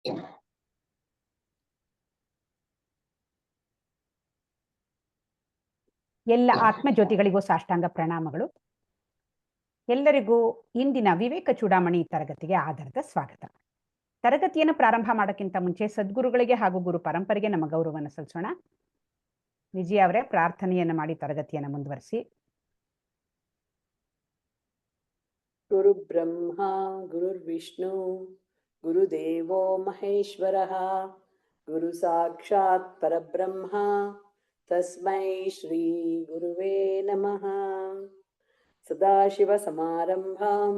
ಎಲ್ಲ ಆತ್ಮಜ್ಯೋತಿಗಳಿಗೂ ಸಾಷ್ಟಾಂಗ ಪ್ರಣಾಮಗಳು. ಎಲ್ಲರಿಗೂ ಇಂದಿನ ವಿವೇಕ ಚೂಡಾಮಣಿ ತರಗತಿಗೆ ಆಧಾರದ ಸ್ವಾಗತ. ತರಗತಿಯನ್ನು ಪ್ರಾರಂಭ ಮಾಡೋಕ್ಕಿಂತ ಮುಂಚೆ ಸದ್ಗುರುಗಳಿಗೆ ಹಾಗೂ ಗುರು ಪರಂಪರೆಗೆ ನಮ್ಮ ಗೌರವವನ್ನು ಸಲ್ಲಿಸೋಣ. ವಿಜಯ ಅವರೇ ಪ್ರಾರ್ಥನೆಯನ್ನು ಮಾಡಿ ತರಗತಿಯನ್ನು ಮುಂದುವರಿಸಿ. ಗುರು ಬ್ರಹ್ಮ ಗುರುರ್ವಿಷ್ಣು ಗುರುದೇವೋ ಮಹೇಶ್ವರಃ ಗುರು ಸಾಕ್ಷಾತ್ ಪರಬ್ರಹ್ಮ ತಸ್ಮೈ ಶ್ರೀ ಗುರುವೇ ನಮಃ. ಸದಾಶಿವ ಸಮಾರಂಭಾಂ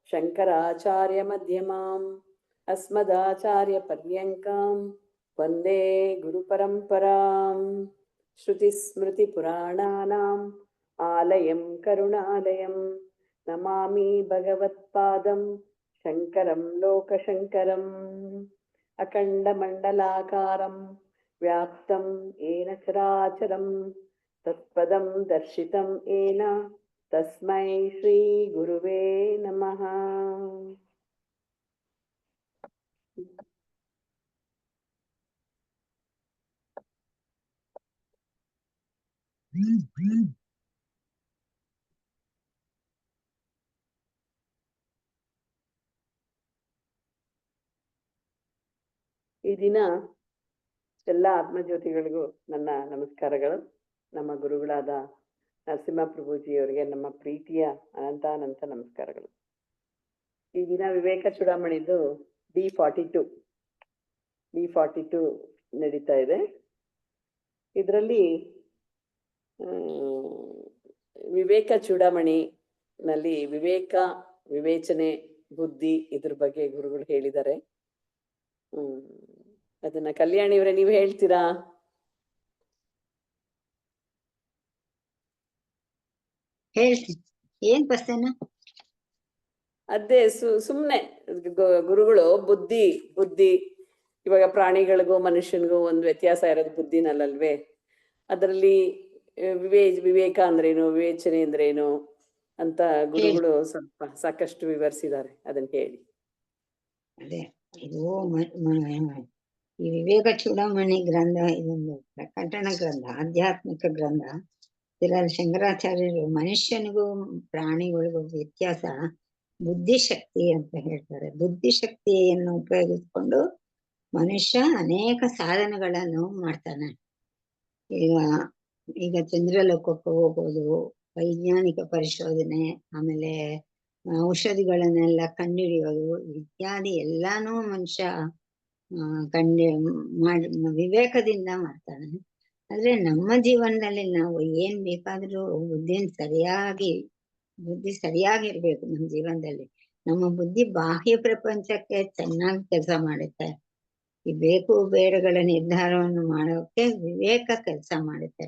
ಶಂಕರಾಚಾರ್ಯ ಮಧ್ಯಮಾಂ ಅಸ್ಮದಾಚಾರ್ಯ ಪರ್ಯಂಕಾಂ ವಂದೇ ಗುರು ಪರಂಪರಾಂ. ಶ್ರುತಿ ಸ್ಮೃತಿ ಪುರಾಣಾನಾಂ ಆಲಯಂ ಕರುಣಾಲಯಂ ನಮಾಮಿ ಭಗವತ್ಪಾದಂ ಶಂಕರಂ ಲೋಕಶಂಕರಂ. ಅಖಂಡಮಂಡಲಾಕಾರಂ ವ್ಯಾಪ್ತಂ ಏನ ಚರಾಚರಂ ತತ್ಪದಂ ದರ್ಶಿತಂ ಏನ ತಸ್ಮೈ ಶ್ರೀ ಗುರುವೇ ನಮಃ. ಈ ದಿನ ಎಲ್ಲ ಆತ್ಮಜ್ಯೋತಿಗಳಿಗೂ ನನ್ನ ನಮಸ್ಕಾರಗಳು. ನಮ್ಮ ಗುರುಗಳಾದ ನರಸಿಂಹ ಪ್ರಭುಜಿಯವರಿಗೆ ನಮ್ಮ ಪ್ರೀತಿಯ ಅನಂತ ನಮಸ್ಕಾರಗಳು. ಈ ದಿನ ವಿವೇಕ ಚೂಡಾಮಣಿದು D42 ನಡೀತಾ ಇದೆ. ಇದರಲ್ಲಿ ವಿವೇಕ ಚೂಡಾಮಣಿನಲ್ಲಿ ವಿವೇಕ, ವಿವೇಚನೆ, ಬುದ್ಧಿ ಇದ್ರ ಬಗ್ಗೆ ಗುರುಗಳು ಹೇಳಿದ್ದಾರೆ. ಅದನ್ನ ಕಲ್ಯಾಣಿಯವರೇ ನೀವು ಹೇಳ್ತೀರಾ? ಹೇಳ್ತೀನಿ. ಏನ್ ಪ್ರಶ್ನೆ? ಅದೇ ಸುಮ್ನೆ ಗುರುಗಳು ಬುದ್ಧಿ ಇವಾಗ ಪ್ರಾಣಿಗಳಿಗೂ ಮನುಷ್ಯನಿಗೂ ಒಂದು ವ್ಯತ್ಯಾಸ ಇರೋದು ಬುದ್ಧಿನಲ್ಲಲ್ವೇ? ಅದರಲ್ಲಿ ವಿವೇಕ ಅಂದ್ರೇನು, ವಿವೇಚನೆ ಅಂದ್ರೇನು ಅಂತ ಗುರುಗಳು ಸ್ವಲ್ಪ ಸಾಕಷ್ಟು ವಿವರಿಸಿದ್ದಾರೆ. ಅದನ್ನ ಹೇಳಿ. ಅದೇ ಇದು ಈ ವಿವೇಕ ಚೂಡಾಮಣಿ ಗ್ರಂಥ ಇದೊಂದು ಪ್ರಕಟಣ ಗ್ರಂಥ, ಆಧ್ಯಾತ್ಮಿಕ ಗ್ರಂಥ. ಇದರಲ್ಲಿ ಶಂಕರಾಚಾರ್ಯರು ಮನುಷ್ಯನಿಗೂ ಪ್ರಾಣಿಗಳಿಗೂ ವ್ಯತ್ಯಾಸ ಬುದ್ಧಿಶಕ್ತಿ ಅಂತ ಹೇಳ್ತಾರೆ. ಬುದ್ಧಿಶಕ್ತಿಯನ್ನು ಉಪಯೋಗಿಸ್ಕೊಂಡು ಮನುಷ್ಯ ಅನೇಕ ಸಾಧನೆಗಳನ್ನು ಮಾಡ್ತಾನೆ. ಈಗ ಚಂದ್ರಲೋಕಕ್ಕೆ ಹೋಗೋದು, ವೈಜ್ಞಾನಿಕ ಪರಿಶೋಧನೆ, ಆಮೇಲೆ ಔಷಧಿಗಳನ್ನೆಲ್ಲ ಕಂಡುಹಿಡಿಯೋದು ಇತ್ಯಾದಿ ಎಲ್ಲಾನು ಮನುಷ್ಯ ವಿವೇಕದಿಂದ ಮಾಡ್ತಾನೆ. ಆದ್ರೆ ನಮ್ಮ ಜೀವನದಲ್ಲಿ ನಾವು ಏನ್ ಬೇಕಾದ್ರೂ ಬುದ್ಧಿ ಸರಿಯಾಗಿರ್ಬೇಕು. ನಮ್ಮ ಜೀವನದಲ್ಲಿ ನಮ್ಮ ಬುದ್ಧಿ ಬಾಹ್ಯ ಪ್ರಪಂಚಕ್ಕೆ ಚೆನ್ನಾಗಿ ಕೆಲಸ ಮಾಡುತ್ತೆ. ಈ ಬೇಕು ಬೇಡಗಳ ನಿರ್ಧಾರವನ್ನು ಮಾಡೋಕೆ ವಿವೇಕ ಕೆಲಸ ಮಾಡುತ್ತೆ.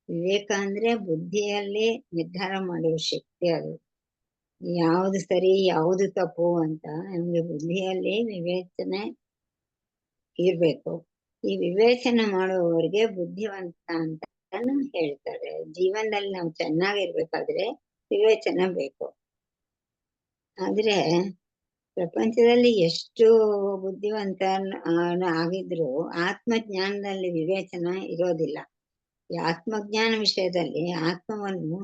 ವಿವೇಕ ಅಂದ್ರೆ ಬುದ್ಧಿಯಲ್ಲಿ ನಿರ್ಧಾರ ಮಾಡುವ ಶಕ್ತಿ. ಅದು ಯಾವುದು ಸರಿ ಯಾವುದು ತಪ್ಪು ಅಂತ ನಮ್ಗೆ ಬುದ್ಧಿಯಲ್ಲಿ ವಿವೇಚನೆ ಇರ್ಬೇಕು. ಈ ವಿವೇಚನೆ ಮಾಡುವವರಿಗೆ ಬುದ್ಧಿವಂತ ಅಂತ ಹೇಳ್ತಾರೆ. ಜೀವನದಲ್ಲಿ ನಾವು ಚೆನ್ನಾಗಿರ್ಬೇಕಾದ್ರೆ ವಿವೇಚನೆ ಬೇಕು. ಆದ್ರೆ ಪ್ರಪಂಚದಲ್ಲಿ ಎಷ್ಟು ಬುದ್ಧಿವಂತ ಆಗಿದ್ರು ಆತ್ಮಜ್ಞಾನದಲ್ಲಿ ವಿವೇಚನೆ ಇರೋದಿಲ್ಲ. ಈ ಆತ್ಮಜ್ಞಾನ ವಿಷಯದಲ್ಲಿ ಆತ್ಮವನ್ನು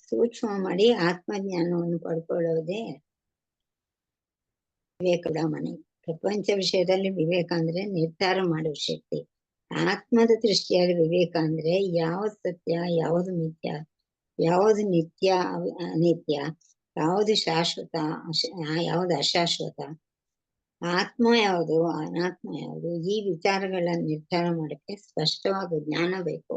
ಸೂಕ್ಷ್ಮ ಮಾಡಿ ಆತ್ಮಜ್ಞಾನವನ್ನು ಪಡ್ಕೊಳ್ಳೋದೇ ವಿವೇಕದ ಮನೆ. ಪ್ರಪಂಚ ವಿಷಯದಲ್ಲಿ ವಿವೇಕ ಅಂದ್ರೆ ನಿರ್ಧಾರ ಮಾಡುವ ಶಕ್ತಿ. ಆತ್ಮದ ದೃಷ್ಟಿಯಲ್ಲಿ ವಿವೇಕ ಅಂದ್ರೆ ಯಾವುದು ಸತ್ಯ, ಯಾವುದು ಮಿಥ್ಯ, ಯಾವುದು ನಿತ್ಯ ಅನಿತ್ಯ, ಯಾವುದು ಶಾಶ್ವತ, ಯಾವುದು ಅಶಾಶ್ವತ, ಆತ್ಮ ಯಾವುದು ಅನಾತ್ಮ ಯಾವುದು, ಈ ವಿಚಾರಗಳನ್ನ ನಿರ್ಧಾರ ಮಾಡಕ್ಕೆ ಸ್ಪಷ್ಟವಾದ ಜ್ಞಾನ ಬೇಕು.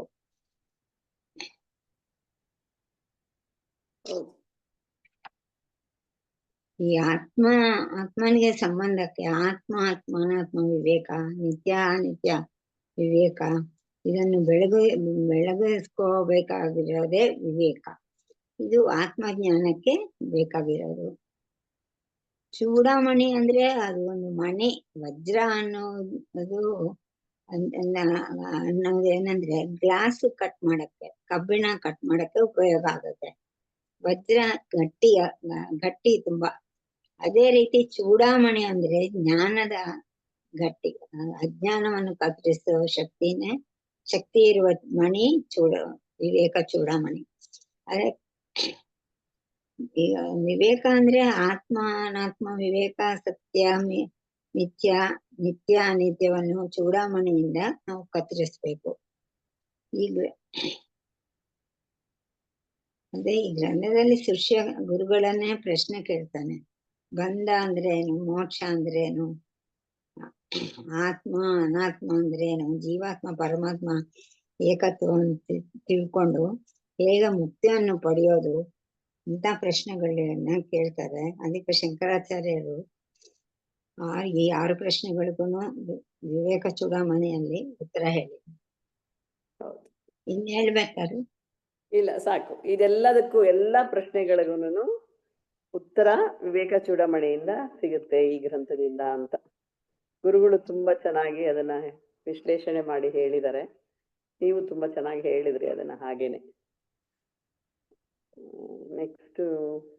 ಈ ಆತ್ಮನಿಗೆ ಸಂಬಂಧಕ್ಕೆ ಅನಾತ್ಮ ವಿವೇಕ, ನಿತ್ಯ ಅನಿತ್ಯ ವಿವೇಕ, ಇದನ್ನು ಬೆಳಗಿಸ್ಕೋಬೇಕಾಗಿರೋದೇ ವಿವೇಕ. ಇದು ಆತ್ಮಜ್ಞಾನಕ್ಕೆ ಬೇಕಾಗಿರೋದು. ಚೂಡಾಮಣಿ ಅಂದ್ರೆ ಅದು ಒಂದು ಮಣಿ, ವಜ್ರ ಅನ್ನೋದು ಏನಂದ್ರೆ ಗ್ಲಾಸ್ ಕಟ್ ಮಾಡಕ್ಕೆ, ಕಬ್ಬಿಣ ಕಟ್ ಮಾಡಕ್ಕೆ ಉಪಯೋಗ ಆಗುತ್ತೆ. ವಜ್ರ ಗಟ್ಟಿ ತುಂಬಾ. ಅದೇ ರೀತಿ ಚೂಡಾಮಣಿ ಅಂದ್ರೆ ಜ್ಞಾನದ ಗಟ್ಟಿ. ಅಜ್ಞಾನವನ್ನು ಕತ್ತರಿಸುವ ಶಕ್ತಿ ಇರುವ ಮಣಿ ವಿವೇಕ ಚೂಡಾಮಣಿ. ಅದೇ ಈಗ ವಿವೇಕ ಅಂದ್ರೆ ಆತ್ಮ ಅನಾತ್ಮ ವಿವೇಕ, ಸತ್ಯ ನಿತ್ಯ ಅನಿತ್ಯವನ್ನು ಚೂಡಾಮಣಿಯಿಂದ ನಾವು ಕತ್ತರಿಸ್ಬೇಕು. ಈಗ ಅದೇ ಈ ಗ್ರಂಥದಲ್ಲಿ ಶಿಷ್ಯ ಗುರುಗಳನ್ನೇ ಪ್ರಶ್ನೆ ಕೇಳ್ತಾನೆ. ಬಂಧ ಅಂದ್ರೇನು, ಮೋಕ್ಷ ಅಂದ್ರೇನು, ಆತ್ಮ ಅನಾತ್ಮ ಅಂದ್ರೇನು, ಜೀವಾತ್ಮ ಪರಮಾತ್ಮ ಏಕತ್ವವನ್ನು ತಿಳ್ಕೊಂಡು ಹೇಗೆ ಮುಕ್ತಿಯನ್ನು ಪಡೆಯೋದು, ಇಂಥ ಪ್ರಶ್ನೆಗಳನ್ನ ಕೇಳ್ತಾರೆ. ಅದಕ್ಕೆ ಶಂಕರಾಚಾರ್ಯರು ಈ 6 ಪ್ರಶ್ನೆಗಳಿಗೂ ವಿವೇಕ ಚೂಡಾಮಣಿಯಲ್ಲಿ ಉತ್ತರ ಹೇಳಿ. ಹೌದು. ಇನ್ ಹೇಳ್ಬೇಕಾದ್ರೆ ಇಲ್ಲ, ಸಾಕು. ಇದೆಲ್ಲದಕ್ಕೂ ಎಲ್ಲಾ ಪ್ರಶ್ನೆಗಳಿಗೂ ಉತ್ತರ ವಿವೇಕ ಚೂಡಾಮಣಿಯಿಂದ ಸಿಗುತ್ತೆ ಈ ಗ್ರಂಥದಿಂದ ಅಂತ ಗುರುಗಳು ತುಂಬಾ ಚೆನ್ನಾಗಿ ಅದನ್ನ ವಿಶ್ಲೇಷಣೆ ಮಾಡಿ ಹೇಳಿದ್ದಾರೆ. ನೀವು ತುಂಬಾ ಚೆನ್ನಾಗಿ ಹೇಳಿದ್ರಿ ಅದನ್ನ. ಹಾಗೇನೆ ನೆಕ್ಸ್ಟ್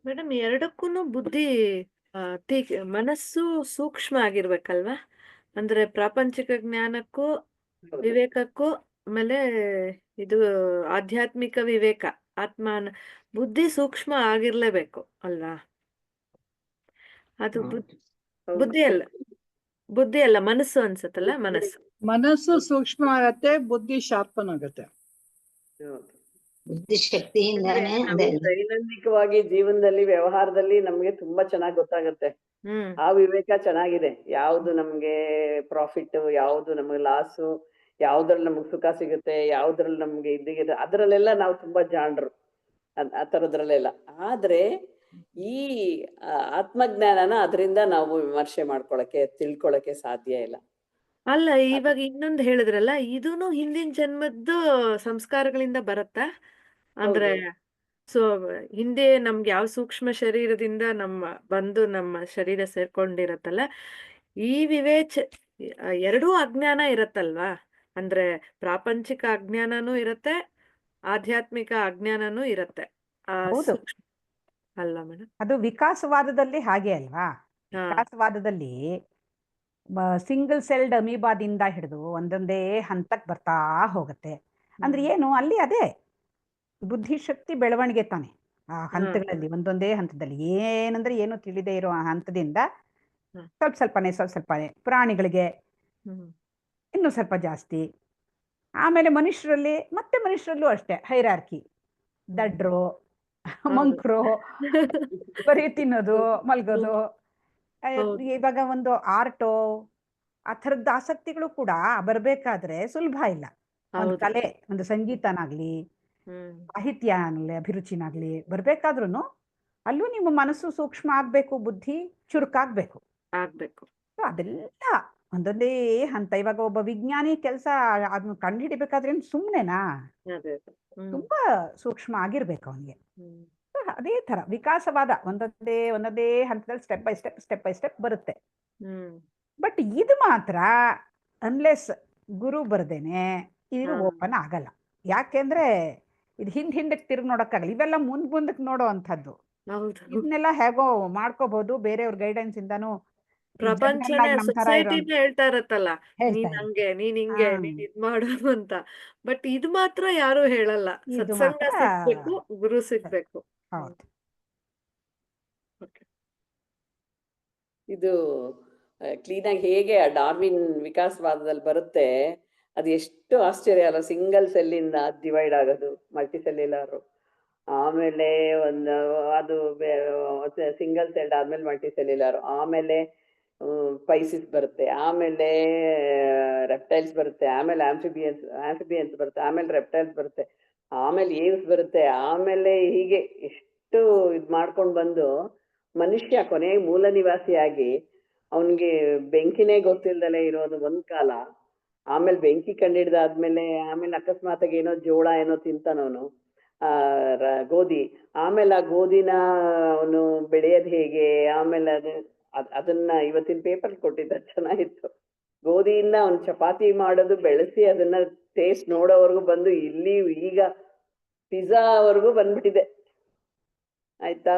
ಮೇಡಮ್, ಎರಡಕ್ಕೂನು ಬುದ್ಧಿ ಮನಸ್ಸು ಸೂಕ್ಷ್ಮ ಆಗಿರ್ಬೇಕಲ್ವಾ? ಅಂದ್ರೆ ಪ್ರಾಪಂಚಿಕ ಜ್ಞಾನಕ್ಕೂ ವಿವೇಕಕ್ಕೂ, ಆಮೇಲೆ ಇದು ಆಧ್ಯಾತ್ಮಿಕ ವಿವೇಕ ಬುದ್ಧಿ ಸೂಕ್ಷ್ಮ ಆಗಿರ್ಲೇಬೇಕು ಅಲ್ವಾ? ಅದು ಬುದ್ಧಿ ಅಲ್ಲ ಮನಸ್ಸು ಅನ್ಸತ್ತಲ್ಲ. ಮನಸ್ಸು ಸೂಕ್ಷ್ಮ ಆಗತ್ತೆ, ಬುದ್ಧಿ ಶಾರ್ಪನ್ ಆಗತ್ತೆ. ಬುದ್ಧಿಶಕ್ತಿಯಿಂದಾನೇ ದೈನಂದಿಕವಾಗಿ ಜೀವನದಲ್ಲಿ ವ್ಯವಹಾರದಲ್ಲಿ ನಮ್ಗೆ ತುಂಬಾ ಚೆನ್ನಾಗಿ ಗೊತ್ತಾಗುತ್ತೆ. ಆ ವಿವೇಕ ಚೆನ್ನಾಗಿದೆ. ಯಾವ್ದು ನಮ್ಗೆ ಪ್ರಾಫಿಟ್, ಯಾವ್ದು ನಮ್ಗೆ ಲಾಸು, ಯಾವ್ದ್ರಲ್ಲಿ ನಮ್ಗೆ ಸುಖ ಸಿಗುತ್ತೆ, ಯಾವ್ದ್ರಲ್ಲಿ ನಮ್ಗೆ ಇದಿದೆ, ಅದ್ರಲ್ಲೆಲ್ಲ ನಾವು ತುಂಬಾ ಜಾಣರು ಆ ತರದ್ರಲ್ಲೆಲ್ಲ. ಆದ್ರೆ ಈ ಆತ್ಮಜ್ಞಾನನ ಅದರಿಂದ ನಾವು ವಿಮರ್ಶೆ ಮಾಡ್ಕೊಳಕ್ಕೆ ತಿಳ್ಕೊಳಕ್ಕೆ ಸಾಧ್ಯ ಇಲ್ಲ. ಅಲ್ಲ, ಇವಾಗ ಇನ್ನೊಂದು ಹೇಳಿದ್ರಲ್ಲ, ಇದೂನು ಹಿಂದಿನ ಜನ್ಮದ್ದು ಸಂಸ್ಕಾರಗಳಿಂದ ಬರತ್ತಾ? ಅಂದ್ರೆ ಸೊ ಹಿಂದೆ ನಮ್ಗೆ ಯಾವ ಸೂಕ್ಷ್ಮ ಶರೀರದಿಂದ ನಮ್ಮ ಶರೀರ ಸೇರ್ಕೊಂಡಿರತ್ತಲ್ಲ, ಈ ಎರಡೂ ಅಜ್ಞಾನ ಇರತ್ತಲ್ವಾ? ಅಂದ್ರೆ ಪ್ರಾಪಂಚಿಕ ಅಜ್ಞಾನನೂ ಇರತ್ತೆ, ಆಧ್ಯಾತ್ಮಿಕ ಅಜ್ಞಾನನೂ ಇರತ್ತೆ ಅಲ್ವಾ ಮೇಡಮ್? ಅದು ವಿಕಾಸವಾದದಲ್ಲಿ ಹಾಗೆ ಅಲ್ವಾ? ವಿಕಾಸವಾದದಲ್ಲಿ ಸಿಂಗಲ್ ಸೆಲ್ಡ್ ಅಮೀಬಾದಿಂದ ಹಿಡಿದು ಒಂದೊಂದೇ ಹಂತಕ್ಕೆ ಬರ್ತಾ ಹೋಗುತ್ತೆ. ಅಂದ್ರೆ ಏನು ಅಲ್ಲಿ ಅದೇ ಬುದ್ಧಿಶಕ್ತಿ ಬೆಳವಣಿಗೆ ತಾನೆ. ಆ ಹಂತಗಳಲ್ಲಿ ಒಂದೊಂದೇ ಹಂತದಲ್ಲಿ ಏನಂದ್ರೆ ಏನು ತಿಳಿದೇ ಇರೋ ಆ ಹಂತದಿಂದ ಸ್ವಲ್ಪ ಸ್ವಲ್ಪನೇ ಪ್ರಾಣಿಗಳಿಗೆ ಇನ್ನು ಸ್ವಲ್ಪ ಜಾಸ್ತಿ, ಆಮೇಲೆ ಮನುಷ್ಯರಲ್ಲೂ ಅಷ್ಟೇ ಹೈರಾರ್ಕಿ. ದಡ್ರು, ಮಂಕ್ರು, ಬರೀ ತಿನ್ನೋದು ಮಲ್ಗೋದು. ಇವಾಗ ಒಂದು ಆರ್ಟೋ ಆ ಥರದ ಆಸಕ್ತಿಗಳು ಕೂಡ ಬರ್ಬೇಕಾದ್ರೆ ಸುಲಭ ಇಲ್ಲ. ಒಂದು ಕಲೆ, ಒಂದು ಸಂಗೀತನಾಗ್ಲಿ, ಸಾಹಿತ್ಯ ಆಗಲಿ, ಅಭಿರುಚಿನಾಗ್ಲಿ ಬರ್ಬೇಕಾದ್ರೂ ಅಲ್ಲೂ ನಿಮ್ಮ ಮನಸ್ಸು ಸೂಕ್ಷ್ಮ ಆಗ್ಬೇಕು, ಬುದ್ಧಿ ಚುರುಕಾಗ್ಬೇಕು. ಅದೆಲ್ಲ ಒಂದೊಂದೇ ಹಂತ. ಇವಾಗ ಒಬ್ಬ ವಿಜ್ಞಾನಿ ಕೆಲಸ ಅದನ್ನ ಕಂಡು ಹಿಡಿಬೇಕಾದ್ರೆ ಸುಮ್ಮನೆನಾ? ತುಂಬಾ ಸೂಕ್ಷ್ಮ ಆಗಿರ್ಬೇಕು ಅವನಿಗೆ. ಅದೇ ತರ ವಿಕಾಸವಾದ ಒಂದೊಂದೇ ಹಂತದಲ್ಲಿ ಸ್ಟೆಪ್ ಬೈ ಸ್ಟೆಪ್ ಬರುತ್ತೆ. ಬಟ್ ಇದು ಮಾತ್ರ ಅನ್ಲೆಸ್ ಗುರು ಬರ್ದೇನೆ ಇದು ಓಪನ್ ಆಗಲ್ಲ. ಯಾಕೆಂದ್ರೆ ಇದು ಹಿಂದಕ್ಕೆ ತಿರುಗಿ ನೋಡಕ್ಕಾಗಲ್ಲ. ಇವೆಲ್ಲ ಮುಂದಕ್ಕೆ ನೋಡೋ ಅಂಥದ್ದು. ಇದನ್ನೆಲ್ಲ ಹೇಗೋ ಮಾಡ್ಕೋಬಹುದು ಬೇರೆಯವ್ರ ಗೈಡೆನ್ಸ್ ಇಂದಾನು. ಪ್ರಪಂಚನೇ ಸೊಸೈಟಿನೇ ಹೇಳ್ತಾ ಇರತ್ತಲ್ಲ, ನೀನ್ ಹಿಂಗೆ ಇದ್ ಮಾಡೋದು ಅಂತ. ಬಟ್ ಇದು ಮಾತ್ರ ಯಾರು ಹೇಳಲ್ಲ. ಸತ್ಸಂಗ ಸಿಗ್ಬೇಕು, ಗುರು ಸಿಗ್ಬೇಕು. ಇದು ಕ್ಲೀನಾಗಿ ಹೇಗೆ ಡಾರ್ವಿನ್ ವಿಕಾಸವಾದದಲ್ಲಿ ಬರುತ್ತೆ, ಅದು ಎಷ್ಟು ಆಶ್ಚರ್ಯ ಅಲ್ಲ. ಸಿಂಗಲ್ ಸೆಲ್ಲಿಂದ ಡಿವೈಡ್ ಆಗೋದು, ಮಲ್ಟಿ ಸೆಲ್ಯುಲರ್, ಆಮೇಲೆ ಅದು ಸಿಂಗಲ್ ಸೆಲ್ಡ್ ಆದ್ಮೇಲೆ ಮಲ್ಟಿ ಸೆಲ್ಯುಲರ್, ಆಮೇಲೆ ಪೈಸಿಸ್ ಬರುತ್ತೆ, ಆಮೇಲೆ ರೆಪ್ಟೈಲ್ಸ್ ಬರುತ್ತೆ, ಆಮೇಲೆ ಆಂಫಿಬಿಯನ್ಸ್ ಬರುತ್ತೆ, ಆಮೇಲೆ ರೆಪ್ಟೈಲ್ಸ್ ಬರುತ್ತೆ, ಆಮೇಲೆ ಏವ್ಸ್ ಬರುತ್ತೆ, ಆಮೇಲೆ ಹೀಗೆ ಎಷ್ಟು ಇದ್ ಮಾಡ್ಕೊಂಡು ಬಂದು ಮನುಷ್ಯ ಕೊನೆಗೆ ಮೂಲ ನಿವಾಸಿಯಾಗಿ ಅವನ್ಗೆ ಬೆಂಕಿನೇ ಗೊತ್ತಿಲ್ದಲೆ ಇರೋದು ಒಂದ್ ಕಾಲ. ಆಮೇಲೆ ಬೆಂಕಿ ಕಂಡಿಡ್ದಾದ್ಮೇಲೆ ಆಮೇಲೆ ಅಕಸ್ಮಾತಾಗಿ ಏನೋ ಜೋಳ ಏನೋ ತಿಂತಾನವನು, ಗೋಧಿ. ಆಮೇಲೆ ಆ ಗೋಧಿನ ಅವನು ಬೆಳೆಯೋದು ಹೇಗೆ, ಆಮೇಲೆ ಅದನ್ನ ಇವತ್ತಿನ ಪೇಪರ್ ಕೊಟ್ಟಿದ್ದ, ಚೆನ್ನಾಗಿತ್ತು. ಗೋಧಿಯಿಂದ ಅವ್ನು ಚಪಾತಿ ಮಾಡೋದು ಬೆಳೆಸಿ ಅದನ್ನ ಟೇಸ್ಟ್ ನೋಡೋವರೆಗೂ ಬಂದು ಇಲ್ಲಿ ಈಗ ಪಿಜ್ಜಾವರೆಗೂ ಬಂದ್ಬಿಟ್ಟಿದೆ ಆಯ್ತಾ.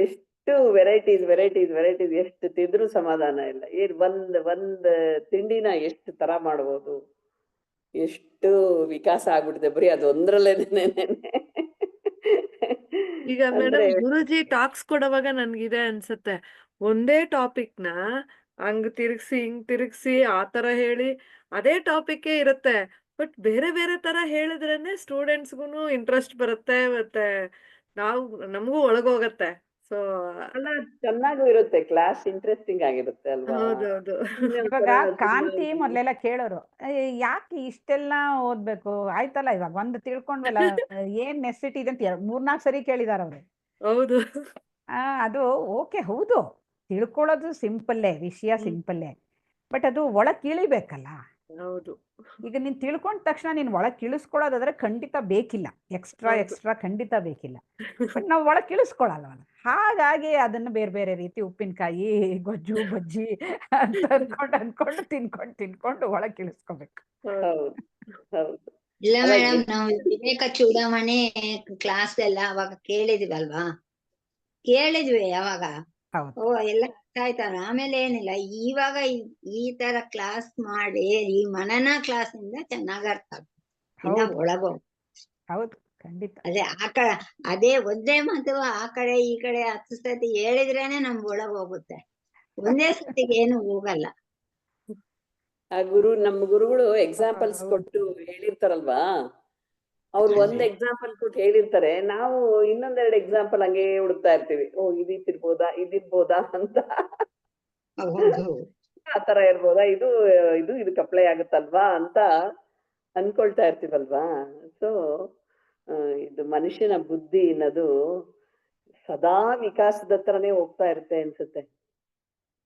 ಎಷ್ಟು ಎಷ್ಟು ವೆರೈಟೀಸ್ ಎಷ್ಟು ತಿಂದ್ರು ಸಮಾಧಾನ ಇಲ್ಲ. ಒಂದ್ ತಿಂಡಿನ ಎಷ್ಟು ತರ ಮಾಡ್ಬೋದು, ಎಷ್ಟು ವಿಕಾಸ ಆಗ್ಬಿಟ್ಟಿದೆ ಬರೀ ಅದೊಂದ್ರಲ್ಲೇನೆ. ಈಗ ಮೇಡಮ್ ಗುರುಜಿ ಟಾಕ್ಸ್ ಕೊಡುವಾಗ ನನ್ಗಿದೆ ಅನ್ಸುತ್ತೆ, ಒಂದೇ ಟಾಪಿಕ್ ನ ಹಂಗ್ ತಿರ್ಗ್ಸಿ ಹಿಂಗ್ ತಿರ್ಗ್ಸಿ ಆ ತರ ಹೇಳಿ ಅದೇ ಟಾಪಿಕ್ ಇರುತ್ತೆ, ಬಟ್ ಬೇರೆ ಬೇರೆ ತರ ಹೇಳಿದ್ರೇನೆ ಸ್ಟೂಡೆಂಟ್ಸ್ಗುನು ಇಂಟ್ರೆಸ್ಟ್ ಬರುತ್ತೆ, ಮತ್ತೆ ನಮಗೂ ಒಳಗೋಗತ್ತೆ. ಸೊ ಅಲ್ಲ, ಚೆನ್ನಾಗೂ ಇರುತ್ತೆ, ಕ್ಲಾಸ್ ಇಂಟ್ರೆಸ್ಟಿಂಗ್ ಆಗಿರುತ್ತೆ ಅಲ್ವಾ. ಹೌದೌದು. ಇವಾಗ ಕಾಂತಿ ಮೊದ್ಲೆಲ್ಲ ಕೇಳೋರು, ಯಾಕೆ ಇಷ್ಟೆಲ್ಲ ಓದ್ಬೇಕು, ಆಯ್ತಲ್ಲ ಇವಾಗ ಒಂದು ತಿಳ್ಕೊಂಡ್ವಲ್ಲ, ಏನ್ ನೆಸಿಟಿ ಇದೆ ಅಂತ 3-4 ಸರಿ ಕೇಳಿದಾರ ಅವ್ರು. ಹೌದು. ಅದು ಓಕೆ, ಹೌದು, ತಿಳ್ಕೊಳ್ಳೋದು ಸಿಂಪಲ್ಲೇ, ವಿಷಯ ಸಿಂಪಲ್ಲೇ, ಬಟ್ ಅದು ಒಳಗ್ ಇಳಿಬೇಕಲ್ಲ. ಹೌದು. ಈಗ ನೀನ್ ತಿಳ್ಕೊಂಡ ತಕ್ಷಣ ನೀನ್ ಒಳಗ್ ಇಳಿಸ್ಕೊಳ್ಳೋದಾದ್ರೆ ಖಂಡಿತ ಬೇಕಿಲ್ಲ, ಎಕ್ಸ್ಟ್ರಾ ಖಂಡಿತ ಬೇಕಿಲ್ಲ, ಬಟ್ ನಾವು ಒಳಗ್ ಇಳಿಸ್ಕೊಳಲ್ವಲ್ಲ. ಹಾಗಾಗಿ ಅದನ್ನ ಬೇರೆ ಬೇರೆ ರೀತಿ ಉಪ್ಪಿನಕಾಯಿ, ಗೊಜ್ಜು, ಬಜ್ಜಿ ಅಂತ ಅನ್ಕೊಂಡು ತಿನ್ಕೊಂಡು ಒಳಗ್ ಇಳಿಸ್ಕೋಬೇಕು. ಇಲ್ಲ ಮೇಡಮ್, ನಾವು ವಿವೇಕ ಚೂಡಾಮಣಿ ಕ್ಲಾಸ್ ಎಲ್ಲ ಅವಾಗ ಕೇಳಿದ್ವಲ್ವಾ, ಅವಾಗ ಓ ಎಲ್ಲ ಅರ್ಥ ಆಯ್ತಲ್ಲ. ಆಮೇಲೆ ಏನಿಲ್ಲ, ಇವಾಗ ಈ ತರ ಕ್ಲಾಸ್ ಮಾಡಿ ಈ ಮನನ ಕ್ಲಾಸ್ ಇಂದ ಚೆನ್ನಾಗ್ ಅರ್ಥ ಆಗ್ತದೆ, ಒಳಗೋ. ಹೌದು, ಖಂಡಿತ. ಅದೇ ಒಂದೇ ಮಾತು ಆ ಕಡೆ ಈ ಕಡೆ 10 ಸತಿ ಹೇಳಿದ್ರೇನೆ ನಮ್ಗೆ ಒಳಗ್ ಹೋಗುತ್ತೆ, ಒಂದೇ ಸತಿಗೆ ಏನು ಹೋಗಲ್ಲ. ನಮ್ಮ ಗುರುಗಳು ಎಕ್ಸಾಂಪಲ್ಸ್ ಕೊಟ್ಟು ಹೇಳಿರ್ತಾರಲ್ವಾ, ಅವ್ರು ಒಂದ್ ಎಕ್ಸಾಂಪಲ್ ಕೊಟ್ಟು ಹೇಳಿರ್ತಾರೆ, ನಾವು ಇನ್ನೊಂದೆರಡು ಎಕ್ಸಾಂಪಲ್ ಹಂಗೆ ಹುಡುಕ್ತಾ ಇರ್ತೀವಿ, ಓ ಇದಿರ್ಬೋದಾ ಅಂತ, ಆತರ ಇರ್ಬೋದಾ, ಇದಕ್ಕೆ ಅಪ್ಲೈ ಆಗುತ್ತಲ್ವಾ ಅಂತ ಅನ್ಕೊಳ್ತಾ ಇರ್ತೀವಲ್ವಾ. ಸೊ ಇದು ಮನುಷ್ಯನ ಬುದ್ಧಿ ಅನ್ನೋದು ಸದಾ ವಿಕಾಸದ ಹತ್ರನೇ ಹೋಗ್ತಾ ಇರುತ್ತೆ ಅನ್ಸುತ್ತೆ,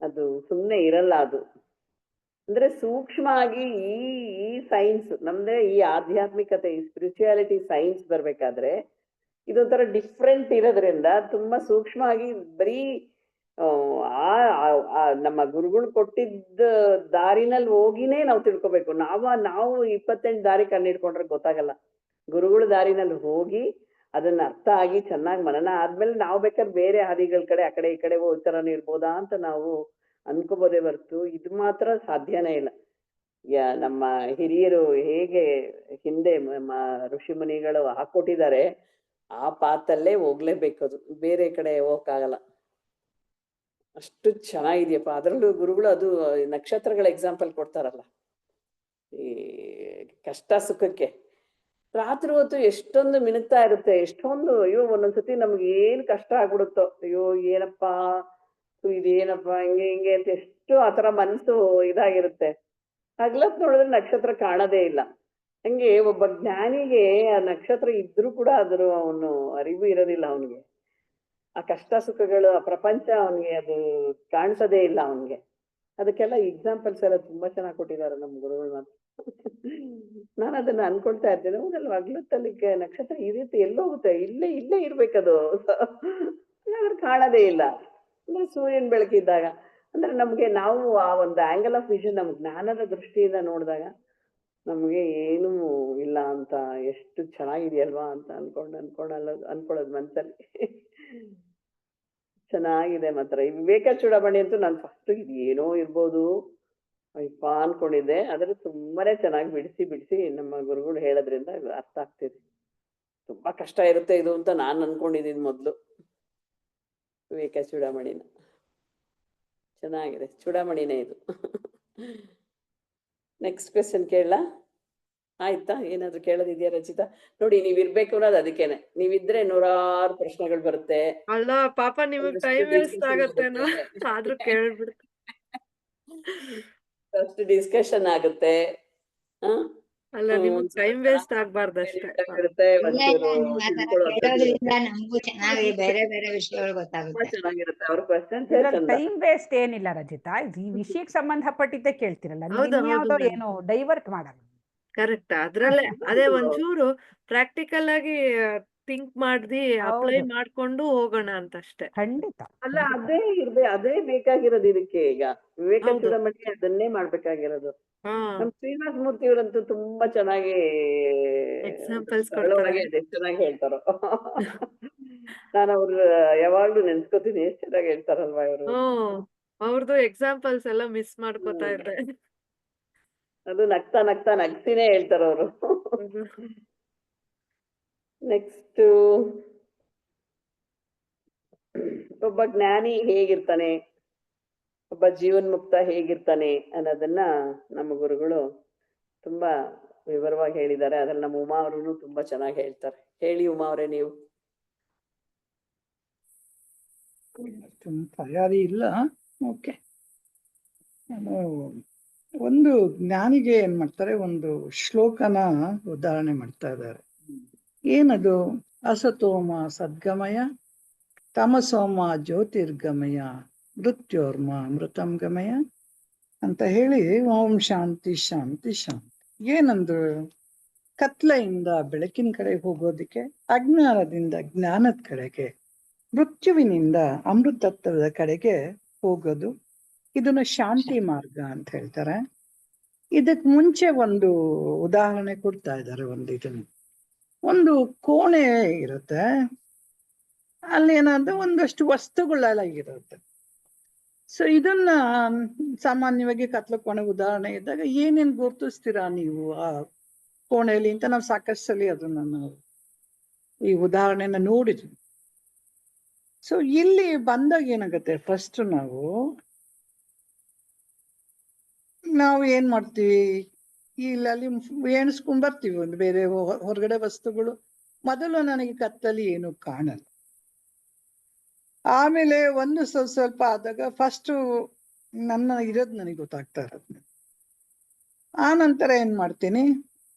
ಅದು ಸುಮ್ಮನೆ ಇರಲ್ಲ. ಅದು ಅಂದ್ರೆ ಸೂಕ್ಷ್ಮ ಆಗಿ ಈ ಸೈನ್ಸ್ ನಮ್ದೇ, ಈ ಆಧ್ಯಾತ್ಮಿಕತೆ, ಈ ಸ್ಪಿರಿಚುಯಾಲಿಟಿ ಸೈನ್ಸ್ ಬರ್ಬೇಕಾದ್ರೆ ಇದೊಂಥರ ಡಿಫ್ರೆಂಟ್ ಇರೋದ್ರಿಂದ ತುಂಬಾ ಸೂಕ್ಷ್ಮವಾಗಿ ಬರೀ ನಮ್ಮ ಗುರುಗಳು ಕೊಟ್ಟಿದ್ದ ದಾರಿನಲ್ಲಿ ಹೋಗಿನೇ ನಾವು ತಿಳ್ಕೊಬೇಕು. ನಾವು 28 ದಾರಿ ಕಂಡಿಡ್ಕೊಂಡ್ರೆ ಗೊತ್ತಾಗಲ್ಲ. ಗುರುಗಳ ದಾರಿನಲ್ಲಿ ಹೋಗಿ ಅದನ್ನ ಅರ್ಥ ಆಗಿ ಚೆನ್ನಾಗಿ ಮನನ ಆದ್ಮೇಲೆ ನಾವು ಬೇಕಾದ್ರೆ ಬೇರೆ ಹಾದಿಗಳ ಕಡೆ ಆ ಕಡೆ ಈ ಕಡೆ ಈ ಥರನೂ ಇರ್ಬೋದಾ ಅಂತ ನಾವು ಅನ್ಕೋಬೋದೇ ಹೊರ್ತು ಇದು ಮಾತ್ರ ಸಾಧ್ಯನೇ ಇಲ್ಲ. ನಮ್ಮ ಹಿರಿಯರು ಹೇಗೆ ಹಿಂದೆ ಋಷಿ ಮುನಿಗಳು ಹಾಕೊಟ್ಟಿದ್ದಾರೆ ಆ ಪಾತಲ್ಲೇ ಹೋಗ್ಲೇಬೇಕದು, ಬೇರೆ ಕಡೆ ಹೋಗಕ್ಕಾಗಲ್ಲ. ಅಷ್ಟು ಚೆನ್ನಾಗಿದೆಯಪ್ಪ. ಅದರಲ್ಲೂ ಗುರುಗಳು ಅದು ನಕ್ಷತ್ರಗಳ ಎಕ್ಸಾಂಪಲ್ ಕೊಡ್ತಾರಲ್ಲ, ಈ ಕಷ್ಟ ಸುಖಕ್ಕೆ ರಾತ್ರಿ ಹೊತ್ತು ಎಷ್ಟೊಂದು ಮಿನುಗ್ತಾ ಇರುತ್ತೆ, ಎಷ್ಟೊಂದು ಅಯ್ಯೋ ಒಂದೊಂದ್ಸತಿ ನಮ್ಗೆ ಏನ್ ಕಷ್ಟ ಆಗ್ಬಿಡುತ್ತೋ, ಅಯ್ಯೋ ಏನಪ್ಪಾ ಇದೇನಪ್ಪ ಹಿಂಗೆ ಅಂತ ಎಷ್ಟು ಆತರ ಮನ್ಸು ಇದಾಗಿರುತ್ತೆ. ಹಗ್ಲತ್ ನೋಡಿದ್ರೆ ನಕ್ಷತ್ರ ಕಾಣೋದೇ ಇಲ್ಲ. ಹಂಗೆ ಒಬ್ಬ ಜ್ಞಾನಿಗೆ ಆ ನಕ್ಷತ್ರ ಇದ್ರೂ ಕೂಡ ಅವನು ಅರಿವು ಇರೋದಿಲ್ಲ ಅವನಿಗೆ. ಆ ಕಷ್ಟ ಸುಖಗಳು, ಆ ಪ್ರಪಂಚ ಅವನಿಗೆ ಅದು ಕಾಣಿಸೋದೇ ಇಲ್ಲ ಅವನಿಗೆ. ಅದಕ್ಕೆಲ್ಲ ಎಕ್ಸಾಂಪಲ್ಸ್ ಎಲ್ಲ ತುಂಬಾ ಚೆನ್ನಾಗಿ ಕೊಟ್ಟಿದ್ದಾರೆ ನಮ್ಮ ಗುರುಗಳು ಮಾತ್ರ. ನಾನು ಅದನ್ನ ಅನ್ಕೊಳ್ತಾ ಇರ್ತೇನೆ, ಹೌದಲ್ವ, ಹಗ್ಲತ್ತಲ್ಲಿ ನಕ್ಷತ್ರ ಈ ರೀತಿ ಎಲ್ಲೋಗುತ್ತೆ, ಇಲ್ಲೇ ಇರ್ಬೇಕದು, ಕಾಣೋದೇ ಇಲ್ಲ. ಅಂದ್ರೆ ಸೂರ್ಯನ ಬೆಳಕಿದ್ದಾಗ ಅಂದ್ರೆ ನಮ್ಗೆ ನಾವು ಆ ಒಂದು ಆಂಗಲ್ ಆಫ್ ವಿಷನ್, ನಮ್ ಜ್ಞಾನದ ದೃಷ್ಟಿಯಿಂದ ನೋಡಿದಾಗ ನಮ್ಗೆ ಏನೂ ಇಲ್ಲ ಅಂತ ಎಷ್ಟು ಚೆನ್ನಾಗಿದೆಯಲ್ವಾ ಅಂತ ಅನ್ಕೊಳ್ಳೋದು ಮನ್ಸಲ್ಲಿ. ಚೆನ್ನಾಗಿದೆ ಮಾತ್ರ ಈ ವಿವೇಕ ಚೂಡಾಮಣಿ ಅಂತೂ ನಾನು ಫಸ್ಟ್ ಇದು ಏನೋ ಇರ್ಬೋದು ಅಯ್ಯಪ್ಪ ಅನ್ಕೊಂಡಿದ್ದೆ, ಆದ್ರೆ ತುಂಬಾನೇ ಚೆನ್ನಾಗಿ ಬಿಡಿಸಿ ನಮ್ಮ ಗುರುಗಳು ಹೇಳೋದ್ರಿಂದ ಅರ್ಥ ಆಗ್ತಿದೆ. ತುಂಬಾ ಕಷ್ಟ ಇರುತ್ತೆ ಇದು ಅಂತ ನಾನು ಅನ್ಕೊಂಡಿದ್ದೀನಿ ಮೊದ್ಲು. ವಿವೇಕ ಚೂಡಾಮಣಿನ ಚೆನ್ನಾಗಿದೆ, ಚೂಡಾಮಣಿನೇ ಇದು. ನೆಕ್ಸ್ಟ್ ಕ್ವೆಶ್ಚನ್ ಕೇಳಲಾ? ಆಯ್ತಾ? ಏನಾದ್ರು ಕೇಳೋದಿದ್ಯಾ ರಚಿತಾ? ನೋಡಿ, ನೀವಿರ್ಬೇಕು ಅನ್ನೋದು ಅದಕ್ಕೇನೆ, ನೀವಿದ್ರೆ 100 ಪ್ರಶ್ನೆಗಳು ಬರುತ್ತೆ. ಅಲ್ಲ ಪಾಪ ನಿಮಗ್ ಟೈಮ್ ವೇಸ್ಟ್ ಆಗತ್ತೇನೋ, ಆದ್ರೂ ಕೇಳ್ಬಿಡ್ತೀನಿ. ಫಸ್ಟ್ ಡಿಸ್ಕಷನ್ ಆಗುತ್ತೆ. ಅಲ್ಲ, ನಿಮಗ್ ಟೈಮ್ ವೇಸ್ಟ್ ಆಗ್ಬಾರ್ದು ಅಷ್ಟೇ. ನಮಗೂ ಚೆನ್ನಾಗಿ ಬೇರೆ ಬೇರೆ ವಿಷಯಗಳು ಗೊತ್ತಾಗುತ್ತೆ. ಚೆನ್ನಾಗಿರುತ್ತೆ ಅವ್ರ ಕ್ವೆಶ್ಚನ್. ಟೈಮ್ ವೇಸ್ಟ್ ಏನಿಲ್ಲ ರಚಿತಾ, ಈ ವಿಷಯಕ್ಕೆ ಸಂಬಂಧಪಟ್ಟಿದ್ದೇ ಕೇಳ್ತಿರಲ್ಲ, ಯಾವ್ದೋ ಏನೋ ಡೈವರ್ಟ್ ಮಾಡಲ್ಲ. ಕರೆಕ್ಟ್, ಅದ್ರಲ್ಲೇ ಅದೇ ಒಂಚೂರು ಪ್ರಾಕ್ಟಿಕಲ್ ಆಗಿ ಥಿಂಕ್ ಮಾಡಿ ಅಪ್ಲೈ ಮಾಡ್ಕೊಂಡು ಹೋಗೋಣ ಅಂತ ಅಷ್ಟೇ. ಖಂಡಿತ. ಅಲ್ಲ, ಅದೇ ಬೇಕಾಗಿರೋದು ಇದಕ್ಕೆ. ಈಗ ವಿವೇಕ ಚೂಡಾಮಣಿ ಅದನ್ನೇ ಮಾಡ್ಬೇಕಾಗಿರೋದು. ನಮ್ ಶ್ರೀನಿವಾಸ ಮೂರ್ತಿ ಅವರಂತೂ ತುಂಬಾ ಚೆನ್ನಾಗಿ ಎಕ್ಸಾಂಪಲ್ಸ್ ಸರಳವಾಗಿ ಚೆನ್ನಾಗಿ ಹೇಳ್ತಾರೋ. ನಾನು ಅವ್ರ ಯಾವಾಗ್ಲೂ ನೆನ್ಸ್ಕೊತೀನಿ, ಎಷ್ಟು ಚೆನ್ನಾಗಿ ಹೇಳ್ತಾರಲ್ವಾ ಇವರು. ಅವ್ರದ್ದು ಎಕ್ಸಾಂಪಲ್ಸ್ ಎಲ್ಲ ಮಿಸ್ ಮಾಡ್ಕೋತಾ ಇದ್ದೆ. ಅದು ನಗ್ತಾ ನಗ್ತಾ ನಗ್ತಿನೇ ಹೇಳ್ತಾರ ಅವರು. ನೆಕ್ಸ್ಟ್, ಒಬ್ಬ ಜ್ಞಾನಿ ಹೇಗಿರ್ತಾನೆ, ಒಬ್ಬ ಜೀವನ್ಮುಕ್ತ ಹೇಗಿರ್ತಾನೆ ಅನ್ನೋದನ್ನ ನಮ್ಮ ಗುರುಗಳು ತುಂಬಾ ವಿವರವಾಗಿ ಹೇಳಿದ್ದಾರೆ. ಅದ್ರಲ್ಲಿ ನಮ್ಮ ಉಮಾ ಅವರು ತುಂಬಾ ಚೆನ್ನಾಗಿ ಹೇಳ್ತಾರೆ. ಹೇಳಿ ಉಮಾ ಅವರೇ ನೀವು. ತಯಾರಿ ಇಲ್ಲ. ಓಕೆ, ಒಂದು ಜ್ಞಾನಿಗೆ ಏನ್ ಮಾಡ್ತಾರೆ, ಒಂದು ಶ್ಲೋಕನ ಉದಾಹರಣೆ ಮಾಡ್ತಾ ಇದ್ದಾರೆ. ಏನದು? ಅಸತೋಮ ಸದ್ಗಮಯ, ತಮಸೋಮ ಜ್ಯೋತಿರ್ಗಮಯ, ಮೃತ್ಯೋರ್ಮ ಅಮೃತಂ ಗಮಯ ಅಂತ ಹೇಳಿ ಓಂ ಶಾಂತಿ ಶಾಂತಿ ಶಾಂತಿ. ಏನಂದ್ರು? ಕತ್ಲೆಯಿಂದ ಬೆಳಕಿನ ಕಡೆಗೆ ಹೋಗೋದಿಕ್ಕೆ, ಅಜ್ಞಾನದಿಂದ ಜ್ಞಾನದ ಕಡೆಗೆ, ಮೃತ್ಯುವಿನಿಂದ ಅಮೃತತ್ವದ ಕಡೆಗೆ ಹೋಗೋದು, ಇದನ್ನ ಶಾಂತಿ ಮಾರ್ಗ ಅಂತ ಹೇಳ್ತಾರೆ. ಇದಕ್ ಮುಂಚೆ ಒಂದು ಉದಾಹರಣೆ ಕೊಡ್ತಾ ಇದ್ದಾರೆ. ಒಂದು ಕೋಣೆ ಇರುತ್ತೆ, ಅಲ್ಲಿ ಏನಾದ್ರು ಒಂದಷ್ಟು ವಸ್ತುಗಳೆಲ್ಲ ಇರುತ್ತೆ. ಸೊ ಇದನ್ನ ಸಾಮಾನ್ಯವಾಗಿ ಕತ್ಲ ಕೋಣೆ ಉದಾಹರಣೆ ಇದ್ದಾಗ ಏನೇನ್ ಗುರ್ತಿಸ್ತೀರಾ ನೀವು ಆ ಕೋಣೆಯಲ್ಲಿ ಅಂತ ನಾವು ಸಾಕಷ್ಟು ಸಲ ಅದನ್ನ ನಾವು ಈ ಉದಾಹರಣೆನ ನೋಡಿದ್ವಿ. ಸೊ ಇಲ್ಲಿ ಬಂದಾಗ ಏನಾಗುತ್ತೆ, ಫಸ್ಟ್ ನಾವು ಏನ್ ಮಾಡ್ತೀವಿ, ಇಲ್ಲಿ ಎಣಿಸ್ಕೊಂಡ್ ಬರ್ತೀವಿ ಒಂದು ಬೇರೆ ಹೊರಗಡೆ ವಸ್ತುಗಳು. ಮೊದಲು ನನಗೆ ಕತ್ತಲ್ಲಿ ಏನು ಕಾಣಲ್ಲ, ಆಮೇಲೆ ಒಂದು ಸ್ವಲ್ಪ ಆದಾಗ ಫಸ್ಟ್ ನನ್ನ ಇರೋದು ನನಗೆ ಗೊತ್ತಾಗ್ತಾ ಇರೋದು. ಆ ನಂತರ ಏನ್ ಮಾಡ್ತೀನಿ,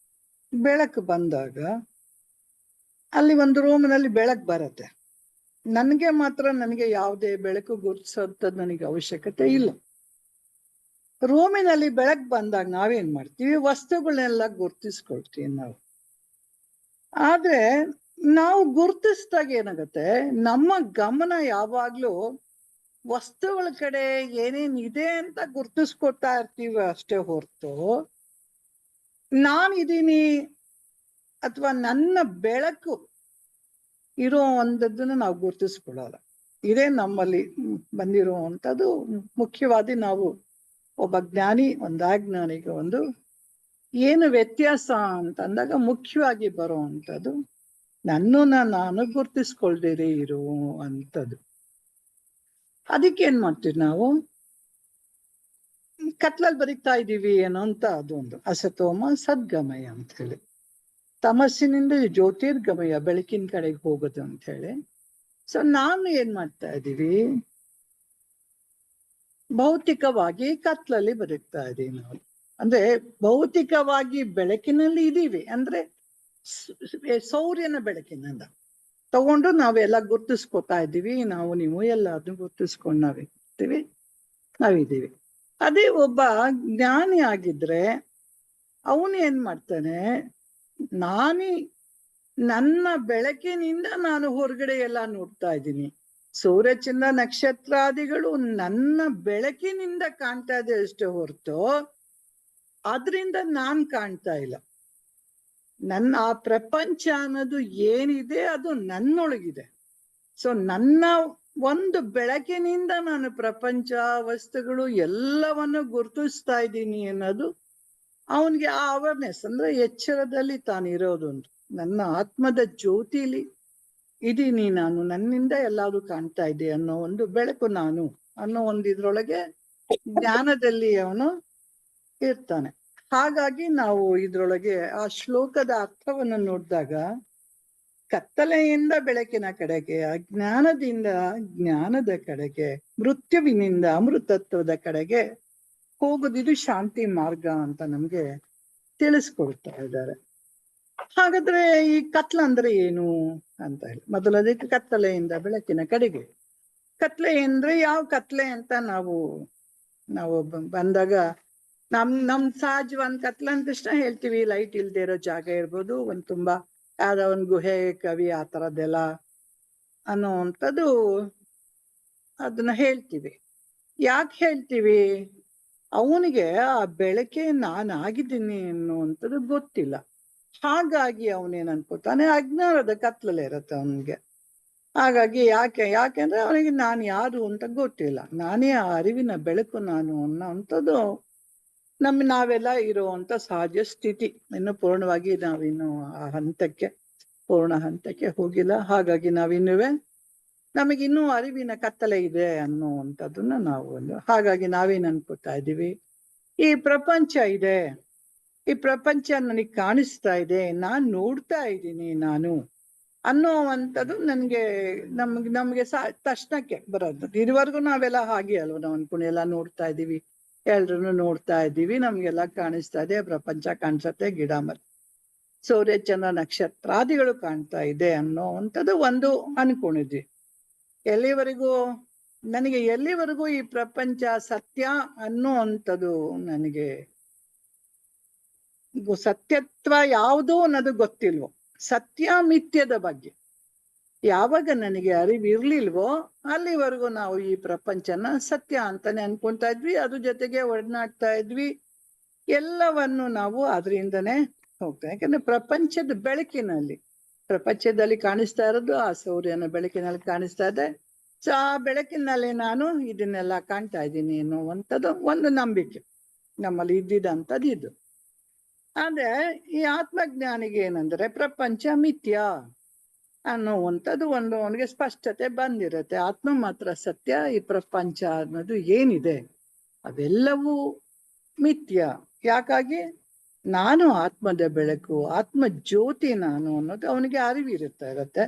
ಬೆಳಕು ಬಂದಾಗ ಅಲ್ಲಿ ಒಂದು ರೂಮಿನಲ್ಲಿ ಬೆಳಕು ಬರುತ್ತೆ, ನನಗೆ ಮಾತ್ರ ನನಗೆ ಯಾವುದೇ ಬೆಳಕು ಗುರುತಿಸೋಂಥದ್ದು ನನಗೆ ಅವಶ್ಯಕತೆ ಇಲ್ಲ. ರೂಮಿನಲ್ಲಿ ಬೆಳಕು ಬಂದಾಗ ನಾವೇನ್ ಮಾಡ್ತೀವಿ, ವಸ್ತುಗಳನ್ನೆಲ್ಲ ಗುರ್ತಿಸ್ಕೊಳ್ತೀವಿ ನಾವು. ಆದ್ರೆ ನಾವು ಗುರ್ತಿಸಿದಾಗ ಏನಾಗುತ್ತೆ, ನಮ್ಮ ಗಮನ ಯಾವಾಗ್ಲೂ ವಸ್ತುಗಳ ಕಡೆ ಏನೇನ್ ಇದೆ ಅಂತ ಗುರ್ತಿಸ್ಕೊತಾ ಇರ್ತೀವಿ ಅಷ್ಟೇ ಹೊರತು ನಾನಿದ್ದೀನಿ ಅಥವಾ ನನ್ನ ಬೆಳಕು ಇರೋ ಒಂದದ್ದನ್ನು ನಾವು ಗುರ್ತಿಸ್ಕೊಳ್ಳಲ್ಲ. ಇದೇ ನಮ್ಮಲ್ಲಿ ಬಂದಿರುವಂಥದ್ದು. ಮುಖ್ಯವಾಗಿ ನಾವು ಒಬ್ಬ ಜ್ಞಾನಿ ಒಂದು ಅಜ್ಞಾನಿಗೆ ಒಂದು ಏನು ವ್ಯತ್ಯಾಸ ಅಂತ ಅಂದಾಗ ಮುಖ್ಯವಾಗಿ ಬರುವಂಥದ್ದು ನನ್ನನ್ನ ನಾನು ಗುರ್ತಿಸ್ಕೊಳ್ದೇನೆ ಇರುವಂಥದ್ದು. ಅದಕ್ಕೇನ್ ಮಾಡ್ತೀವಿ ನಾವು, ಕತ್ಲಲ್ಲಿ ಬರೀತಾ ಇದ್ದೀವಿ ಏನೋ ಅಂತ ಅದೊಂದು ಅಸತೋಮ ಸದ್ಗಮಯ ಅಂತ ಹೇಳಿ, ತಮಸ್ಸಿನಿಂದ ಜ್ಯೋತಿರ್ಗಮಯ ಬೆಳಕಿನ ಕಡೆಗೆ ಹೋಗೋದು ಅಂತ ಹೇಳಿ. ಸೊ ನಾನು ಏನ್ ಮಾಡ್ತಾ ಇದ್ದೀವಿ, ಭೌತಿಕವಾಗಿ ಕತ್ಲಲ್ಲಿ ಬದುಕ್ತಾ ಇದೀವಿ ನಾವು. ಅಂದ್ರೆ ಭೌತಿಕವಾಗಿ ಬೆಳಕಿನಲ್ಲಿ ಇದೀವಿ, ಅಂದ್ರೆ ಸೂರ್ಯನ ಬೆಳಕಿನಿಂದ ತಗೊಂಡು ನಾವೆಲ್ಲ ಗುರ್ತಿಸ್ಕೊತಾ ಇದ್ದೀವಿ. ನಾವು ನೀವು ಎಲ್ಲ ಅದನ್ನ ಗುರ್ತಿಸ್ಕೊಂಡು ನಾವಿದ್ದೀವಿ. ಅದೇ ಒಬ್ಬ ಜ್ಞಾನಿ ಆಗಿದ್ರೆ ಅವನು ಏನ್ ಮಾಡ್ತಾನೆ, ನನ್ನ ಬೆಳಕಿನಿಂದ ನಾನು ಹೊರಗಡೆ ಎಲ್ಲ ನೋಡ್ತಾ ಇದ್ದೀನಿ. ಸೂರ್ಯ ಚಂದ್ರ ನಕ್ಷತ್ರಾದಿಗಳು ನನ್ನ ಬೆಳಕಿನಿಂದ ಕಾಣ್ತಾ ಇದೆ ಅಷ್ಟೇ ಹೊರತು ಅದರಿಂದ ನಾನ್ ಕಾಣ್ತಾ ಇಲ್ಲ. ನನ್ನ ಆ ಪ್ರಪಂಚ ಅನ್ನೋದು ಏನಿದೆ ಅದು ನನ್ನೊಳಗಿದೆ. ಸೊ ನನ್ನ ಒಂದು ಬೆಳಕಿನಿಂದ ನಾನು ಪ್ರಪಂಚ ವಸ್ತುಗಳು ಎಲ್ಲವನ್ನು ಗುರುತಿಸ್ತಾ ಇದ್ದೀನಿ ಅನ್ನೋದು ಅವನಿಗೆ ಆ ಅವೇರ್ನೆಸ್, ಅಂದ್ರೆ ಎಚ್ಚರದಲ್ಲಿ ತಾನಿರೋದು. ನನ್ನ ಆತ್ಮದ ಜ್ಯೋತಿಲಿ ಇದೀನಿ ನಾನು, ನನ್ನಿಂದ ಎಲ್ಲಾದ್ರೂ ಕಾಣ್ತಾ ಇದೆ ಅನ್ನೋ ಒಂದು ಬೆಳಕು ನಾನು ಅನ್ನೋ ಒಂದು ಇದ್ರೊಳಗೆ ಜ್ಞಾನದಲ್ಲಿ ಅವನು ಇರ್ತಾನೆ. ಹಾಗಾಗಿ ನಾವು ಇದ್ರೊಳಗೆ ಆ ಶ್ಲೋಕದ ಅರ್ಥವನ್ನು ನೋಡಿದಾಗ ಕತ್ತಲೆಯಿಂದ ಬೆಳಕಿನ ಕಡೆಗೆ, ಅಜ್ಞಾನದಿಂದ ಜ್ಞಾನದ ಕಡೆಗೆ, ಮೃತ್ಯುವಿನಿಂದ ಅಮೃತತ್ವದ ಕಡೆಗೆ ಹೋಗೋದಿದು ಶಾಂತಿ ಮಾರ್ಗ ಅಂತ ನಮ್ಗೆ ತಿಳಿಸ್ಕೊಡ್ತಾ ಇದ್ದಾರೆ. ಹಾಗಾದ್ರೆ ಈ ಕತ್ಲ ಅಂದ್ರೆ ಏನು ಅಂತ ಹೇಳಿ ಮೊದಲು ಅದಕ್ಕೆ ಕತ್ತಲೆಯಿಂದ ಬೆಳಕಿನ ಕಡೆಗೆ. ಕತ್ಲೆ ಅಂದ್ರೆ ಯಾವ ಕತ್ಲೆ ಅಂತ ನಾವು ಬಂದಾಗ ನಮ್ ಸಹಜವಾದ ಕತ್ಲೆ ಅಂತ ತಕ್ಷಣ ಹೇಳ್ತೀವಿ, ಲೈಟ್ ಇಲ್ದೇ ಇರೋ ಜಾಗ ಇರ್ಬೋದು, ಒಂದ್ ತುಂಬಾ ಯಾವ್ದೋ ಒಂದ್ ಗುಹೆ ಕವಿ ಆ ತರದ್ದೆಲ್ಲ ಅನ್ನೋವಂಥದ್ದು ಅದನ್ನ ಹೇಳ್ತೀವಿ. ಯಾಕೆ ಹೇಳ್ತೀವಿ, ಅವನಿಗೆ ಆ ಬೆಳಕೆ ನಾನಾಗಿದ್ದೀನಿ ಅನ್ನುವಂಥದ್ದು ಗೊತ್ತಿಲ್ಲ. ಹಾಗಾಗಿ ಅವನೇನ್ ಅನ್ಕೋತಾನೆ, ಅಜ್ಞಾನದ ಕತ್ಲಲ್ಲೇ ಇರತ್ತೆ ಅವನಿಗೆ. ಹಾಗಾಗಿ ಯಾಕೆಂದ್ರೆ ಅವನಿಗೆ ನಾನು ಯಾರು ಅಂತ ಗೊತ್ತಿಲ್ಲ. ನಾನೇ ಆ ಅರಿವಿನ ಬೆಳಕು ನಾನು ಅನ್ನೋಂಥದ್ದು ನಾವೆಲ್ಲ ಇರುವಂತ ಸಹಜ ಸ್ಥಿತಿ. ಇನ್ನು ಪೂರ್ಣವಾಗಿ ನಾವಿನ್ನು ಆ ಪೂರ್ಣ ಹಂತಕ್ಕೆ ಹೋಗಿಲ್ಲ. ಹಾಗಾಗಿ ನಾವಿನ್ನುವೆ ನಮಗಿನ್ನೂ ಅರಿವಿನ ಕತ್ತಲೆ ಇದೆ ಅನ್ನುವಂಥದ್ದನ್ನ ಹಾಗಾಗಿ ನಾವೇನ್ ಅನ್ಕೋತಾ ಇದ್ದೀವಿ, ಈ ಪ್ರಪಂಚ ಇದೆ, ಈ ಪ್ರಪಂಚ ನನಗೆ ಕಾಣಿಸ್ತಾ ಇದೆ, ನಾನ್ ನೋಡ್ತಾ ಇದ್ದೀನಿ ನಾನು ಅನ್ನೋವಂಥದ್ದು ನಮ್ಗೆ ತಕ್ಷಣಕ್ಕೆ ಬರೋದು. ಇದುವರೆಗೂ ನಾವೆಲ್ಲ ಹಾಗೆ ಅಲ್ವ, ನಾವು ಅನ್ಕೊಂಡು ಎಲ್ಲ ನೋಡ್ತಾ ಇದ್ದೀವಿ, ಎಲ್ರು ನೋಡ್ತಾ ಇದ್ದೀವಿ, ನಮ್ಗೆಲ್ಲ ಕಾಣಿಸ್ತಾ ಇದೆ, ಪ್ರಪಂಚ ಕಾಣಿಸುತ್ತೆ, ಗಿಡ ಮರ ಸೂರ್ಯ ಚಂದ್ರ ನಕ್ಷತ್ರಾದಿಗಳು ಕಾಣ್ತಾ ಇದೆ ಅನ್ನೋವಂಥದ್ದು ಒಂದು ಅನ್ಕೊಂಡಿದ್ವಿ. ಎಲ್ಲಿವರೆಗೂ ಈ ಪ್ರಪಂಚ ಸತ್ಯ ಅನ್ನೋವಂಥದ್ದು ನನಗೆ ಸತ್ಯತ್ವ ಯಾವುದು ಅನ್ನೋದು ಗೊತ್ತಿಲ್ವೋ, ಸತ್ಯ ಮಿಥ್ಯದ ಬಗ್ಗೆ ಯಾವಾಗ ನನಗೆ ಅರಿವಿರ್ಲಿಲ್ವೋ ಅಲ್ಲಿವರೆಗೂ ನಾವು ಈ ಪ್ರಪಂಚನ ಸತ್ಯ ಅಂತಾನೆ ಅನ್ಕೊಂತಾ ಇದ್ವಿ. ಅದ್ರ ಜೊತೆಗೆ ಒಡನಾಡ್ತಾ ಇದ್ವಿ. ಎಲ್ಲವನ್ನು ನಾವು ಅದರಿಂದನೇ ಹೋಗ್ತೇವೆ. ಯಾಕಂದ್ರೆ ಪ್ರಪಂಚದ ಪ್ರಪಂಚದಲ್ಲಿ ಕಾಣಿಸ್ತಾ ಇರೋದು ಆ ಸೂರ್ಯನ ಬೆಳಕಿನಲ್ಲಿ ಕಾಣಿಸ್ತಾ ಇದೆ. ಸೊ ಆ ಬೆಳಕಿನಲ್ಲಿ ನಾನು ಇದನ್ನೆಲ್ಲ ಕಾಣ್ತಾ ಇದ್ದೀನಿ ಅನ್ನುವಂಥದ್ದು ಒಂದು ನಂಬಿಕೆ ನಮ್ಮಲ್ಲಿ ಇದ್ದಿದ್ದಂಥದ್ದು ಇದು. ಆದ್ರೆ ಈ ಆತ್ಮಜ್ಞಾನಿಗೆ ಏನಂದ್ರೆ ಪ್ರಪಂಚ ಮಿಥ್ಯ ಅನ್ನುವಂಥದ್ದು ಅವನಿಗೆ ಸ್ಪಷ್ಟತೆ ಬಂದಿರುತ್ತೆ. ಆತ್ಮ ಮಾತ್ರ ಸತ್ಯ, ಈ ಪ್ರಪಂಚ ಅನ್ನೋದು ಏನಿದೆ ಅವೆಲ್ಲವೂ ಮಿಥ್ಯ. ಯಾಕಾಗಿ ನಾನು ಆತ್ಮದ ಬೆಳಕು, ಆತ್ಮ ಜ್ಯೋತಿ ನಾನು ಅನ್ನೋದು ಅವನಿಗೆ ಅರಿವಿರುತ್ತಾ ಇರುತ್ತೆ.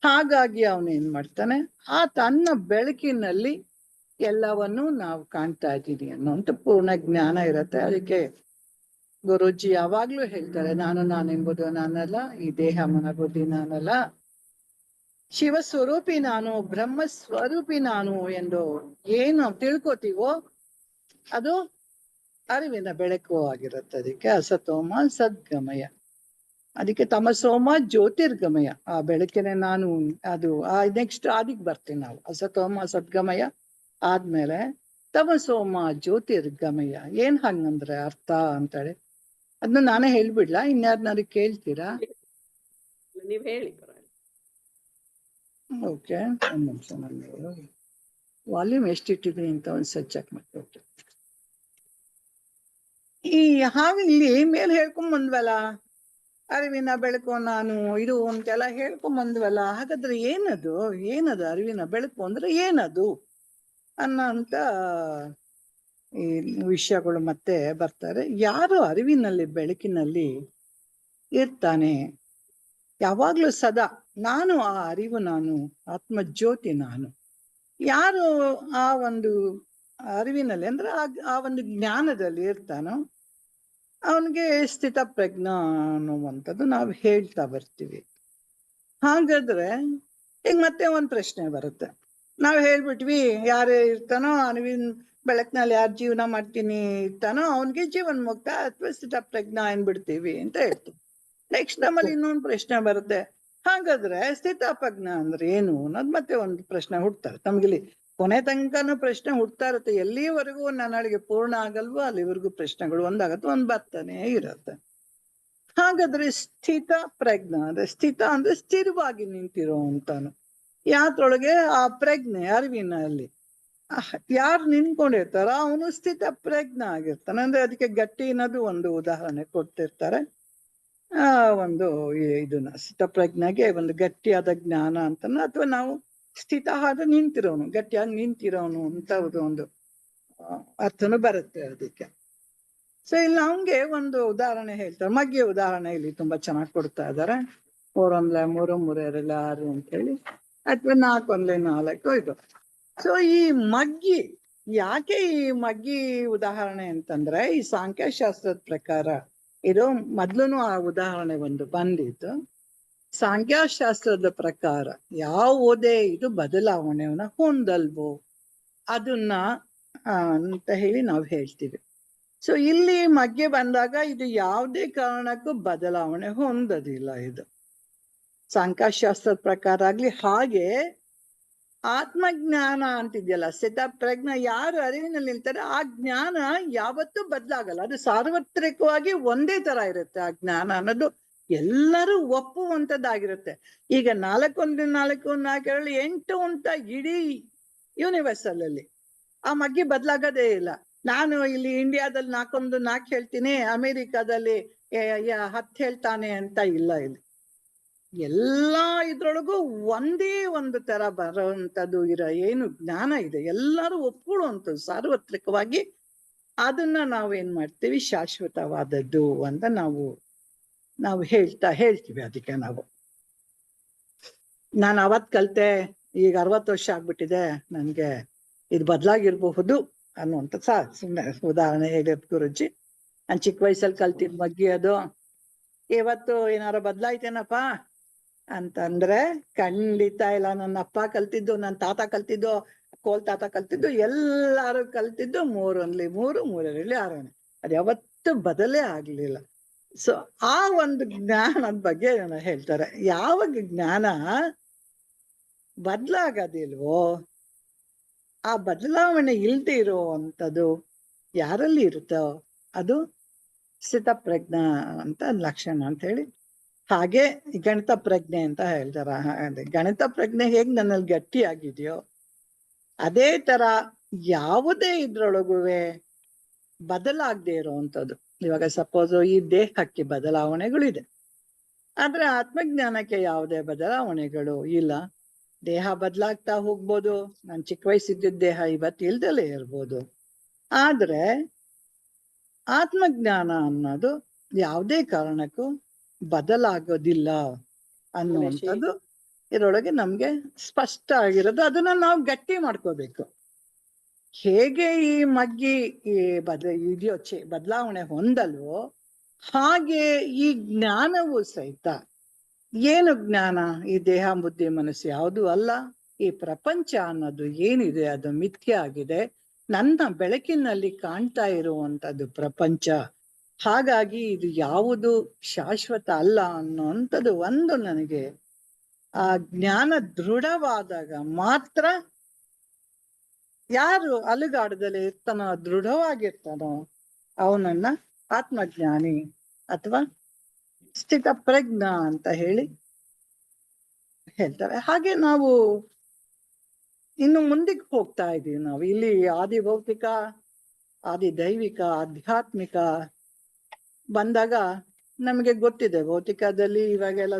ಹಾಗಾಗಿ ಅವನೇನ್ ಮಾಡ್ತಾನೆ, ತನ್ನ ಬೆಳಕಿನಲ್ಲಿ ಎಲ್ಲವನ್ನು ನಾವು ಕಾಣ್ತಾ ಇದ್ದೀನಿ ಅನ್ನೋಂಥ ಪೂರ್ಣ ಜ್ಞಾನ ಇರುತ್ತೆ. ಅದಕ್ಕೆ ಗುರೂಜಿ ಯಾವಾಗ್ಲೂ ಹೇಳ್ತಾರೆ, ನಾನೆಂಬುದು ನಾನಲ್ಲ, ಈ ದೇಹ ಮನ ಬುದ್ಧಿ ನಾನಲ್ಲ, ಶಿವ ಸ್ವರೂಪಿ ನಾನು, ಬ್ರಹ್ಮ ಸ್ವರೂಪಿ ನಾನು ಎಂದು ಏನು ತಿಳ್ಕೊತೀವೋ ಅದು ಅರಿವಿನ ಬೆಳಕು ಆಗಿರುತ್ತೆ. ಅದಕ್ಕೆ ಅಸತೋಮ ಸದ್ಗಮಯ, ಅದಕ್ಕೆ ತಮಸೋಮ ಜ್ಯೋತಿರ್ಗಮಯ. ಆ ಬೆಳಕಿನ ನಾನು ಅದು ನೆಕ್ಸ್ಟ್ ಅದಕ್ಕೆ ಬರ್ತೀವಿ ನಾವು. ಅಸತೋಮ ಸದ್ಗಮಯ ಆದ್ಮೇಲೆ ತಮಸೋಮ ಜ್ಯೋತಿರ್ಗಮಯ. ಏನ್ ಹಂಗಂದ್ರೆ ಅರ್ಥ ಅಂತೇಳಿ ಅದನ್ನ ನಾನೇ ಹೇಳ್ಬಿಡ್ಲಾ, ಇನ್ಯಾರನ್ನಾರು ಕೇಳ್ತೀರಾ? ನೀವ್ ಹೇಳಿ. ಓಕೆ, ಒಂದ್ ನಿಮಿಷ ನಾನು ವಾಲ್ಯೂಮ್ ಎಷ್ಟಿಟ್ಟಿದ್ದೀನಿ ಅಂತ ಒಂದ್ಸರಿ ಚೆಕ್ ಮಾಡ್ಬೇಕು. ಇಲ್ಲಿ ಮೇಲೆ ಹೇಳ್ಕೊಂಡ್ ಬಂದ್ವಲ್ಲ, ಅರಿವಿನ ಬೆಳಕು ನಾನು ಇದು ಅಂತೆಲ್ಲ ಹೇಳ್ಕೊಂಡ್ ಬಂದ್ವಲ್ಲ. ಹಾಗಾದ್ರೆ ಏನದು ಅರಿವಿನ ಬೆಳಕು ಅಂದ್ರೆ ಏನದು ಅನ್ನೋಂತ ಈ ವಿಷಯಗಳು ಮತ್ತೆ ಬರ್ತಾರೆ. ಯಾರು ಅರಿವಿನಲ್ಲಿ ಬೆಳಕಿನಲ್ಲಿ ಇರ್ತಾನೆ, ಯಾವಾಗ್ಲೂ ಸದಾ ನಾನು ಆ ಅರಿವು, ನಾನು ಆತ್ಮ ಜ್ಯೋತಿ ನಾನು, ಯಾರು ಆ ಒಂದು ಅರಿವಿನಲ್ಲಿ ಅಂದ್ರೆ ಆ ಒಂದು ಜ್ಞಾನದಲ್ಲಿ ಇರ್ತಾನೋ ಅವನಿಗೆ ಸ್ಥಿತ ಪ್ರಜ್ಞ ಅನ್ನುವಂಥದ್ದು ನಾವು ಹೇಳ್ತಾ ಬರ್ತೀವಿ. ಹಾಗಾದ್ರೆ ಈಗ ಮತ್ತೆ ಒಂದ್ ಪ್ರಶ್ನೆ ಬರುತ್ತೆ. ನಾವು ಹೇಳ್ಬಿಟ್ವಿ, ಯಾರೇ ಇರ್ತಾನೋ ಅರಿವಿನ ಬೆಳಕಿನಲ್ಲಿ ಯಾರು ಜೀವನ ಮಾಡ್ತೀನಿ ಇರ್ತಾನೋ ಅವನಿಗೆ ಜೀವನ್ ಮುಕ್ತ ಅಥವಾ ಸ್ಥಿತ ಪ್ರಜ್ಞ ಏನ್ಬಿಡ್ತೀವಿ ಅಂತ ಹೇಳ್ತೀವಿ. ನೆಕ್ಸ್ಟ್ ನಮ್ಮಲ್ಲಿ ಇನ್ನೊಂದು ಪ್ರಶ್ನೆ ಬರುತ್ತೆ, ಹಾಗಾದ್ರೆ ಸ್ಥಿತ ಪ್ರಜ್ಞ ಅಂದ್ರೆ ಏನು ಅನ್ನೋದು ಮತ್ತೆ ಒಂದು ಪ್ರಶ್ನೆ ಹುಡ್ತಾರೆ ತಮ್ಗಿಲ್ಲಿ. ಕೊನೆ ತನಕನೂ ಪ್ರಶ್ನೆ ಹುಡ್ತಾ ಇರುತ್ತೆ. ಎಲ್ಲಿವರೆಗೂ ನನ್ನೊಳಗೆ ಪೂರ್ಣ ಆಗಲ್ವೋ ಅಲ್ಲಿವರೆಗೂ ಪ್ರಶ್ನೆಗಳು ಒಂದಾಗತ್ತೆ, ಒಂದ್ ಬರ್ತಾನೆ ಇರುತ್ತೆ. ಹಾಗಾದ್ರೆ ಸ್ಥಿತ ಪ್ರಜ್ಞ ಅಂದ್ರೆ ಸ್ಥಿರವಾಗಿ ನಿಂತಿರೋ ಅಂತಾನು. ಯಾತ್ರೊಳಗೆ ಆ ಪ್ರಜ್ಞೆ ಅರಿವಿನಲ್ಲಿ ಯಾರು ನಿಂತ್ಕೊಂಡಿರ್ತಾರ ಅವನು ಸ್ಥಿತ ಪ್ರಜ್ಞ ಆಗಿರ್ತಾನೆ. ಅಂದ್ರೆ ಅದಕ್ಕೆ ಗಟ್ಟಿ ಅನ್ನೋದು ಒಂದು ಉದಾಹರಣೆ ಕೊಡ್ತಿರ್ತಾರೆ. ಒಂದು ಇದನ್ನ ಸ್ಥಿತ ಪ್ರಜ್ಞೆಗೆ ಒಂದು ಗಟ್ಟಿಯಾದ ಜ್ಞಾನ ಅಂತಾನ, ಅಥವಾ ನಾವು ಸ್ಥಿತ ಆದ ನಿಂತಿರೋನು, ಗಟ್ಟಿಯಾಗಿ ನಿಂತಿರೋನು ಅಂತ ಒಂದು ಅರ್ಥನು ಬರುತ್ತೆ ಅದಕ್ಕೆ. ಸೊ ಇಲ್ಲಿ ನಮ್ಗೆ ಒಂದು ಉದಾಹರಣೆ ಹೇಳ್ತಾರೆ, ಮಗ್ಗೆ ಉದಾಹರಣೆ ಇಲ್ಲಿ ತುಂಬಾ ಚೆನ್ನಾಗಿ ಕೊಡ್ತಾ ಇದ್ದಾರೆ. 3 1 3 2 6 ಅಂತ ಹೇಳಿ, ಅಥವಾ 4 1 4 ಇದು. ಸೊ ಈ ಯಾಕೆ ಈ ಮಗ್ಗಿ ಉದಾಹರಣೆ ಅಂತಂದ್ರೆ, ಈ ಸಾಂಖ್ಯಶಾಸ್ತ್ರದ ಪ್ರಕಾರ ಇದು ಮೊದ್ಲುನು ಆ ಉದಾಹರಣೆ ಒಂದು ಬಂದಿತ್ತು. ಸಾಂಖ್ಯಶಾಸ್ತ್ರದ ಪ್ರಕಾರ ಯಾವುದೇ ಇದು ಬದಲಾವಣೆಯನ್ನ ಹೊಂದಲ್ವೋ ಅದನ್ನ ಅಂತ ಹೇಳಿ ನಾವು ಹೇಳ್ತೀವಿ. ಸೊ ಇಲ್ಲಿ ಮಗ್ಗೆ ಬಂದಾಗ ಇದು ಯಾವುದೇ ಕಾರಣಕ್ಕೂ ಬದಲಾವಣೆ ಹೊಂದೋದಿಲ್ಲ. ಇದು ಸಾಂಖ್ಯಶಾಸ್ತ್ರದ ಪ್ರಕಾರ ಆಗ್ಲಿ, ಹಾಗೆ ಆತ್ಮಜ್ಞಾನ ಅಂತಿದ್ಯಲ್ಲ, ಸ್ಥಿತ ಪ್ರಜ್ಞೆ ಯಾರು ಅರಿವಿನಲ್ಲಿ ನಿಲ್ತಾರೆ ಆ ಜ್ಞಾನ ಯಾವತ್ತೂ ಬದಲಾಗಲ್ಲ. ಅದು ಸಾರ್ವತ್ರಿಕವಾಗಿ ಒಂದೇ ತರ ಇರುತ್ತೆ. ಆ ಜ್ಞಾನ ಅನ್ನೋದು ಎಲ್ಲರೂ ಒಪ್ಪುವಂಥದ್ದಾಗಿರುತ್ತೆ. ಈಗ 4 8 ಅಂತ ಇಡೀ ಯೂನಿವರ್ಸಲ್ ಅಲ್ಲಿ ಆ ಮಗ್ಗಿ ಬದಲಾಗದೇ ಇಲ್ಲ. ನಾನು ಇಲ್ಲಿ ಇಂಡಿಯಾದಲ್ಲಿ 4 ಹೇಳ್ತೀನಿ, ಅಮೆರಿಕಾದಲ್ಲಿ 10 ಹೇಳ್ತಾನೆ ಅಂತ ಇಲ್ಲ. ಇಲ್ಲಿ ಎಲ್ಲಾ ಇದ್ರೊಳಗೂ ಒಂದೇ ಒಂದು ತರ ಬರೋಂಥದ್ದು ಏನು ಜ್ಞಾನ ಇದೆ, ಎಲ್ಲರೂ ಒಪ್ಕೊಳ್ಳುವಂಥದ್ದು ಸಾರ್ವತ್ರಿಕವಾಗಿ. ಅದನ್ನ ನಾವೇನ್ ಮಾಡ್ತೀವಿ, ಶಾಶ್ವತವಾದದ್ದು ಅಂತ ನಾವು ಹೇಳ್ತೀವಿ. ಅದಕ್ಕೆ ನಾನು ಅವತ್ ಕಲ್ತೆ, ಈಗ 60 ವರ್ಷ ಆಗ್ಬಿಟ್ಟಿದೆ, ನನ್ಗೆ ಇದು ಬದಲಾಗಿರ್ಬಹುದು ಅನ್ನುವಂಥ ಸುಮ್ಮನೆ ಉದಾಹರಣೆ ಹೇಳಿದ್ ಗುರುಜಿ. ನಾನು ಚಿಕ್ಕ ವಯಸ್ಸಲ್ಲಿ ಕಲ್ತಿದ್ ಮಗ್ಗಿ ಅದು ಇವತ್ತು ಏನಾರ ಬದಲಾಯ್ತೇನಪ್ಪ ಅಂತಂದ್ರೆ ಖಂಡಿತ ಇಲ್ಲ. ನನ್ನ ಅಪ್ಪ ಕಲ್ತಿದ್ದು, ನನ್ನ ತಾತ ಕಲ್ತಿದ್ದು, ಕೋಲ್ ತಾತ ಕಲ್ತಿದ್ದು, ಎಲ್ಲಾರು ಕಲ್ತಿದ್ದು 3 1 3 3 6 ಅದು ಯಾವತ್ತೂ ಬದಲೇ ಆಗ್ಲಿಲ್ಲ. ಸೊ ಆ ಒಂದು ಜ್ಞಾನದ ಬಗ್ಗೆ ಹೇಳ್ತಾರೆ. ಯಾವಾಗ ಜ್ಞಾನ ಬದಲಾಗೋದಿಲ್ವೋ, ಆ ಬದಲಾವಣೆ ಇಲ್ದೇ ಇರುವಂಥದ್ದು ಯಾರಲ್ಲಿ ಇರುತ್ತೋ ಅದು ಸ್ಥಿತಪ್ರಜ್ಞ ಅಂತ ಲಕ್ಷಣ ಅಂತ ಹೇಳಿ. ಹಾಗೆ ಗಣಿತ ಪ್ರಜ್ಞೆ ಅಂತ ಹೇಳ್ತಾರ. ಗಣಿತ ಪ್ರಜ್ಞೆ ಹೇಗ್ ನನ್ನಲ್ಲಿ ಗಟ್ಟಿಯಾಗಿದೆಯೋ ಅದೇ ತರ ಯಾವುದೇ ಇದ್ರೊಳಗುವೆ ಬದಲಾಗದೆ ಇರುವಂಥದ್ದು. ಇವಾಗ ಸಪೋಸ್ ಈ ದೇಹಕ್ಕೆ ಬದಲಾವಣೆಗಳಿದೆ, ಆದ್ರೆ ಆತ್ಮಜ್ಞಾನಕ್ಕೆ ಯಾವುದೇ ಬದಲಾವಣೆಗಳು ಇಲ್ಲ. ದೇಹ ಬದಲಾಗ್ತಾ ಹೋಗ್ಬೋದು. ನಾನು ಚಿಕ್ಕ ವಯಸ್ಸಿದ್ದ ದೇಹ ಇವತ್ತು ಇಲ್ದಲೇ ಇರ್ಬೋದು. ಆದ್ರೆ ಆತ್ಮಜ್ಞಾನ ಅನ್ನೋದು ಯಾವುದೇ ಕಾರಣಕ್ಕೂ ಬದಲಾಗೋದಿಲ್ಲ ಅನ್ನುವಂಥದ್ದು ಇದರೊಳಗೆ ನಮ್ಗೆ ಸ್ಪಷ್ಟ ಆಗಿರೋದು. ಅದನ್ನ ನಾವು ಗಟ್ಟಿ ಮಾಡ್ಕೋಬೇಕು. ಹೇಗೆ ಈ ಮಗ್ಗಿ ಇದೆಯೋ ಬದಲಾವಣೆ ಹೊಂದಲ್ವೋ ಹಾಗೆ ಈ ಜ್ಞಾನವೂ ಸಹಿತ. ಏನು ಜ್ಞಾನ? ಈ ದೇಹ ಬುದ್ಧಿ ಮನಸ್ಸು ಯಾವುದು ಅಲ್ಲ. ಈ ಪ್ರಪಂಚ ಅನ್ನೋದು ಏನಿದೆ ಅದು ಮಿಥ್ಯ ಆಗಿದೆ. ನನ್ನ ಬೆಳಕಿನಲ್ಲಿ ಕಾಣ್ತಾ ಇರುವಂತದ್ದು ಪ್ರಪಂಚ. ಹಾಗಾಗಿ ಇದು ಯಾವುದು ಶಾಶ್ವತ ಅಲ್ಲ ಅನ್ನೋಂಥದ್ದು ಒಂದು ನನಗೆ ಆ ಜ್ಞಾನ ದೃಢವಾದಾಗ ಮಾತ್ರ, ಯಾರು ಅಲುಗಾಡದಲ್ಲಿ ಇರ್ತಾನೋ, ದೃಢವಾಗಿರ್ತಾನೋ ಅವನನ್ನ ಆತ್ಮಜ್ಞಾನಿ ಅಥವಾ ಸ್ಥಿತ ಪ್ರಜ್ಞ ಅಂತ ಹೇಳ್ತಾರೆ. ಹಾಗೆ ನಾವು ಇನ್ನು ಮುಂದಕ್ಕೆ ಹೋಗ್ತಾ ಇದೀವಿ. ನಾವು ಇಲ್ಲಿ ಆದಿ ಭೌತಿಕ, ಆದಿ ದೈವಿಕ, ಆಧ್ಯಾತ್ಮಿಕ ಬಂದಾಗ ನಮಗೆ ಗೊತ್ತಿದೆ ಭೌತಿಕದಲ್ಲಿ ಇವಾಗೆಲ್ಲ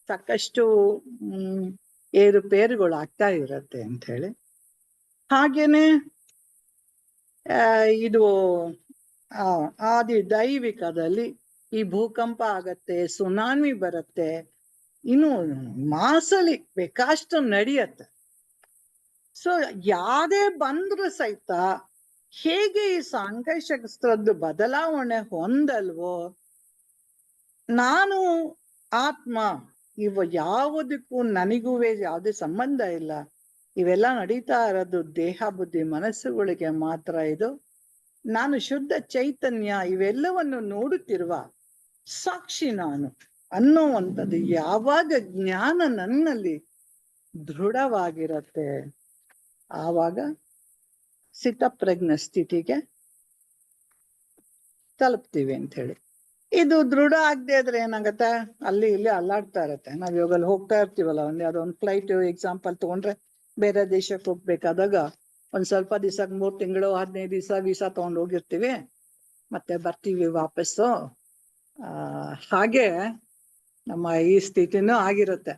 ಸಾಕಷ್ಟು ಏರುಪೇರುಗಳು ಆಗ್ತಾ ಇರತ್ತೆ ಅಂತ ಹೇಳಿ. ಹಾಗೇನೆ ಇದು ಆದಿ ದೈವಿಕದಲ್ಲಿ ಈ ಭೂಕಂಪ ಆಗತ್ತೆ, ಸುನಾಮಿ ಬರುತ್ತೆ, ಇನ್ನು ಮಾಸಲಿ ಬೇಕಷ್ಟು ನಡೆಯತ್ತೆ. ಸೊ ಯಾವ್ದೇ ಬಂದ್ರು ಸಹಿತ ಹೇಗೆ ಈ ಸಾಂಖ್ಯಶಾಸ್ತ್ರದ್ದು ಬದಲಾವಣೆ ಹೊಂದಲ್ವೋ, ನಾನು ಆತ್ಮ ಇವ ಯಾವುದಕ್ಕೂ ನನಗೂ ಯಾವುದೇ ಸಂಬಂಧ ಇಲ್ಲ. ಇವೆಲ್ಲ ನಡೀತಾ ಇರೋದು ದೇಹ ಬುದ್ಧಿ ಮನಸ್ಸುಗಳಿಗೆ ಮಾತ್ರ. ಇದು ನಾನು ಶುದ್ಧ ಚೈತನ್ಯ, ಇವೆಲ್ಲವನ್ನು ನೋಡುತ್ತಿರುವ ಸಾಕ್ಷಿ ನಾನು ಅನ್ನುವಂಥದ್ದು ಯಾವಾಗ ಜ್ಞಾನ ನನ್ನಲ್ಲಿ ದೃಢವಾಗಿರತ್ತೆ, ಆವಾಗ ಸ್ಥಿತಪ್ರಜ್ಞ ಸ್ಥಿತಿಗೆ ತಲುಪ್ತೀವಿ ಅಂತ ಹೇಳಿ. ಇದು ದೃಢ ಆಗದೆ ಇದ್ರೆ ಏನಾಗತ್ತೆ, ಅಲ್ಲಿ ಇಲ್ಲಿ ಅಲ್ಲಾಡ್ತಾ ಇರತ್ತೆ. ನಾವ್ ಇವಾಗಲ್ಲಿ ಹೋಗ್ತಾ ಇರ್ತೀವಲ್ಲ, ಅದೊಂದು ಫ್ಲೈಟ್ ಎಕ್ಸಾಂಪಲ್ ತಗೊಂಡ್ರೆ, ಬೇರೆ ದೇಶಕ್ಕೆ ಹೋಗ್ಬೇಕಾದಾಗ ಒಂದ್ ಸ್ವಲ್ಪ ದಿವಸ 3 ತಿಂಗಳು 15 ದಿವಸ ವೀಸಾ ತಗೊಂಡ್ ಹೋಗಿರ್ತೀವಿ, ಮತ್ತೆ ಬರ್ತೀವಿ ವಾಪಸ್ಸು. ಹಾಗೆ ನಮ್ಮ ಈ ಸ್ಥಿತಿನೂ ಆಗಿರುತ್ತೆ.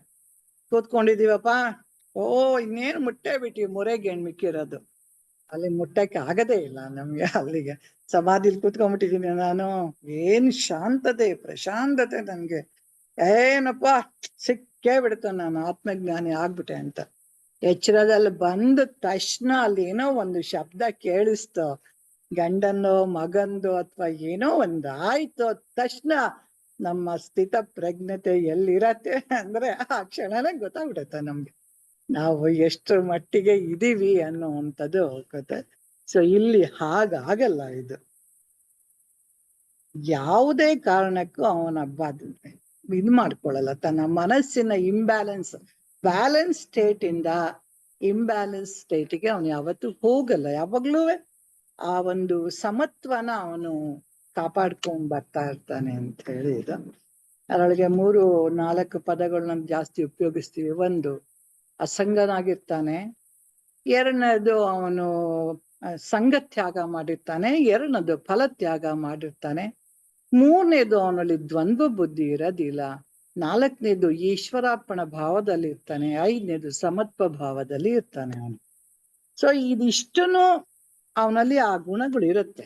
ಕೂತ್ಕೊಂಡಿದೀವಪ್ಪ, ಇನ್ನೇನು ಮುಟ್ಟೆ ಬಿಟ್ಟಿ ಮೊರೆಗೆ ಮಿಕ್ಕಿರೋದು, ಅಲ್ಲಿ ಮುಟ್ಟಕ್ಕೆ ಆಗದೇ ಇಲ್ಲ ನಮ್ಗೆ. ಅಲ್ಲಿಗೆ ಸಮಾಧಿಲಿ ಕೂತ್ಕೊಂಡ್ಬಿಟ್ಟಿದೀನಿ ನಾನು. ಏನ್ ಶಾಂತತೆ, ಪ್ರಶಾಂತತೆ ನನ್ಗೆ. ಏನಪ್ಪ ಸಿಕ್ಕೇ ಬಿಡುತ್ತೆ ನಾನು ಆತ್ಮಜ್ಞಾನಿ ಆಗ್ಬಿಟ್ಟೆ ಅಂತ. ಎಚ್ಚರದಲ್ಲಿ ಬಂದ ತಕ್ಷಣ ಅಲ್ಲಿ ಏನೋ ಒಂದು ಶಬ್ದ ಕೇಳಿಸ್ತು, ಗಂಡಂದು ಮಗಂದು ಅಥವಾ ಏನೋ ಒಂದು ಆಯ್ತು ತಕ್ಷಣ ನಮ್ಮ ಸ್ಥಿತ ಪ್ರಜ್ಞತೆ ಎಲ್ಲಿರತ್ತೆ ಅಂದ್ರೆ ಆ ಕ್ಷಣನೇ ಗೊತ್ತಾಗ್ಬಿಡುತ್ತೆ ನಮ್ಗೆ ನಾವು ಎಷ್ಟು ಮಟ್ಟಿಗೆ ಇದೀವಿ ಅನ್ನುವಂಥದ್ದು ಗೊತ್ತೆ. ಸೊ ಇಲ್ಲಿ ಹಾಗಾಗಲ್ಲ. ಇದು ಯಾವುದೇ ಕಾರಣಕ್ಕೂ ಅವನ ಇದು ಮಾಡ್ಕೊಳ್ಳಲ್ಲ. ತನ್ನ ಮನಸ್ಸಿನ ಬ್ಯಾಲೆನ್ಸ್ ಸ್ಟೇಟ್ ಇಂದ ಇಂಬ್ಯಾಲೆನ್ಸ್ ಸ್ಟೇಟಿಗೆ ಅವನು ಯಾವತ್ತೂ ಹೋಗಲ್ಲ. ಯಾವಾಗ್ಲೂ ಆ ಒಂದು ಸಮತ್ವನ ಅವನು ಕಾಪಾಡ್ಕೊಂಡ್ ಬರ್ತಾ ಇರ್ತಾನೆ ಅಂತ ಹೇಳಿ ಇದು. ಅದರೊಳಗೆ 3-4 ಪದಗಳನ್ನ ಜಾಸ್ತಿ ಉಪಯೋಗಿಸ್ತೀವಿ. ಒಂದು, ಅಸಂಗನಾಗಿರ್ತಾನೆ. ಎರಡನೇದು, ಅವನು ಸಂಗತ್ಯಾಗ ಮಾಡಿರ್ತಾನೆ. ಎರಡನೇದು, ಫಲತ್ಯಾಗ ಮಾಡಿರ್ತಾನೆ. ಮೂರನೇದು, ಅವನಲ್ಲಿ ದ್ವಂದ್ವ ಬುದ್ಧಿ ಇರೋದಿಲ್ಲ. ನಾಲ್ಕನೇದು, ಈಶ್ವರಾರ್ಪಣ ಭಾವದಲ್ಲಿ ಇರ್ತಾನೆ. ಐದನೇದು, ಸಮತ್ವ ಭಾವದಲ್ಲಿ ಇರ್ತಾನೆ ಅವನು. ಸೊ ಇದಿಷ್ಟನ್ನು ಅವನಲ್ಲಿ ಆ ಗುಣಗಳು ಇರುತ್ತೆ.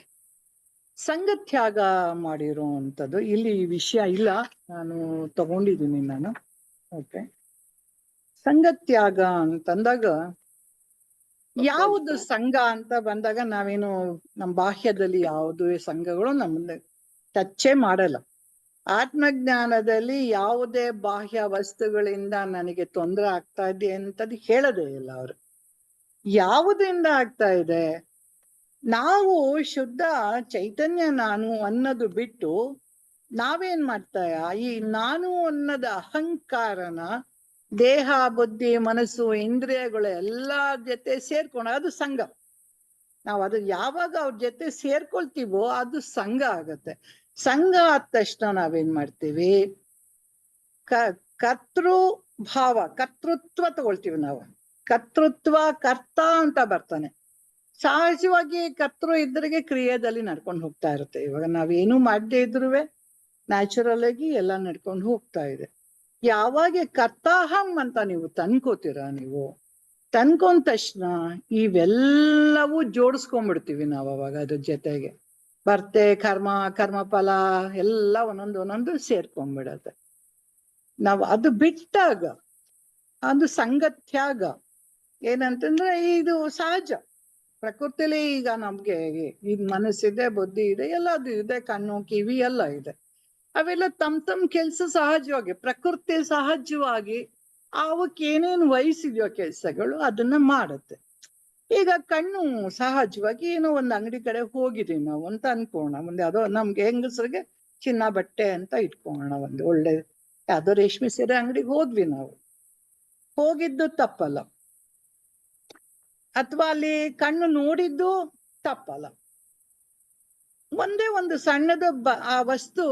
ಸಂಗತ್ಯಾಗ ಮಾಡಿರುವಂಥದ್ದು ಇಲ್ಲಿ ಈ ವಿಷಯ ಇಲ್ಲ, ನಾನು ತಗೊಂಡಿದ್ದೀನಿ ನಾನು. ಓಕೆ, ಸಂಗತ್ಯಾಗ ಅಂತಂದಾಗ ಯಾವುದು ಸಂಘ ಅಂತ ಬಂದಾಗ ನಾವೇನು ನಮ್ಮ ಬಾಹ್ಯದಲ್ಲಿ ಯಾವುದೇ ಸಂಘಗಳು ನಮ್ಮನ್ನ ಟಚ್ಚೇ ಮಾಡಲ್ಲ. ಆತ್ಮಜ್ಞಾನದಲ್ಲಿ ಯಾವುದೇ ಬಾಹ್ಯ ವಸ್ತುಗಳಿಂದ ನನಗೆ ತೊಂದರೆ ಆಗ್ತಾ ಇದೆ ಅಂತದ್ದು ಹೇಳೋದೇ ಇಲ್ಲ ಅವರು. ಯಾವುದರಿಂದ ಆಗ್ತಾ ಇದೆ? ನಾವು ಶುದ್ಧ ಚೈತನ್ಯ ನಾನು ಅನ್ನೋದು ಬಿಟ್ಟು ನಾವೇನ್ ಮಾಡ್ತಾ ಈ ನಾನು ಅನ್ನೋದ ಅಹಂಕಾರನ ದೇಹ, ಬುದ್ಧಿ, ಮನಸ್ಸು, ಇಂದ್ರಿಯಗಳು ಎಲ್ಲರ ಜೊತೆ ಸೇರ್ಕೊಂಡು ಅದು ಸಂಘ. ನಾವು ಅದು ಯಾವಾಗ ಅವ್ರ ಜೊತೆ ಸೇರ್ಕೊಳ್ತೀವೋ ಅದು ಸಂಘ ಆಗತ್ತೆ. ಸಂಘ ಆದ ತಕ್ಷಣ ನಾವೇನ್ ಮಾಡ್ತೀವಿ? ಕರ್ತೃ ಭಾವ, ಕರ್ತೃತ್ವ ತಗೊಳ್ತೀವಿ ನಾವು. ಕರ್ತೃತ್ವ, ಕರ್ತ ಅಂತ ಬರ್ತಾನೆ. ಸಹಜವಾಗಿ ಕರ್ತೃ ಇದ್ರಿಗೆ ಕ್ರಿಯೆಯಲ್ಲಿ ನಡ್ಕೊಂಡು ಹೋಗ್ತಾ ಇರುತ್ತೆ. ಇವಾಗ ನಾವೇನು ಮಾಡದೇ ಇದ್ರು ನ್ಯಾಚುರಲ್ ಆಗಿ ಎಲ್ಲ ನಡ್ಕೊಂಡು ಹೋಗ್ತಾ ಇದೆ. ಯಾವಾಗ ಕರ್ತಾಹಂ ಅಂತ ನೀವು ತಂದ್ಕೋತೀರಾ, ನೀವು ತಂದ್ಕೊಂಡ ತಕ್ಷಣ ಇವೆಲ್ಲವೂ ಜೋಡಿಸ್ಕೊಂಡ್ಬಿಡ್ತೀವಿ ನಾವು. ಅವಾಗ ಅದ್ರ ಜೊತೆಗೆ ಬರ್ತೆ ಕರ್ಮ, ಕರ್ಮಫಲ ಎಲ್ಲ ಒಂದೊಂದು ಸೇರ್ಕೊಂಡ್ಬಿಡತ್ತೆ. ನಾವು ಅದು ಬಿಟ್ಟಾಗ ಅದು ಸಂಗತ್ಯಾಗ. ಏನಂತಂದ್ರೆ ಇದು ಸಹಜ ಪ್ರಕೃತಿಲಿ. ಈಗ ನಮ್ಗೆ ಈಗ ಮನಸ್ಸಿದೆ, ಬುದ್ಧಿ ಇದೆ, ಎಲ್ಲದು ಇದೆ, ಕಣ್ಣು, ಕಿವಿ ಎಲ್ಲ ಇದೆ. ಅವೆಲ್ಲ ತಮ್ಮ ಕೆಲ್ಸ ಸಹಜವಾಗಿ, ಪ್ರಕೃತಿ ಸಹಜವಾಗಿ ಅವಕ್ಕೆ ಏನೇನು ವಹಿಸಿದ್ಯೋ ಕೆಲ್ಸಗಳು ಅದನ್ನ ಮಾಡುತ್ತೆ. ಈಗ ಕಣ್ಣು ಸಹಜವಾಗಿ ಏನೋ ಒಂದು ಅಂಗಡಿ ಕಡೆ ಹೋಗಿದೀವಿ ನಾವು ಅಂತ ಅನ್ಕೋಣ. ಮುಂದೆ ಅದೋ ನಮ್ಗೆ ಹೆಂಗಸರಿಗೆ ಚಿನ್ನ ಬಟ್ಟೆ ಅಂತ ಇಟ್ಕೋಣ, ಒಂದು ಒಳ್ಳೆ ಯಾವ್ದೋ ರೇಷ್ಮೆ ಸೀರೆ ಅಂಗಡಿಗೆ ಹೋದ್ವಿ ನಾವು. ಹೋಗಿದ್ದು ತಪ್ಪಲ್ಲ, ಅಥವಾ ಅಲ್ಲಿ ಕಣ್ಣು ನೋಡಿದ್ದು ತಪ್ಪಲ್ಲ. ಒಂದೇ ಒಂದು ಸಣ್ಣದು ಆ ವಸ್ತು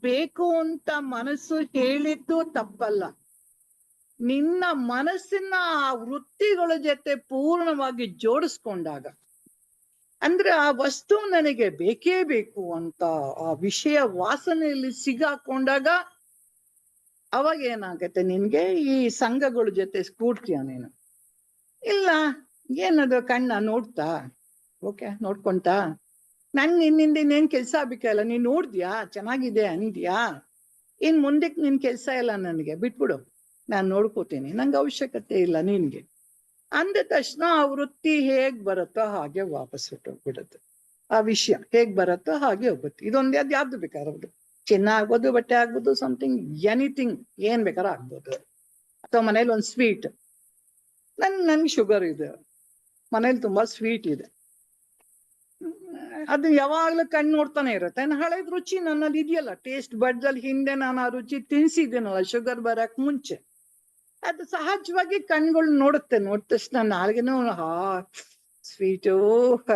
ಬೇಕು ಅಂತ ಮನಸ್ಸು ಹೇಳಿದ್ದು ತಪ್ಪಲ್ಲ. ನಿನ್ನ ಮನಸ್ಸಿನ ಆ ವೃತ್ತಿಗಳ ಜೊತೆ ಪೂರ್ಣವಾಗಿ ಜೋಡಿಸ್ಕೊಂಡಾಗ, ಅಂದ್ರೆ ಆ ವಸ್ತು ನನಗೆ ಬೇಕೇ ಬೇಕು ಅಂತ ಆ ವಿಷಯ ವಾಸನೆಯಲ್ಲಿ ಸಿಗಾಕೊಂಡಾಗ ಅವಾಗ ಏನಾಗತ್ತೆ? ನಿನ್ಗೆ ಈ ಸಂಘಗಳ ಜೊತೆ ಕೂಡ್ತೀಯ ನೀನು. ಇಲ್ಲ, ಏನದು ಕಣ್ಣ ನೋಡ್ತಾ, ಓಕೆ ನೋಡ್ಕೊಂತ ನಿನ್ನಿಂದ ಇನ್ನೇನ್ ಕೆಲ್ಸ ಆಗ್ಬೇಕಲ್ಲ, ನೀನ್ ನೋಡ್ದ್ಯಾ, ಚೆನ್ನಾಗಿದೆ ಅಂದ್ಯಾ, ಇನ್ ಮುಂದಕ್ಕೆ ನಿನ್ ಕೆಲ್ಸ ಇಲ್ಲ, ನನಗೆ ಬಿಟ್ಬಿಡು, ನಾನ್ ನೋಡ್ಕೋತೀನಿ, ನಂಗೆ ಅವಶ್ಯಕತೆ ಇಲ್ಲ ನಿನ್ಗೆ ಅಂದ ತಕ್ಷಣ ಆ ವೃತ್ತಿ ಹೇಗ್ ಬರುತ್ತೋ ಹಾಗೆ ವಾಪಸ್ ಹೊಟ್ಟೋಗ್ಬಿಡುತ್ತೆ. ಆ ವಿಷಯ ಹೇಗ್ ಬರುತ್ತೋ ಹಾಗೆ ಹೋಗುತ್ತೆ. ಇದೊಂದೇ ಅದು ಯಾವ್ದು ಬೇಕಾರಬಹುದು, ಚಿನ್ನ ಆಗ್ಬೋದು, ಬಟ್ಟೆ ಆಗ್ಬೋದು, ಸಮಥಿಂಗ್ ಎನಿಥಿಂಗ್, ಏನ್ ಬೇಕಾದ್ರೂ ಆಗ್ಬೋದು. ಅಥವಾ ಮನೇಲಿ ಒಂದು ಸ್ವೀಟ್, ನನ್ಗೆ ಶುಗರ್ ಇದೆ, ಮನೇಲಿ ತುಂಬಾ ಸ್ವೀಟ್ ಇದೆ, ಅದು ಯಾವಾಗ್ಲೂ ಕಣ್ಣು ನೋಡ್ತಾನೆ ಇರುತ್ತೆ. ಹಳೇದ್ ರುಚಿ ನನ್ನಲ್ಲಿ ಇದೆಯಲ್ಲ, ಟೇಸ್ಟ್ ಬಡ್ಸ್ ಅಲ್ಲಿ ಹಿಂದೆ ನಾನು ಆ ರುಚಿ ತಿನ್ಸಿದ್ದೀನಲ್ಲ ಶುಗರ್ ಬರಕ್ ಮುಂಚೆ, ಅದು ಸಹಜವಾಗಿ ಕಣ್ಗಳು ನೋಡುತ್ತೆ. ನೋಡಿದ ತಕ್ಷಣ ನಾಲ್ಗೆನೂ ಸ್ವೀಟು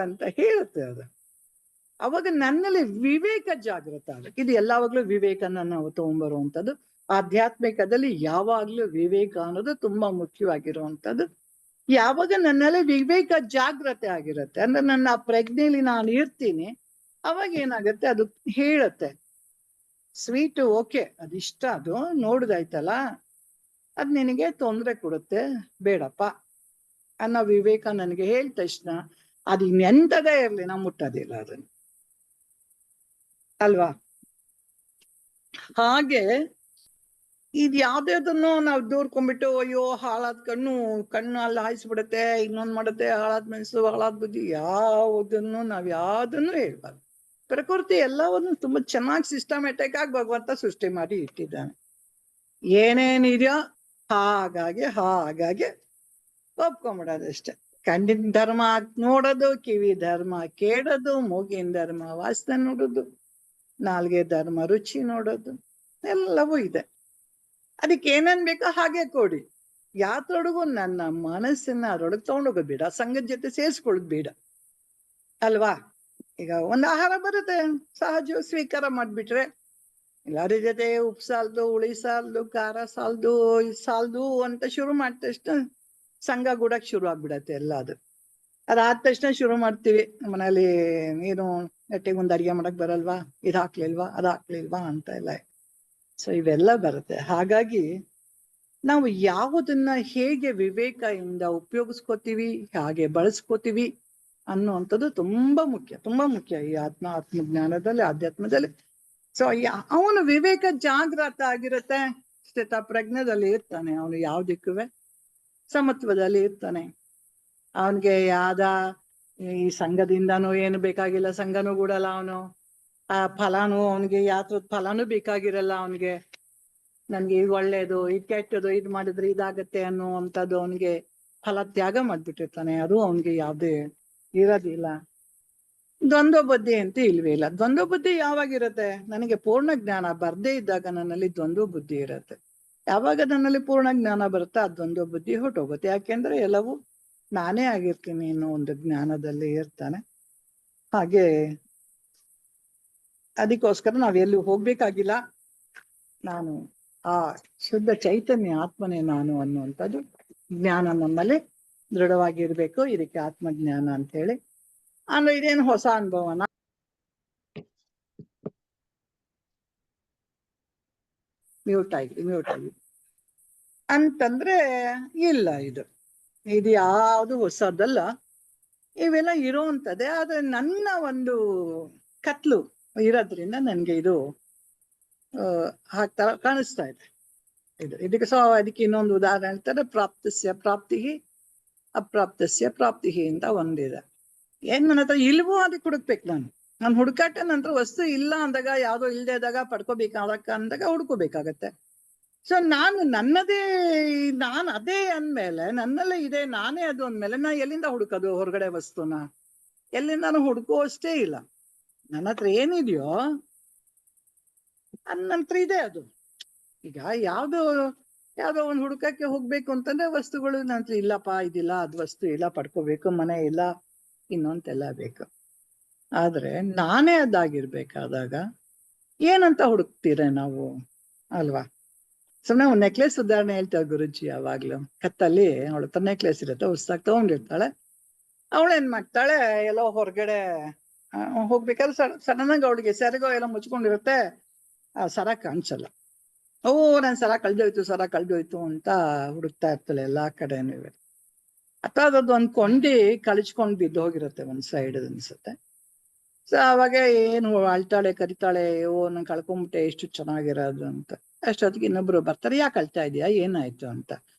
ಅಂತ ಹೇಳುತ್ತೆ ಅದು. ಅವಾಗ ನನ್ನಲ್ಲಿ ವಿವೇಕ ಜಾಗೃತ ಆಗುತ್ತೆ. ಇದು ಎಲ್ಲವಾಗ್ಲೂ ವಿವೇಕನ ನಾವು ತಗೊಂಡ್ಬರುವಂಥದ್ದು. ಆಧ್ಯಾತ್ಮಿಕದಲ್ಲಿ ಯಾವಾಗ್ಲೂ ವಿವೇಕ ಅನ್ನೋದು ತುಂಬಾ ಮುಖ್ಯವಾಗಿರುವಂಥದ್ದು. ಯಾವಾಗ ನನ್ನಲ್ಲಿ ವಿವೇಕ ಜಾಗ್ರತೆ ಆಗಿರುತ್ತೆ, ಅಂದ್ರೆ ನನ್ನ ಪ್ರಜ್ಞೆಯಲ್ಲಿ ನಾನು ಇರ್ತೀನಿ, ಅವಾಗ ಏನಾಗುತ್ತೆ? ಅದು ಹೇಳುತ್ತೆ ಸ್ವೀಟು ಓಕೆ, ಅದಿಷ್ಟ, ಅದು ನೋಡುದಾಯ್ತಲ್ಲ, ಅದ್ ನಿನಗೆ ತೊಂದರೆ ಕೊಡುತ್ತೆ, ಬೇಡಪ್ಪ ಅನ್ನೋ ವಿವೇಕ ನನಗೆ ಹೇಳಿದ ತಕ್ಷಣ ಅದು ಇನ್ನೆಂತದೇ ಇರ್ಲಿ ನಾವು ಮುಟ್ಟೋದಿಲ್ಲ ಅದನ್ನ, ಅಲ್ವಾ? ಹಾಗೆ ಇದ್ ಯಾವ್ದಾದನ್ನು ನಾವು ದೂರ್ಕೊಂಡ್ಬಿಟ್ಟು ಅಯ್ಯೋ ಹಾಳಾದ್ ಕಣ್ಣು ಅಲ್ಲಿ ಹಾಯಿಸ್ಬಿಡುತ್ತೆ, ಇನ್ನೊಂದ್ ಮಾಡುತ್ತೆ, ಹಾಳಾದ್ ಮನಸ್ಸು, ಹಾಳಾದ್ ಬುದ್ಧಿ, ಯಾವ್ದನ್ನು ಹೇಳ್ಬಾರ್ದು. ಪ್ರಕೃತಿ ಎಲ್ಲವನ್ನು ತುಂಬಾ ಚೆನ್ನಾಗಿ ಸಿಸ್ಟಮ್ಯಾಟಿಕ್ ಆಗಿ ಭಗವಂತ ಸೃಷ್ಟಿ ಮಾಡಿ ಇಟ್ಟಿದ್ದಾನೆ. ಏನೇನಿದೆಯೋ ಹಾಗಾಗಿ ಒಪ್ಕೊಂಬಿಡೋದಷ್ಟೆ. ಕಣ್ಣಿನ ಧರ್ಮ ನೋಡೋದು, ಕಿವಿ ಧರ್ಮ ಕೇಳೋದು, ಮೂಗಿನ ಧರ್ಮ ವಾಸನೆ ನೋಡೋದು, ನಾಲ್ಗೆ ಧರ್ಮ ರುಚಿ ನೋಡೋದು, ಎಲ್ಲವೂ ಇದೆ. ಅದಕ್ಕೆ ಏನೇನ್ ಬೇಕೋ ಹಾಗೆ ಕೊಡಿ. ಯಾತ್ರೊಳಗೂ ನನ್ನ ಮನಸ್ಸನ್ನ ಅದರೊಳಗೆ ತಗೊಂಡೋಗೋದು ಬೇಡ, ಸಂಘದ ಜೊತೆ ಸೇರಿಸ್ಕೊಳ್ಳೋದು ಬೇಡ, ಅಲ್ವಾ? ಈಗ ಒಂದು ಆಹಾರ ಬರುತ್ತೆ, ಸಹಜ ಸ್ವೀಕಾರ ಮಾಡ್ಬಿಟ್ರೆ ಎಲ್ಲಾರ ಜೊತೆ ಉಪ್ಪು ಸಾಲ್ದು, ಹುಳಿ ಸಾಲ್ದು, ಖಾರ ಸಾಲ್ದು, ಇದು ಸಾಲ್ದು ಅಂತ ಶುರು ಮಾಡಿದ ತಕ್ಷಣ ಸಂಘ ಗೂಡಕ್ ಶುರು ಆಗ್ಬಿಡತ್ತೆ ಎಲ್ಲ. ಅದಾದ ತಕ್ಷಣ ಶುರು ಮಾಡ್ತೀವಿ ಮನೇಲಿ, ನೀನು ನೆಟ್ಟಿಗೆ ಒಂದು ಅಡಿಗೆ ಮಾಡಕ್ ಬರಲ್ವಾ, ಇದು ಹಾಕ್ಲಿಲ್ವಾ, ಅದು ಹಾಕ್ಲಿಲ್ವಾ ಅಂತ ಎಲ್ಲ. ಸೊ ಇವೆಲ್ಲ ಬರುತ್ತೆ. ಹಾಗಾಗಿ ನಾವು ಯಾವುದನ್ನ ಹೇಗೆ ವಿವೇಕದಿಂದ ಉಪಯೋಗಿಸ್ಕೋತೀವಿ, ಹಾಗೆ ಬಳಸ್ಕೋತೀವಿ ಅನ್ನುವಂಥದ್ದು ತುಂಬಾ ಮುಖ್ಯ ಈ ಆತ್ಮಜ್ಞಾನದಲ್ಲಿ, ಆಧ್ಯಾತ್ಮದಲ್ಲಿ. ಸೊ ಅವನು ವಿವೇಕ ಜಾಗೃತ ಆಗಿರುತ್ತೆ, ಸ್ಥಿತ ಪ್ರಜ್ಞದಲ್ಲಿ ಇರ್ತಾನೆ. ಅವನು ಯಾವ್ದಕ್ಕೂ ಸಮತ್ವದಲ್ಲಿ ಇರ್ತಾನೆ. ಅವನ್ಗೆ ಈ ಸಂಘದಿಂದನೂ ಏನು ಬೇಕಾಗಿಲ್ಲ, ಸಂಘನೂ ಕೂಡಲ್ಲ ಅವನು. ಆ ಫಲಾನು ಅವನಿಗೆ ಯಾತ್ರದ ಫಲಾನು ಬೇಕಾಗಿರಲ್ಲ ಅವನಿಗೆ. ನನ್ಗೆ ಇದು ಒಳ್ಳೇದು, ಇದು ಕೆಟ್ಟದು, ಇದು ಮಾಡಿದ್ರೆ ಇದಾಗತ್ತೆ ಅನ್ನುವಂಥದ್ದು ಅವನಿಗೆ ಫಲ ತ್ಯಾಗ ಮಾಡ್ಬಿಟ್ಟಿರ್ತಾನೆ. ಅದು ಅವನಿಗೆ ಯಾವ್ದೇ ಇರೋದಿಲ್ಲ. ದ್ವಂದ್ವ ಬುದ್ಧಿ ಅಂತ ಇಲ್ವೇ ಇಲ್ಲ. ದ್ವಂದ್ವ ಬುದ್ಧಿ ಯಾವಾಗಿರುತ್ತೆ? ನನಗೆ ಪೂರ್ಣ ಜ್ಞಾನ ಬರ್ದೇ ಇದ್ದಾಗ ನನ್ನಲ್ಲಿ ದ್ವಂದ್ವ ಬುದ್ಧಿ ಇರುತ್ತೆ. ಯಾವಾಗ ನನ್ನಲ್ಲಿ ಪೂರ್ಣ ಜ್ಞಾನ ಬರುತ್ತಾ ಆ ದ್ವಂದ್ವ ಬುದ್ಧಿ ಹೊರಟೋಗುತ್ತೆ. ಯಾಕೆಂದ್ರೆ ಎಲ್ಲವೂ ನಾನೇ ಆಗಿರ್ತೀನಿ ಅನ್ನೋ ಒಂದು ಜ್ಞಾನದಲ್ಲಿ ಇರ್ತಾನೆ. ಹಾಗೆ ಅದಕ್ಕೋಸ್ಕರ ನಾವೆಲ್ಲೂ ಹೋಗ್ಬೇಕಾಗಿಲ್ಲ. ನಾನು ಆ ಶುದ್ಧ ಚೈತನ್ಯ ಆತ್ಮನೇ ನಾನು ಅನ್ನುವಂಥದ್ದು ಜ್ಞಾನ ನಮ್ಮಲ್ಲಿ ದೃಢವಾಗಿರ್ಬೇಕು. ಇದಕ್ಕೆ ಆತ್ಮಜ್ಞಾನ ಅಂತ ಹೇಳಿ. ಅಂದ್ರೆ ಇದೇನು ಹೊಸ ಅನುಭವನ? ಮ್ಯೂಟ್ ಆಗಿ ಅಂತಂದ್ರೆ ಇಲ್ಲ, ಇದು ಯಾವುದು ಹೊಸದಲ್ಲ, ಇವೆಲ್ಲ ಇರೋವಂಥದ್ದೇ. ಆದ್ರೆ ನನ್ನ ಒಂದು ಕತ್ಲು ಇರೋದ್ರಿಂದ ನನ್ಗೆ ಇದು ಹಾಕ್ತಾ ಕಾಣಿಸ್ತಾ ಇದೆ. ಇದಕ್ಕೆ ಅದಕ್ಕೆ ಇನ್ನೊಂದು ಉದಾಹರಣೆ ಹೇಳ್ತಾರೆ, ಪ್ರಾಪ್ತಸ್ಯ ಪ್ರಾಪ್ತಿ, ಅಪ್ರಾಪ್ತಸ್ಯ ಪ್ರಾಪ್ತಿ ಅಂತ ಒಂದಿದೆ. ಏನ್ ನನ್ನ ಹತ್ರ ಇಲ್ವೋ ಅದಕ್ಕೆ ಹುಡುಕ್ಬೇಕು. ನಾನು ಹುಡುಕಾಟ ನಂತರ ವಸ್ತು ಇಲ್ಲ ಅಂದಾಗ, ಯಾವ್ದೋ ಇಲ್ದೇ ಇದ್ದಾಗ ಪಡ್ಕೋಬೇಕಾದಕ್ಕ ಅಂದಾಗ ಹುಡ್ಕೋಬೇಕಾಗತ್ತೆ. ಸೊ ನನ್ನದೇ ನಾನು ಅದೇ ಅಂದ್ಮೇಲೆ, ನನ್ನಲ್ಲೇ ಇದೆ, ನಾನೇ ಅದು ಅಂದ್ಮೇಲೆ ನಾ ಎಲ್ಲಿಂದ ಹುಡುಕೋದು ಹೊರಗಡೆ ವಸ್ತುನ? ಎಲ್ಲಿಂದಾನು ಹುಡುಕುವಷ್ಟೇ ಇಲ್ಲ. ನನ್ನ ಹತ್ರ ಏನಿದೆಯೋ ನನ್ನ ಹತ್ರ ಇದೆ ಅದು. ಈಗ ಯಾವ್ದೋ ಒಂದು ಹುಡುಕಕ್ಕೆ ಹೋಗ್ಬೇಕು ಅಂತಂದ್ರೆ ವಸ್ತುಗಳು ನನ್ನ ಹತ್ರ ಇಲ್ಲಪ್ಪ, ಇದಿಲ್ಲ, ಅದು ವಸ್ತು ಇಲ್ಲ, ಪಡ್ಕೋಬೇಕು, ಮನೆ ಇಲ್ಲ, ಇನ್ನೊಂದೆಲ್ಲ ಬೇಕು. ಆದ್ರೆ ನಾನೇ ಅದಾಗಿರ್ಬೇಕಾದಾಗ ಏನಂತ ಹುಡುಕ್ತೀರ ನಾವು, ಅಲ್ವಾ? ಸುಮ್ಮನೆ ಒಂದು ನೆಕ್ಲೆಸ್ ಉದಾಹರಣೆ ಹೇಳ್ತಾರೆ ಗುರುಜಿ. ಯಾವಾಗ್ಲೂ ಕತ್ತಲ್ಲಿ ಅವಳ ಹತ್ರ ನೆಕ್ಲೆಸ್ ಇರುತ್ತೆ, ಹೊಸ್ದಾಗಿ ತಗೊಂಡಿರ್ತಾಳೆ. ಅವಳೇನ್ ಮಾಡ್ತಾಳೆ, ಎಲ್ಲೋ ಹೊರಗಡೆ ಹೋಗ್ಬೇಕಾದ್ರೆ ಸಡನ್ ಆಗಿ ಅವಳಿಗೆ ಸೆರಗೋ ಎಲ್ಲ ಮುಚ್ಕೊಂಡಿರುತ್ತೆ, ಆ ಸರ ಕಾಣಿಸಲ್ಲ. ನನ್ ಸರ ಕಳ್ದೋಯ್ತು ಅಂತ ಹುಡುಕ್ತಾ ಇರ್ತಾಳೆ ಎಲ್ಲಾ ಕಡೆನೂ. ಅಥವಾ ಅದೊಂದು ಒಂದ್ ಕೊಂಡಿ ಕಳಿಸ್ಕೊಂಡ್ ಬಿದ್ದು ಹೋಗಿರುತ್ತೆ ಒಂದ್ ಸೈಡ್ ಅನ್ಸುತ್ತೆ. ಸೊ ಅವಾಗ ಏನು ಅಳ್ತಾಳೆ, ಕರಿತಾಳೆ, ನನ್ ಕಳ್ಕೊಂಬಿಟ್ಟೆ, ಎಷ್ಟು ಚೆನ್ನಾಗಿರೋದು ಅಂತ. ಅಷ್ಟೊತ್ತಿಗೆ ಇನ್ನೊಬ್ರು ಬರ್ತಾರೆ, ಯಾಕೆ ಅಳ್ತಾ ಇದೀಯಾ, ಏನಾಯ್ತು ಅಂತ.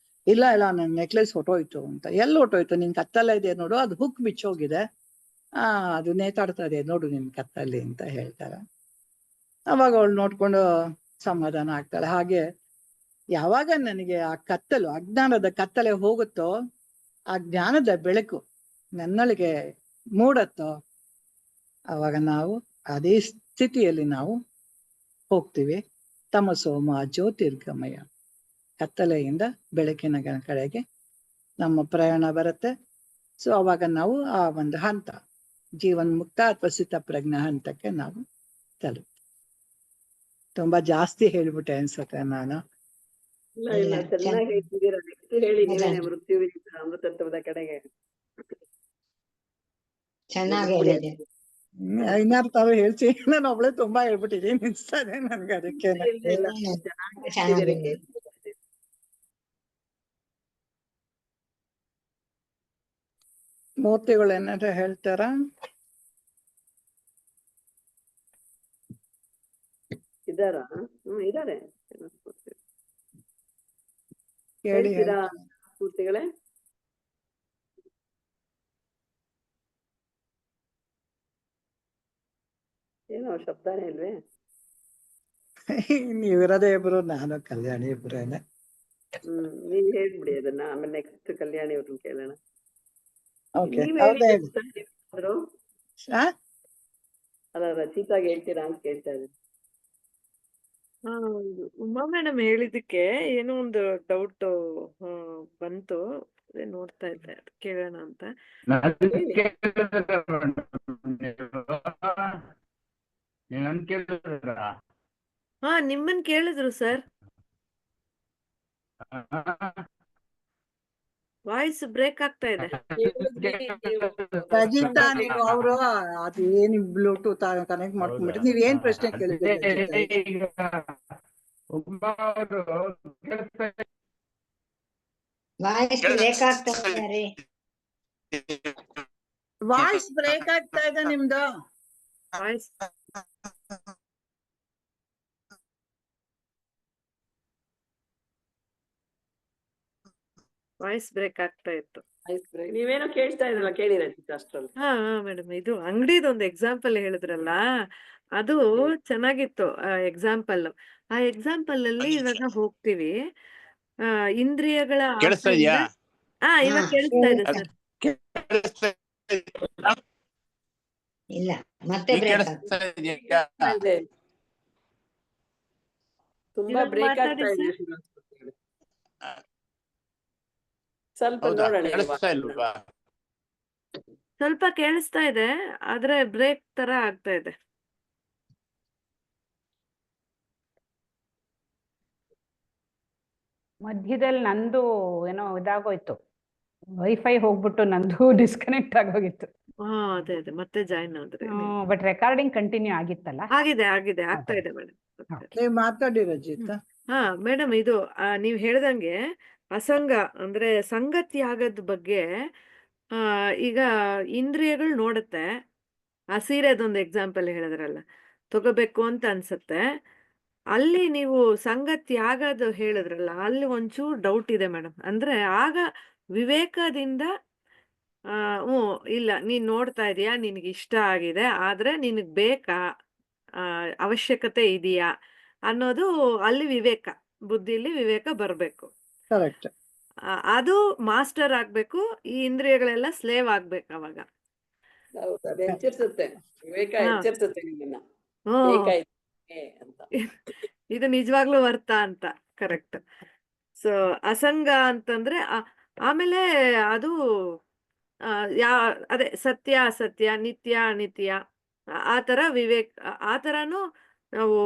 ಇಲ್ಲ ನನ್ ನೆಕ್ಲೆಸ್ ಹೊಟ್ಟೋಯ್ತು ಅಂತ. ಎಲ್ಲಿ ಹೊಟ್ಟೋಯ್ತು? ನಿನ್ ಕತ್ತಲ್ಲ ಇದೆ ನೋಡು, ಅದು ಹುಕ್ ಬಿಚ್ಚೋಗಿದೆ, ಅದು ನೇತಾಡ್ತಾ ಇದೆ ನೋಡು ನಿನ್ ಕತ್ತಲ್ಲಿ ಅಂತ ಹೇಳ್ತಾರೆ. ಅವಾಗ ಅವಳು ನೋಡ್ಕೊಂಡು ಸಮಾಧಾನ ಆಗ್ತಾಳೆ. ಹಾಗೆ ಯಾವಾಗ ನನಗೆ ಆ ಕತ್ತಲು, ಅಜ್ಞಾನದ ಕತ್ತಲೆ ಹೋಗುತ್ತೋ, ಆ ಜ್ಞಾನದ ಬೆಳಕು ನನ್ನೊಳಗೆ ಮೂಡತ್ತೋ, ಅವಾಗ ನಾವು ಅದೇ ಸ್ಥಿತಿಯಲ್ಲಿ ನಾವು ಹೋಗ್ತೀವಿ. ತಮಸೋಮ ಜ್ಯೋತಿರ್ಗಮಯ, ಕತ್ತಲೆಯಿಂದ ಬೆಳಕಿನ ಕಡೆಗೆ ನಮ್ಮ ಪ್ರಯಾಣ ಬರುತ್ತೆ. ಸೊ ಅವಾಗ ನಾವು ಆ ಒಂದು ಹಂತ, ಜೀವನ್ ಮುಕ್ತ ಅಥವಾ ಸ್ಥಿತ ಪ್ರಜ್ಞಾ ಹಂತಕ್ಕೆ ನಾವು ತಲುಪ್ತೀವಿ. ತುಂಬಾ ಜಾಸ್ತಿ ಹೇಳ್ಬಿಟ್ಟೆ ಅನ್ಸುತ್ತೆ ನಾನು. ಇಲ್ಲ, ಚೆನ್ನಾಗಿ ಹೇಳ್ತಿದ್ದೀರಾ. ನೆಕ್ಸ್ಟ್ ಹೇಳಿ ನೀವೇನೆ, ಮೃತ್ಯುವಿನಿಂದ ಅಮೃತತ್ವದ ಕಡೆಗೆ. ಚೆನ್ನಾಗಿ ಹೇಳಿದೆ. ಇನ್ನಾರು ತಾವು ಹೇಳ್ತೀನಿ, ನಾನು ಒಬ್ಳೆ ತುಂಬಾ ಹೇಳ್ಬಿಟ್ಟಿದ್ದೀನಿ ಅನ್ಸ್ತದೆ ನನ್ಗೆ. ಅದಕ್ಕೆ ಚೆನ್ನಾಗಿದೆ. ಮೂರ್ತಿಗಳು ಏನಾದ್ರು ಹೇಳ್ತಾರ? ಇದ್ದಾರಾ? ಇದಾರೆ. ಹೇಳಿ. ಹೇಳ್ತೀರಾ ಮೂರ್ತಿಗಳೇ? ಏನೋ ಶಬ್ದಾನೇ ಇಲ್ವೇ? ನೀವಿರೋದೇ ಇಬ್ರು, ನಾನು ಕಲ್ಯಾಣಿ ಇಬ್ರೇನೆ. ನೀವ್ ಹೇಳ್ಬಿಡಿ ಅದನ್ನ, ಆಮೇಲೆ ನೆಕ್ಸ್ಟ್ ಕಲ್ಯಾಣಿ ಅವ್ರನ್ನ ಕೇಳೋಣ. ಓಕೆ, ನೀವ್ ಹೌದಾ? ಹೇಳಿದ್ರು ಅಲ್ಲ, ರಚಿತಾಗ್ ಹೇಳ್ತೀರಾ ಅಂತ ಕೇಳ್ತಾ ಇದ್ದೀನಿ. ಉಮಾ ಮೇಡಮ್ ಹೇಳಿದಕ್ಕೆ ಏನೋ ಒಂದು ಡೌಟ್ ಬಂತು, ನೋಡ್ತಾ ಇದ್ದೆ, ಕೇಳೋಣ ಅಂತ. ಹಾ ನಿಮ್ಮನ್ ಕೇಳಿದ್ರು ಸರ್. ವಾಯ್ಸ್ ಬ್ರೇಕ್ ಆಗ್ತಾ ಇದೆ. ಕೇಳಿದ್ವಿ ನೀವು ರಜಿತಾ ನೀವು ಅವರು ಅದೇನ್ ಬ್ಲೂಟೂತ್ ಕನೆಕ್ಟ್ ಮಾಡ್ಕೊಂಡ್ಬಿಟ್ಟು ನೀವ್ ಏನ್ ಪ್ರಶ್ನೆ ಕೇಳಿದ್ರಿ ರಜಿತಾ ಈಗ? ವಾಯ್ಸ್ ಬ್ರೇಕ್ ಆಗ್ತಾ ಇದ್ದಾರೆ. ವಾಯ್ಸ್ ಬ್ರೇಕ್ ಆಗ್ತಾ ಇದೆ ನಿಮ್ದು. ವಾಯ್ಸ್ ಬ್ರೇಕ್ ಆಗ್ತಾ ಇತ್ತು. ನೀವೇನೋ ಕೇಳ್ತಾ ಇದ್ರಲ್ಲ, ಕೇಳಿರ ಅಷ್ಟ್ರಲ್ಲಿ. ಹಾ ಮೇಡಮ್, ಇದು ಅಂಗಡಿದೊಂದು ಎಕ್ಸಾಂಪಲ್ ಹೇಳಿದ್ರಲ್ಲ, ಅದು ಚೆನ್ನಾಗಿತ್ತು ಎಕ್ಸಾಂಪಲ್. ಆ ಎಕ್ಸಾಂಪಲ್ ಅಲ್ಲಿ ಇವಾಗ ಹೋಗ್ತೀವಿ, ಇಂದ್ರಿಯಗಳ ಕೇಳಿಸ್ತಾ ಇದೆಯಾ? ಇವಾಗ ಕೇಳಿಸ್ತಾ ಇದೆ ಸರ್. ಇಲ್ಲ ಮತ್ತೆ ಈಗ ಬ್ರೇಕ್ ಕೇಳಿಸ್ತಾ ಇದೆಯಾ? ತುಂಬಾ ಇವಾಗ ಬ್ರೇಕ್ ಮಾತಾಡಿ ಆಗ್ತಾ ಇದೆ. ಸ್ವಲ್ಪ ಹೌದಾ? ನೋಡೋಣ ಕೇಳಿಸ್ತಾ ಇಲ್ವಾ? ಸ್ವಲ್ಪ ಕೇಳಿಸ್ತಾ ಇದೆ, ಆದ್ರೆ ಬ್ರೇಕ್ ತರ ಆಗ್ತಾ ಇದೆ. ಮಧ್ಯದಲ್ಲಿ ನಂದು ಏನೋ ಇದಾಗೋಯ್ತು, ವೈಫೈ ಹೋಗ್ಬಿಟ್ಟು ನಂದು ಡಿಸ್ಕನೆಕ್ಟ್ ಆಗೋಗಿತ್ತು. ಅದೇ ಮತ್ತೆ ಜಾಯಿನ್ ಆದ್ರೆ. ಬಟ್ ರೆಕಾರ್ಡಿಂಗ್ ಕಂಟಿನ್ಯೂ ಆಗಿತ್ತಲ್ಲ? ಆಗಿದೆ ಆಗ್ತಾ ಇದೆ ಮೇಡಮ್. ನೀವ್ ಮಾತಾಡಿ ರಜಿತಾ. ಹಾ ಮೇಡಮ್, ಇದು ನೀವ್ ಹೇಳ್ದಂಗೆ ಅಸಂಗ ಅಂದ್ರೆ ಸಂಗತ್ಯಾಗದ ಬಗ್ಗೆ ಈಗ ಇಂದ್ರಿಯಗಳು ನೋಡುತ್ತೆ. ಆ ಸೀರೆದೊಂದು ಎಕ್ಸಾಂಪಲ್ ಹೇಳಿದ್ರಲ್ಲ, ತಗೋಬೇಕು ಅಂತ ಅನ್ಸುತ್ತೆ. ಅಲ್ಲಿ ನೀವು ಸಂಗತ್ಯಾಗದು ಹೇಳಿದ್ರಲ್ಲ, ಅಲ್ಲಿ ಒಂಚೂರು ಡೌಟ್ ಇದೆ ಮೇಡಮ್. ಅಂದ್ರೆ ಆಗ ವಿವೇಕದಿಂದ ಇಲ್ಲ, ನೀನ್ ನೋಡ್ತಾ ಇದೀಯಾ, ನಿನಗೆ ಇಷ್ಟ ಆಗಿದೆ, ಆದ್ರೆ ನಿನಗ್ ಬೇಕಾ, ಅವಶ್ಯಕತೆ ಇದೆಯಾ ಅನ್ನೋದು ಅಲ್ಲಿ ವಿವೇಕ, ಬುದ್ಧಿಲಿ ವಿವೇಕ ಬರ್ಬೇಕು. ಕರೆಕ್ಟ್. ಅದು ಮಾಸ್ಟರ್ ಆಗ್ಬೇಕು, ಈ ಇಂದ್ರಿಯಗಳೆಲ್ಲ ಸ್ಲೇವ್ ಆಗ್ಬೇಕು ಅವಾಗ. ಹೌದು, ಅದು ಎಚ್ಚರಿಸುತ್ತೆ, ವಿವೇಕ ಎಚ್ಚರಿಸುತ್ತೆ ನಿಮ್ಮನ್ನ ಅಂತ. ಇದು ನಿಜವಾಗ್ಲೂ ವರ್ತ ಅಂತ. ಕರೆಕ್ಟ್. ಸೊ ಅಸಂಗ ಅಂತಂದ್ರೆ ಆಮೇಲೆ ಅದು ಅದೇ ಸತ್ಯ ಅಸತ್ಯ, ನಿತ್ಯ ಅನಿತ್ಯ, ಆ ತರ ವಿವೇಕ, ಆ ತರನು ನಾವು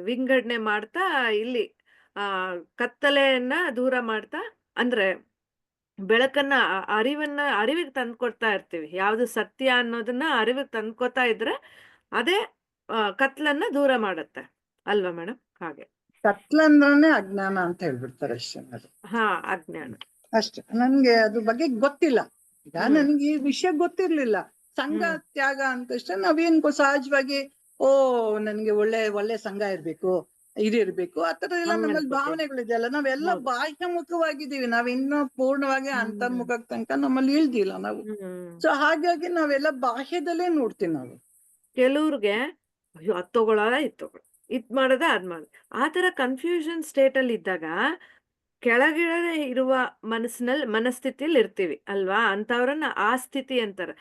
ವಿಂಗಡಣೆ ಮಾಡ್ತಾ ಇಲ್ಲಿ ಕತ್ತಲೆಯನ್ನ ದೂರ ಮಾಡ್ತಾ, ಅಂದ್ರೆ ಬೆಳಕನ್ನ ಅರಿವಿಗೆ ತಂದ್ಕೊಡ್ತಾ ಇರ್ತೀವಿ. ಯಾವ್ದು ಸತ್ಯ ಅನ್ನೋದನ್ನ ಅರಿವಿಗೆ ತಂದ್ಕೊತಾ ಇದ್ರೆ ಅದೇ ಕತ್ಲನ್ನ ದೂರ ಮಾಡುತ್ತೆ ಅಲ್ವಾ ಮೇಡಮ್? ಹಾಗೆ ಕತ್ಲಂದ್ರೆ ಅಜ್ಞಾನ ಅಂತ ಹೇಳ್ಬಿಡ್ತಾರೆ ಅಷ್ಟೇ. ಹಾ, ಅಜ್ಞಾನ ಅಷ್ಟೇ. ನನ್ಗೆ ಅದ್ರ ಬಗ್ಗೆ ಗೊತ್ತಿಲ್ಲ. ಈಗ ನನ್ಗೆ ಈ ವಿಷಯ ಗೊತ್ತಿರ್ಲಿಲ್ಲ. ಸಂಘ ತ್ಯಾಗ ಅಂತಷ್ಟೇ ನಾವೇನ್ ಸಹಜವಾಗಿ ನನ್ಗೆ ಒಳ್ಳೆ ಸಂಘ ಇರ್ಬೇಕು, ಇದಿರ್ಬೇಕು, ಆ ತರ ಎಲ್ಲ ನಮ್ಮಲ್ಲಿ ಭಾವನೆಗಳಿದೆಯಲ್ಲ. ನಾವೆಲ್ಲ ಬಾಹ್ಯಮುಖವಾಗಿದ್ದೀವಿ, ನಾವಿನ್ನೂ ಪೂರ್ಣವಾಗಿ ಅಂತರ್ಮುಖ ತನಕ ನಮ್ಮಲ್ಲಿ ಇಳ್ದಿಲ್ಲ ನಾವು. ಸೊ ಹಾಗಾಗಿ ನಾವೆಲ್ಲ ಬಾಹ್ಯದಲ್ಲೇ ನೋಡ್ತೀವಿ ನಾವು. ಕೆಲವ್ರಿಗೆ ಅಯ್ಯೋ ಅದ್ ತಗೊಳ್ಳೋದ ಇದ್ ಮಾಡೋದ ಅದ್ ಮಾಡೋದು, ಆ ತರ ಕನ್ಫ್ಯೂಷನ್ ಸ್ಟೇಟ್ ಅಲ್ಲಿ ಇದ್ದಾಗ ಕೆಳಗಿಳಗೆ ಇರುವ ಮನಸ್ಥಿತಿಯಲ್ಲಿ ಇರ್ತೀವಿ ಅಲ್ವಾ? ಅಂತವ್ರನ್ನ ಆ ಸ್ಥಿತಿ ಅಂತಾರೆ.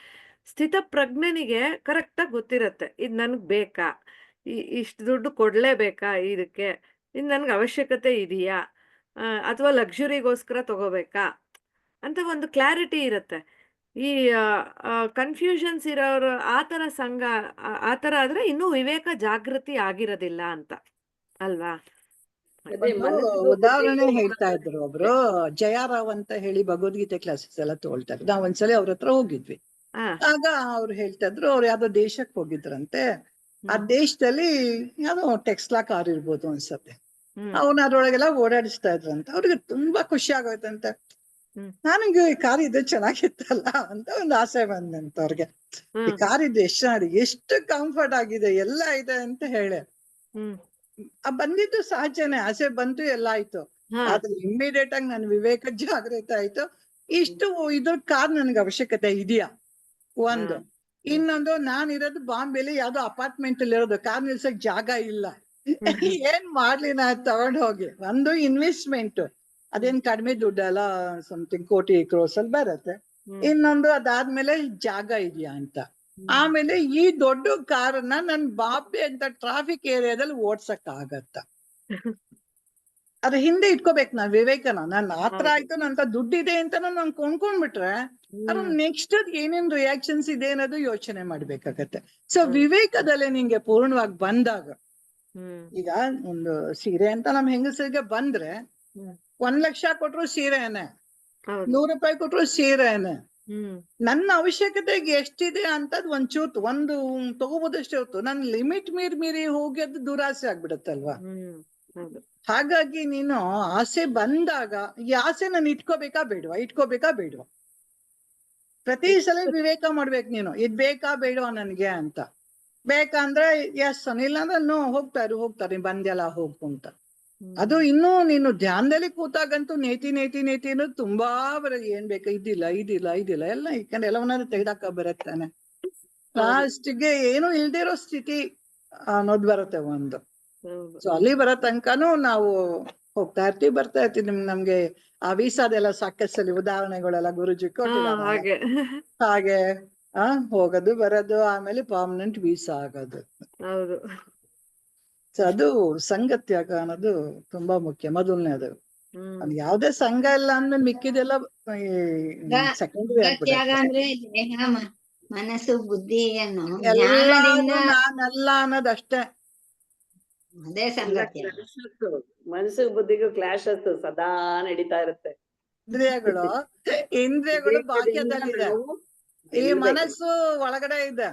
ಸ್ಥಿತ ಪ್ರಜ್ಞನಿಗೆ ಕರೆಕ್ಟ್ ಆಗಿ ಗೊತ್ತಿರತ್ತೆ, ಇದ್ ನನ್ಗ್ ಬೇಕಾ, ಇಷ್ಟು ದುಡ್ಡು ಕೊಡ್ಲೇಬೇಕಾ ಇದಕ್ಕೆ, ಇದ್ ನನ್ಗೆ ಅವಶ್ಯಕತೆ ಇದೆಯಾ, ಅಥವಾ ಲಕ್ಸುರಿಗೋಸ್ಕರ ತಗೋಬೇಕಾ ಅಂತ ಒಂದು ಕ್ಲಾರಿಟಿ ಇರತ್ತೆ. ಈ ಕನ್ಫ್ಯೂಷನ್ಸ್ ಇರೋರು ಆತರ ಸಂಘ ಆತರ ಆದ್ರೆ ಇನ್ನೂ ವಿವೇಕ ಜಾಗೃತಿ ಆಗಿರೋದಿಲ್ಲ ಅಂತ ಅಲ್ವಾ? ಉದಾಹರಣೆ ಹೇಳ್ತಾ ಇದ್ರು ಒಬ್ರು, ಜಯಾರಾವ್ ಅಂತ ಹೇಳಿ ಭಗವದ್ಗೀತೆ ಕ್ಲಾಸಸ್ ಎಲ್ಲ ತಗೊಳ್ತಾರೆ. ನಾವ್ ಒಂದ್ಸಲ ಅವ್ರ ಹತ್ರ ಹೋಗಿದ್ವಿ. ಆಗ ಅವ್ರು ಹೇಳ್ತಾ ಇದ್ರು, ಅವ್ರು ಯಾವ್ದೋ ದೇಶಕ್ಕೆ ಹೋಗಿದ್ರಂತೆ. ಆ ದೇಶದಲ್ಲಿ ಯಾವ್ದೋ ಟೆಕ್ಸ್ಲಾ ಕಾರ್ ಇರ್ಬೋದು ಅನ್ಸತ್ತೆ. ಅವ್ನ ಅದ್ರೊಳಗೆಲ್ಲ ಓಡಾಡಿಸ್ತಾ ಇದ್ರಂತೆ. ಅವ್ರಿಗೆ ತುಂಬಾ ಖುಷಿ ಆಗೋಯ್ತಂತೆ. ನನಗೆ ಈ ಕಾರ್ ಇದ್ರೆ ಚೆನ್ನಾಗಿತ್ತಲ್ಲ ಅಂತ ಒಂದು ಆಸೆ ಬಂದಂತ ಅವ್ರಿಗೆ. ಈ ಕಾರ್ ಇದ್ರೆ ಎಷ್ಟು ಕಂಫರ್ಟ್ ಆಗಿದೆ, ಎಲ್ಲ ಇದೆ ಅಂತ ಹೇಳಿ ಬಂದಿದ್ದು ಸಹಜನೇ, ಆಸೆ ಬಂತು, ಎಲ್ಲ ಆಯ್ತು. ಆದ್ರೆ ಇಮ್ಮಿಡಿಯೇಟ್ ಆಗಿ ನನ್ ವಿವೇಕ ಜಾಗೃತ ಆಯ್ತು. ಇದ್ರ ಕಾರ್ ನನ್ಗೆ ಅವಶ್ಯಕತೆ ಇದೆಯಾ ಒಂದು. ಇನ್ನೊಂದು, ನಾನಿರೋದು ಬಾಂಬೆಲಿ ಯಾವ್ದೋ ಅಪಾರ್ಟ್ಮೆಂಟ್ ಅಲ್ಲಿ ಇರೋದು, ಕಾರ್ ನಿಲ್ಸಕ್ ಜಾಗ ಇಲ್ಲ. ಏನ್ ಮಾಡ್ಲಿ ನಾ ತಗೊಂಡ್ ಹೋಗಿ? ಒಂದು ಇನ್ವೆಸ್ಟ್ಮೆಂಟ್, ಅದೇನ್ ಕಡಿಮೆ ದುಡ್ಡಲ್ಲ, ಸಮಥಿಂಗ್ ಕೋಟಿ ಕ್ರೋರ್ಸ್ ಅಲ್ಲಿ ಬರತ್ತೆ. ಇನ್ನೊಂದು ಅದಾದ್ಮೇಲೆ ಜಾಗ ಇದೆಯಾ ಅಂತ. ಆಮೇಲೆ ಈ ದೊಡ್ಡ ಕಾರನ್ನ ನನ್ ಬಾಂಬೆ ಅಂತ ಟ್ರಾಫಿಕ್ ಏರಿಯಾದಲ್ಲಿ ಓಡ್ಸಕ್ ಆಗತ್ತ? ಅದ್ರ ಹಿಂದೆ ಇಟ್ಕೋಬೇಕು ನಾವ್ ವಿವೇಕನ. ನನ್ ಆತರ ಆಯ್ತು, ನಂತ ದುಡ್ಡಿದೆ ಅಂತ ನಾನು ಕೊಂಡ್ಕೊಂಡ್ಬಿಟ್ರೆ ಅದ್ರ ನೆಕ್ಸ್ಟ್ ಏನೇನ್ ರಿಯಾಕ್ಷನ್ಸ್ ಇದೆ ಅನ್ನೋದು ಯೋಚನೆ ಮಾಡ್ಬೇಕಾಗತ್ತೆ. ಸೊ ವಿವೇಕದಲ್ಲೇ ನಿಂಗೆ ಪೂರ್ಣವಾಗಿ ಬಂದಾಗ ಹ್ಮ್ ಈಗ ಒಂದು ಸೀರೆ ಅಂತ ನಮ್ ಹೆಂಗಸರಿಗೆ ಬಂದ್ರೆ ಹ್ಮ್ 1 ಲಕ್ಷ ಕೊಟ್ರು ಸೀರೆನೆ, ಹೌದು 100 ರೂಪಾಯಿ ಕೊಟ್ರು ಸೀರೆನೆ. ಹ್ಮ್ ನನ್ನ ಅವಶ್ಯಕತೆಗೆ ಎಷ್ಟಿದೆ ಅಂತದ್ ಒಂಚೂರು ಒಂದು ತಗೋಬೋದಷ್ಟೇ ಹೊತ್ತು ನನ್ನ ಲಿಮಿಟ್ ಮೀರಿ ಹೋಗಿ ಅದು ದುರಾಸೆ ಆಗ್ಬಿಡುತ್ತಲ್ವಾ. ಹ್ಮ್ ಹೌದು ಹಾಗಾಗಿ ನೀನು ಆಸೆ ಬಂದಾಗ ಈ ಆಸೆ ನಾನು ಇಟ್ಕೋಬೇಕಾ ಬೇಡವಾ ಪ್ರತಿ ಸಲ ವಿವೇಕ ಮಾಡ್ಬೇಕು ನೀನು. ಇದ್ ಬೇಕಾ ಬೇಡವಾ ನನ್ಗೆ ಅಂತ. ಬೇಕಂದ್ರೆ ಎಸ್ ಇಲ್ಲಾಂದ್ರೆ ನೋ, ಹೋಗ್ತಾರೆ ಬಂದ್ಯಲ್ಲ ಹೋಗು ಅಂತ. ಅದು ಇನ್ನೂ ನೀನು ಧ್ಯಾನದಲ್ಲಿ ಕೂತಾಗಂತೂ ನೇತಿ ಅನ್ನೋದು ತುಂಬಾ ಏನ್ ಬೇಕು, ಇದಿಲ್ಲ ಎಲ್ಲ ಇಟ್ಕೊಂಡು ಎಲ್ಲವನ್ನ ತೆಗ್ದಾಕ ಬರುತ್ತಾನೆ. ಲಾಸ್ಟ್ಗೆ ಏನು ಇಲ್ದಿರೋ ಸ್ಥಿತಿ ಅನ್ನೋದು ಬರುತ್ತೆ ಒಂದು. ಹೌದು ಸೊ ಅಲ್ಲಿ ಬರೋ ತನಕನೂ ನಾವು ಹೋಗ್ತಾ ಇರ್ತೀವಿ. ನಮ್ಗೆ ಆ ವೀಸಾದೆಲ್ಲ ಸಾಕಷ್ಟಲ್ಲಿ ಉದಾಹರಣೆಗಳೆಲ್ಲ ಗುರುಜಿ ಕೊಟ್ಟಿದ್ದಾರೆ. ಹಾಗೆ ಹಾಗೆ ಹೋಗೋದು ಬರೋದು, ಆಮೇಲೆ ಪರ್ಮನೆಂಟ್ ವೀಸಾ ಆಗೋದು. ಹೌದು ಸೊ ಅದು ಸಂಗತ್ಯಾಗ ಅನ್ನೋದು ತುಂಬಾ ಮುಖ್ಯ, ಮೊದಲನೇದು. ಅದು ಹ್ಮ್ ಯಾವ್ದೇ ಸಂಘ ಇಲ್ಲ ಅಂದ್ಮೇಲೆ ಮಿಕ್ಕಿದೆಲ್ಲ ಸೆಕೆಂಡರಿ ತ್ಯಾಗ ಆಗ್ಬಿಡುತ್ತೆ. ಅಂದ್ರೆ ದೇಹ ಮನಸ್ಸು ಬುದ್ಧಿಯನ್ನು ಎಲ್ಲಾನು ಜ್ಞಾನದಿಂದ ನಾನಲ್ಲ ಅನ್ನೋದಷ್ಟೇ. ಅದೇ ಸಂಗತ್ಯ. ಮನಸ್ಸು ಬುದ್ಧಿಗೂ ಕ್ಲಾಶಸ್ ಸದಾ ನಡೀತಾ ಇರುತ್ತೆ. ಇಂದ್ರಿಯಗಳು ಬಾಹ್ಯದಲ್ಲಿದೆ, ನಾವು ಈ ಗೆಲ್ಬೇಕು. ಮನಸ್ಸು ಒಳಗಡೆ ಇದೆ.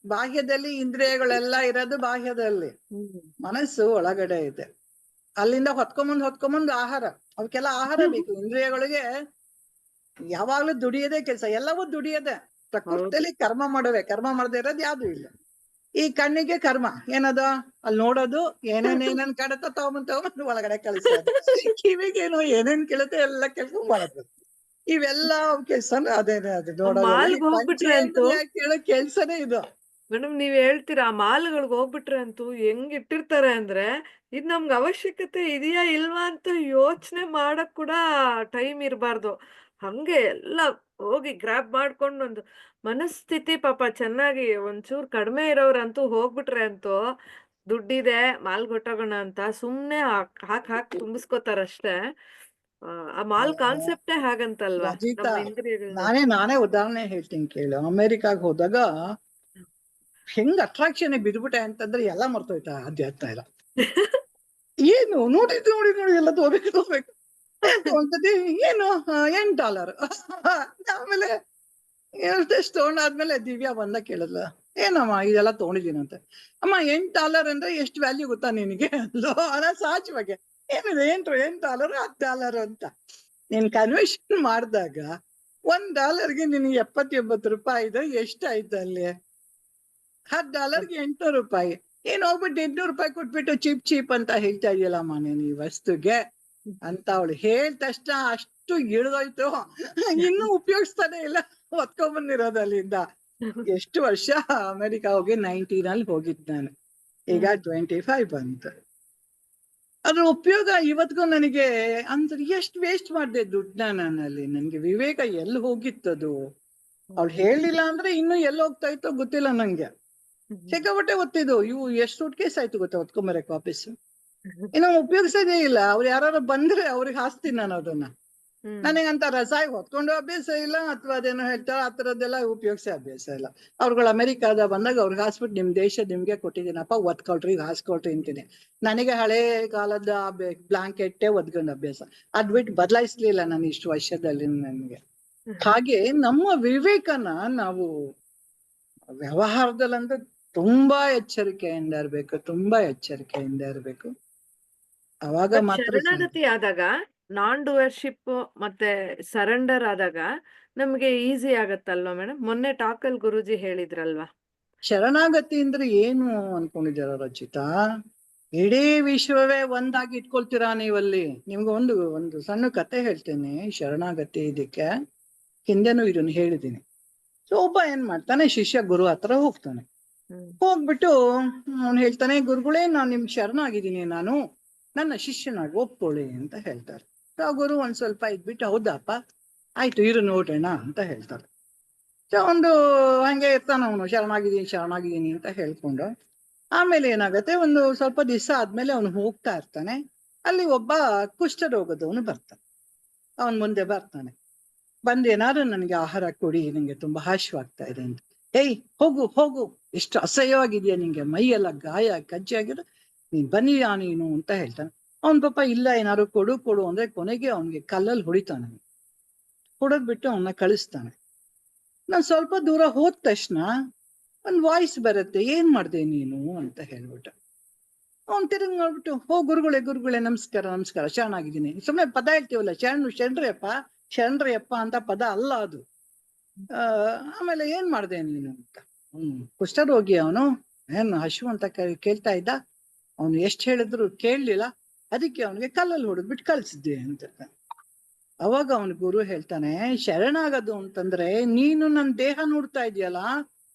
ಬಾಹ್ಯದಲ್ಲಿ ಇಂದ್ರಿಯಗಳೆಲ್ಲ ಇರೋದು ಬಾಹ್ಯದಲ್ಲಿ, ಮನಸ್ಸು ಒಳಗಡೆ ಇದೆ. ಅಲ್ಲಿಂದ ಹೊತ್ಕೊಂಬಂದ್ ಆಹಾರ, ಅವಕ್ಕೆಲ್ಲ ಆಹಾರ ಬೇಕು. ಇಂದ್ರಿಯಗಳಿಗೆ ಯಾವಾಗ್ಲೂ ದುಡಿಯೋದೇ ಕೆಲಸ, ಎಲ್ಲವೂ ದುಡಿಯೋದೆ. ಪ್ರಕೃತಿಯಲ್ಲಿ ಕರ್ಮ ಮಾಡದೇ ಇರೋದು ಯಾವ್ದು ಇಲ್ಲ. ಈ ಕಣ್ಣಿಗೆ ಕರ್ಮ ಏನದು, ಅಲ್ಲಿ ನೋಡೋದು, ಏನೇನ್ ಕಾಡುತ್ತೋ ತಗೊಂಬಂದು ಒಳಗಡೆ ಕಳಿಸೋದು. ಕಿವಿಗೇನು ಏನೇನ್ ಕೇಳುತ್ತೆ ಎಲ್ಲ ಕೆಲಸ ಮಾಡೋದು. ಇವೆಲ್ಲ ಕೆಲ್ಸ ಅದೇನೆ, ಅದು ನೋಡೋದು. ಮಾಲ್ಗ್ ಹೋಗ್ಬಿಟ್ರೆ ಅಂತೂ ಕೇಳೋ ಕೆಲ್ಸನೇ ಇದು. ಮೇಡಮ್ ನೀವ್ ಹೇಳ್ತೀರಾ ಮಾಲ್ಗಳಿಗೆ ಹೋಗ್ಬಿಟ್ರೆ ಅಂತೂ ಹೆಂಗ್ ಇಟ್ಟಿರ್ತಾರೆ ಅಂದ್ರೆ ಇದ್ ನಮ್ಗೆ ಅವಶ್ಯಕತೆ ಇದೆಯಾ ಇಲ್ವಾ ಅಂತ ಯೋಚನೆ ಮಾಡಕ್ ಕೂಡ ಟೈಮ್ ಇರಬಾರ್ದು. ಹಂಗೆ ಎಲ್ಲ ಹೋಗಿ ಗ್ರಾಬ್ ಮಾಡ್ಕೊಂಡು ಒಂದು ಮನಸ್ಥಿತಿ ಪಾಪ ಚೆನ್ನಾಗಿ ಒಂಚೂರು ಕಡಿಮೆ ಇರೋರಂತೂ ಹೋಗ್ಬಿಟ್ರೆ ಅಂತೂ ದುಡ್ಡಿದೆ ಮಾಲ್ಗ್ ಹೊಟ್ಟೋಗೋಣ ಅಂತ ಸುಮ್ನೆ ಹಾಕ್ ತುಂಬಿಸ್ಕೋತಾರಷ್ಟೇ. ಆ ಮಾಲ್ ಕಾನ್ಸೆಪ್ಟೇ ಹಾಗಂತಲ್ವಾ ರಜಿತಾ, ನಮ್ಮ ಇಂದ್ರಿಯಗಳನ್ನ. ನಾನೇ ಉದಾಹರಣೆ ಹೇಳ್ತೀನಿ ಕೇಳು. ಅಮೆರಿಕಾಗ್ ಹೋದಾಗ ಹೆಂಗ್ ಅಟ್ರಾಕ್ಷನ್ ಬಿದ್ಬಿಟ್ಟೆ ಅಂತಂದ್ರೆ ಎಲ್ಲ ಮರ್ತೋಯ್ತಾ ಅಧ್ಯಾತ್ಮ ಎಲ್ಲ. ಏನು ನೋಡಿ ಎಲ್ಲ ತಗೋಬೇಕು ಒಂದ್ಸತಿ ಏನು $8. ಆಮೇಲೆ ಎಷ್ಟು ತಗೊಂಡಾದ್ಮೇಲೆ ದಿವ್ಯಾ ಬಂದ ಕೇಳಿದ್ಲ, ಏನಮ್ಮ ಇದೆಲ್ಲ ತಗೊಂಡಿದ್ದೀನಿ ಅಂತ. ಅಮ್ಮ $8 ಅಂದ್ರೆ ಎಷ್ಟು ವ್ಯಾಲ್ಯೂ ಗೊತ್ತಾ ನಿನಗೆ ಅಲ್ಲೋ ಅಲ್ಲ ಸಹಜವಾಗಿ. ಏನಿದೆ $8 $10 ಅಂತ ನೀನ್ ಕನ್ವರ್ಷನ್ ಮಾಡಿದಾಗ $1ಗೆ ನಿನಗೆ 79 ರೂಪಾಯಿ ಇದೆ. ಎಷ್ಟಾಯ್ತು ಅಲ್ಲಿ? $10ಗೆ 800 ರೂಪಾಯಿ. ಏನ್ ಹೋಗ್ಬಿಟ್ಟು 800 ರೂಪಾಯಿ ಕೊಟ್ಬಿಟ್ಟು ಚೀಪ್ ಅಂತ ಹೇಳ್ತಾ ಇದೆಯಲ್ಲಮ್ಮ ನೀನ್ ಈ ವಸ್ತುಗೆ ಅಂತ ಅವಳು ಹೇಳಿದ ತಕ್ಷಣ ಅಷ್ಟು ಇಳಿದೋಯ್ತು. ಇನ್ನೂ ಉಪಯೋಗಿಸ್ತಾನೆ ಇಲ್ಲ, ಹೊತ್ಕೊಂಡ್ಬಂದಿರೋದು ಅಲ್ಲಿಂದ. ಎಷ್ಟು ವರ್ಷ ಅಮೆರಿಕ ಹೋಗಿ 19 ಹೋಗಿದ್ ನಾನು, ಈಗ 25 ಬಂತು. ಅದ್ರ ಉಪಯೋಗ ಇವತ್ಗೂ ನನಗೆ ಅಂದ್ರೆ ಎಷ್ಟು ವೇಸ್ಟ್ ಮಾಡಿದೆ ದುಡ್ಡನ್ನ ನಾನಲ್ಲಿ. ನನ್ಗೆ ವಿವೇಕ ಎಲ್ಲಿ ಹೋಗಿತ್ತದು. ಅವ್ಳು ಹೇಳಿಲ್ಲ ಅಂದ್ರೆ ಇನ್ನು ಎಲ್ಲಿ ಹೋಗ್ತಾ ಇತ್ತೋ ಗೊತ್ತಿಲ್ಲ ನಂಗೆ. ಸಿಕ್ಕಾಪಟ್ಟೆ ಒತ್ತಿದ್ದು. ಇವು ಎಷ್ಟು ಸೂಟ್ ಕೇಸ್ ಆಯ್ತು ಗೊತ್ತಾ ಹೊತ್ಕೊಂಬರಕ್ ವಾಪಸ್. ಇನ್ನು ಉಪಯೋಗಿಸೋದೇ ಇಲ್ಲ. ಅವ್ರು ಯಾರು ಬಂದ್ರೆ ಅವ್ರಿಗೆ ಹಾಸ್ತೀನಿ ನಾನು ಅದನ್ನ. ನನಗಂತ ರಸಾಯಿ ಹೊತ್ಕೊಂಡು ಅಭ್ಯಾಸ ಇಲ್ಲ, ಅಥವಾ ಅದೇನೋ ಹೇಳ್ತಾರ ಆ ಥರದ್ದೆಲ್ಲ ಉಪಯೋಗಿಸೋ ಅಭ್ಯಾಸ ಇಲ್ಲ. ಅವ್ರುಗಳು ಅಮೆರಿಕಾದ ಬಂದಾಗ ಅವ್ರಿಗೆ ಹಾಸ್ಬಿಟ್ಟು ನಿಮ್ ದೇಶ ನಿಮ್ಗೆ ಕೊಟ್ಟಿದ್ದೀನಪ್ಪ, ಒತ್ಕೊಳ್ರಿ ಹಾಸ್ಕೊಳ್ರಿ ಅಂತೀನಿ. ನನಗೆ ಹಳೇ ಕಾಲದ ಬ್ಲಾಂಕೆಟ್ಟೇ ಒದ್ಕೊಂಡು ಅಭ್ಯಾಸ. ಅದ್ಬಿಟ್ಟು ಬದಲಾಯಿಸ್ಲಿಲ್ಲ ನಾನು ಇಷ್ಟು ವರ್ಷದಲ್ಲಿ ನನಗೆ. ಹಾಗೆ ನಮ್ಮ ವಿವೇಕನ ನಾವು ವ್ಯವಹಾರದಲ್ಲಂದ್ರೆ ತುಂಬಾ ಎಚ್ಚರಿಕೆಯಿಂದ ಇರ್ಬೇಕು. ಅವಾಗ ಮಾತ್ರ ಶರಣಾಗತಿ ಆದಾಗ ನಾನ್ ಡೂಯರ್ಶಿಪ್ ಮತ್ತೆ ಸರೆಂಡರ್ ಆದಾಗ ನಮ್ಗೆ ಈಸಿ ಆಗತ್ತಲ್ವಾ ಮೇಡಮ್? ಮೊನ್ನೆ ಟಾಕಲ್ ಗುರೂಜಿ ಹೇಳಿದ್ರಲ್ವಾ. ಶರಣಾಗತಿ ಅಂದ್ರೆ ಏನು ಅನ್ಕೊಂಡಿದ್ದೀರ ರಚಿತಾ? ಇಡೀ ವಿಶ್ವವೇ ಒಂದಾಗಿ ಇಟ್ಕೊಳ್ತೀರಾ ನೀವಲ್ಲಿ. ನಿಮ್ಗೆ ಒಂದು ಸಣ್ಣ ಕತೆ ಹೇಳ್ತೇನೆ ಶರಣಾಗತಿ ಇದಕ್ಕೆ. ಹಿಂದೆನೂ ಇದನ್ನು ಹೇಳಿದ್ದೀನಿ. ಸೊ ಒಬ್ಬ ಏನ್ ಮಾಡ್ತಾನೆ, ಶಿಷ್ಯ ಗುರು ಹತ್ರ ಹೋಗ್ತಾನೆ. ಹೋಗ್ಬಿಟ್ಟು ಅವ್ನು ಹೇಳ್ತಾನೆ, ಗುರುಗಳೇ ನಾನು ನಿಮ್ಗೆ ಶರಣಾಗಿದ್ದೀನಿ, ನಾನು ನನ್ನ ಶಿಷ್ಯನಾಗಿ ಒಪ್ಕೊಳ್ಳಿ ಅಂತ ಹೇಳ್ತಾರೆ. ಆ ಗುರು ಒಂದ್ ಸ್ವಲ್ಪ ಇದ್ಬಿಟ್ಟು ಹೌದಪ್ಪ ಆಯ್ತು ಇರು ನೋಡೋಣ ಅಂತ ಹೇಳ್ತಾರೆ. ಸೊ ಒಂದು ಹಂಗೆ ಇರ್ತಾನ ಅವನು, ಶರಣಾಗಿದ್ದೀನಿ ಅಂತ ಹೇಳ್ಕೊಂಡು. ಆಮೇಲೆ ಏನಾಗತ್ತೆ, ಒಂದು ಸ್ವಲ್ಪ ದಿವಸ ಆದ್ಮೇಲೆ ಅವನು ಹೋಗ್ತಾ ಇರ್ತಾನೆ. ಅಲ್ಲಿ ಒಬ್ಬ ಕುಷ್ಠರೋಗದವನು ಬರ್ತಾನೆ. ಅವನ್ ಮುಂದೆ ಬರ್ತಾನೆ. ಏನಾದ್ರು ನನಗೆ ಆಹಾರ ಕೊಡಿ, ನಂಗೆ ತುಂಬಾ ಹಾಶ್ವಾಗ್ತಾ ಇದೆ ಅಂತ. ಏಯ್ ಹೋಗು ಎಷ್ಟು ಅಸಹ್ಯವಾಗಿದೆಯಾ ನಿಂಗೆ, ಮೈ ಎಲ್ಲ ಗಾಯ ಕಜ್ಜಿ ಆಗಿರೋ, ನೀನ್ ಬನ್ನಿಯಾ ನೀನು ಅಂತ ಹೇಳ್ತಾನೆ. ಅವನ್ ಪಾಪ ಇಲ್ಲ ಏನಾದ್ರು ಕೊಡು ಕೊಡು ಅಂದ್ರೆ ಕೊನೆಗೆ ಅವನಿಗೆ ಕಲ್ಲಲ್ಲಿ ಹೊಡಿತಾನೆ. ಹೊಡೆದ್ಬಿಟ್ಟು ಅವನ್ನ ಕಳಿಸ್ತಾನೆ. ನಾನ್ ಸ್ವಲ್ಪ ದೂರ ಹೋದ ತಕ್ಷಣ ಒಂದ್ ವಾಯ್ಸ್ ಬರುತ್ತೆ, ಏನ್ ಮಾಡ್ದೆ ನೀನು ಅಂತ ಹೇಳ್ಬಿಟ್ಟು. ಅವ್ನ್ ತಿರುಗಿ ನೋಡ್ಬಿಟ್ಟು, ಹೋ ಗುರುಗಳೇ ನಮಸ್ಕಾರ ನಮಸ್ಕಾರ, ಶರಣಾಗಿದ್ದೀನಿ. ಸುಮ್ಮನೆ ಪದ ಹೇಳ್ತೀವಲ್ಲ, ಶರಣರಯ್ಯಪ್ಪ ಅಂತ ಪದ ಅಲ್ಲ ಅದು. ಆಮೇಲೆ ಏನ್ ಮಾಡ್ದೆ ನೀನು ಅಂತ. ಕುಷ್ಠರೋಗಿ ಅವನು, ಏನು ಹಶು ಅಂತ ಕೇಳ್ತಾ ಇದ್ದ. ಅವನು ಎಷ್ಟ್ ಹೇಳಿದ್ರು ಕೇಳಲಿಲ್ಲ, ಅದಕ್ಕೆ ಅವನಿಗೆ ಕಲ್ಲಲ್ಲಿ ಹೊಡೆದ್ಬಿಟ್ಟು ಕಳ್ಸಿದ್ದೆ ಅಂತ. ಅವಾಗ ಅವನ ಗುರು ಹೇಳ್ತಾನೆ, ಶರಣಾಗದು ಅಂತಂದ್ರೆ ನೀನು ನನ್ ದೇಹ ನೋಡ್ತಾ ಇದೆಯಲ್ಲ,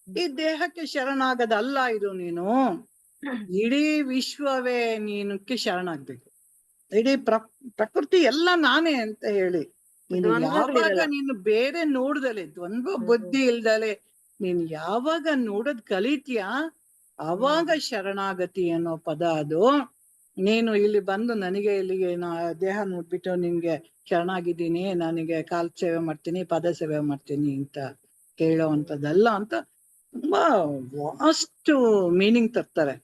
ಈ ದೇಹಕ್ಕೆ ಶರಣಾಗದಲ್ಲ ಇದು. ನೀನು ಇಡೀ ವಿಶ್ವವೇ ನೀನಕ್ಕೆ ಶರಣಾಗ್ಬೇಕು. ಇಡೀ ಪ್ರಕೃತಿ ಎಲ್ಲ ನಾನೇ ಅಂತ ಹೇಳಿ ನೀನು ಯಾವಾಗ ನೀನು ಬೇರೆ ನೋಡ್ದಲೆ, ದ್ವಂದ್ವ ಬುದ್ಧಿ ಇಲ್ದಲೆ ನೀನ್ ಯಾವಾಗ ನೋಡೋದ್ ಕಲಿತೀಯ, ಅವಾಗ ಶರಣಾಗತಿ ಅನ್ನೋ ಪದ ಅದು. ನೀನು ಇಲ್ಲಿ ಬಂದು ನನಗೆ ಇಲ್ಲಿಗೆ ದೇಹ ನೋಡ್ಬಿಟ್ಟು ನಿನ್ಗೆ ಶರಣಾಗಿದ್ದೀನಿ, ನನಗೆ ಕಾಲ್ ಸೇವೆ ಮಾಡ್ತೀನಿ, ಪಾದ ಸೇವೆ ಮಾಡ್ತೀನಿ ಅಂತ ಹೇಳೋವಂಥದ್ದಲ್ಲ ಅಂತ ತುಂಬಾ ವಾಸ್ಟ್ ಮೀನಿಂಗ್ ತರ್ತಾರೆ.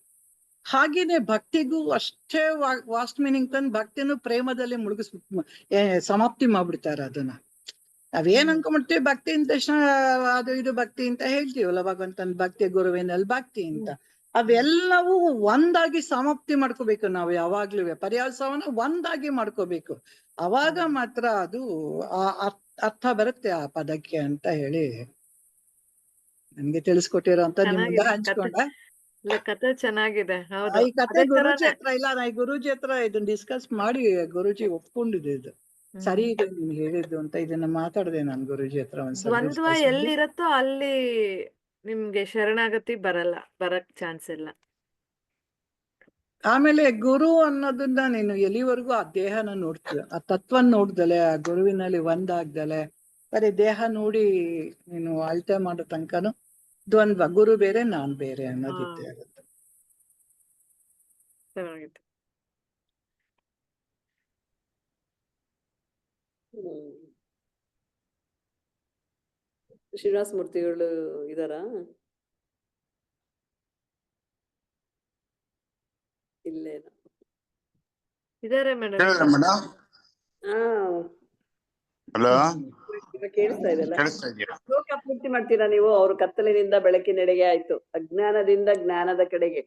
ಹಾಗೇನೆ ಭಕ್ತಿಗೂ ಅಷ್ಟೇ ವಾಸ್ಟ್ ಮೀನಿಂಗ್ ತಂದು ಭಕ್ತಿನೂ ಪ್ರೇಮದಲ್ಲಿ ಸಮಾಪ್ತಿ ಮಾಡ್ಬಿಡ್ತಾರೆ ಅದನ್ನ. ನಾವೇನ್ ಅನ್ಕೊಂಡ್ಬಿಡ್ತೀವಿ ಭಕ್ತಿ ಅಂದ ತಕ್ಷಣ ಅದು ಇದು ಭಕ್ತಿ ಅಂತ ಹೇಳ್ತೀವಲ್ಲ, ಭಗವಂತನ ಭಕ್ತಿ, ಗುರುವಿನಲ್ಲಿ ಭಕ್ತಿ ಅಂತ. ಅವೆಲ್ಲವೂ ಒಂದಾಗಿ ಸಮಾಪ್ತಿ ಮಾಡ್ಕೋಬೇಕು ನಾವು ಯಾವಾಗ್ಲೂ. ಪರ್ಯಾಸವನ್ನ ಒಂದಾಗಿ ಮಾಡ್ಕೋಬೇಕು, ಅವಾಗ ಮಾತ್ರ ಅದು ಅರ್ಥ ಬರುತ್ತೆ ಆ ಪದಕ್ಕೆ ಅಂತ ಹೇಳಿ ನನ್ಗೆ ತಿಳಿಸ್ಕೊಟ್ಟಿರೋ ಅಂತ ನಿಮ್ ಮುಂದೆ ಹಂಚ್ಕೊಂಡ. ಕತೆ ಚೆನ್ನಾಗಿದೆ. ಹೌದು, ಈ ಕತೆ ಗುರೂಜಿ ಹತ್ರ ಇಲ್ಲ, ನಾ ಗುರೂಜಿ ಹತ್ರ ಇದನ್ನ ಡಿಸ್ಕಸ್ ಮಾಡಿ ಗುರೂಜಿ ಒಪ್ಕೊಂಡಿದೆ ಇದು ಸರಿ ಇದೆ ನೀನ್ ಹೇಳಿದ್ದು ಅಂತ. ಇದನ್ನ ಮಾತಾಡಿದೆ ನಾನು ಗುರೂಜಿ ಹತ್ರ ಒಂದ್ಸಲ. ದ್ವಂದ್ವ ಎಲ್ಲಿರತ್ತೋ ಅಲ್ಲಿ ನಿಮ್ಗೆ ಶರಣಾಗತಿ ಬರಕ್ ಚಾನ್ಸ್ ಇಲ್ಲ. ಆಮೇಲೆ ಗುರು ಅನ್ನೋದನ್ನ ನೀನು ಎಲ್ಲಿವರೆಗೂ ಆ ದೇಹನ ನೋಡ್ತೀಯ, ಆ ತತ್ವನ್ ನೋಡ್ದಲೆ, ಆ ಗುರುವಿನಲ್ಲಿ ಒಂದಾಗ್ದಲೆ ಬರೀ ದೇಹ ನೋಡಿ ನೀನು ಅಳತೆ ಮಾಡೋ ತನಕನು ದ್ವಂದ್ವ, ಗುರು ಬೇರೆ ನಾನ್ ಬೇರೆ ಅನ್ನೋದಿದ್ದೇ ಆಗುತ್ತೆ. ಚೆನ್ನಾಗಿತ್ತು. ಶ್ರೀನಿವಾಸ ಮೂರ್ತಿಗಳು ಇದಾರಾ? ಇಲ್ಲೇನ ಇದಾರೆ ಮೇಡಮ್. ಹಲೋ, ಕೇಳಿಸ್ತಾ ಇದೆಯಲ್ಲ? ಕೇಳಿಸ್ತಾ ಇದೆಯಾ? ಶ್ಲೋಕ ಪೂರ್ತಿ ಮಾಡ್ತೀರಾ ನೀವು? ಅವರು ಕತ್ತಲಿನಿಂದ ಬೆಳಕಿನೆಡೆಗೆ ಆಯ್ತು, ಅಜ್ಞಾನದಿಂದ ಜ್ಞಾನದ ಕಡೆಗೆ.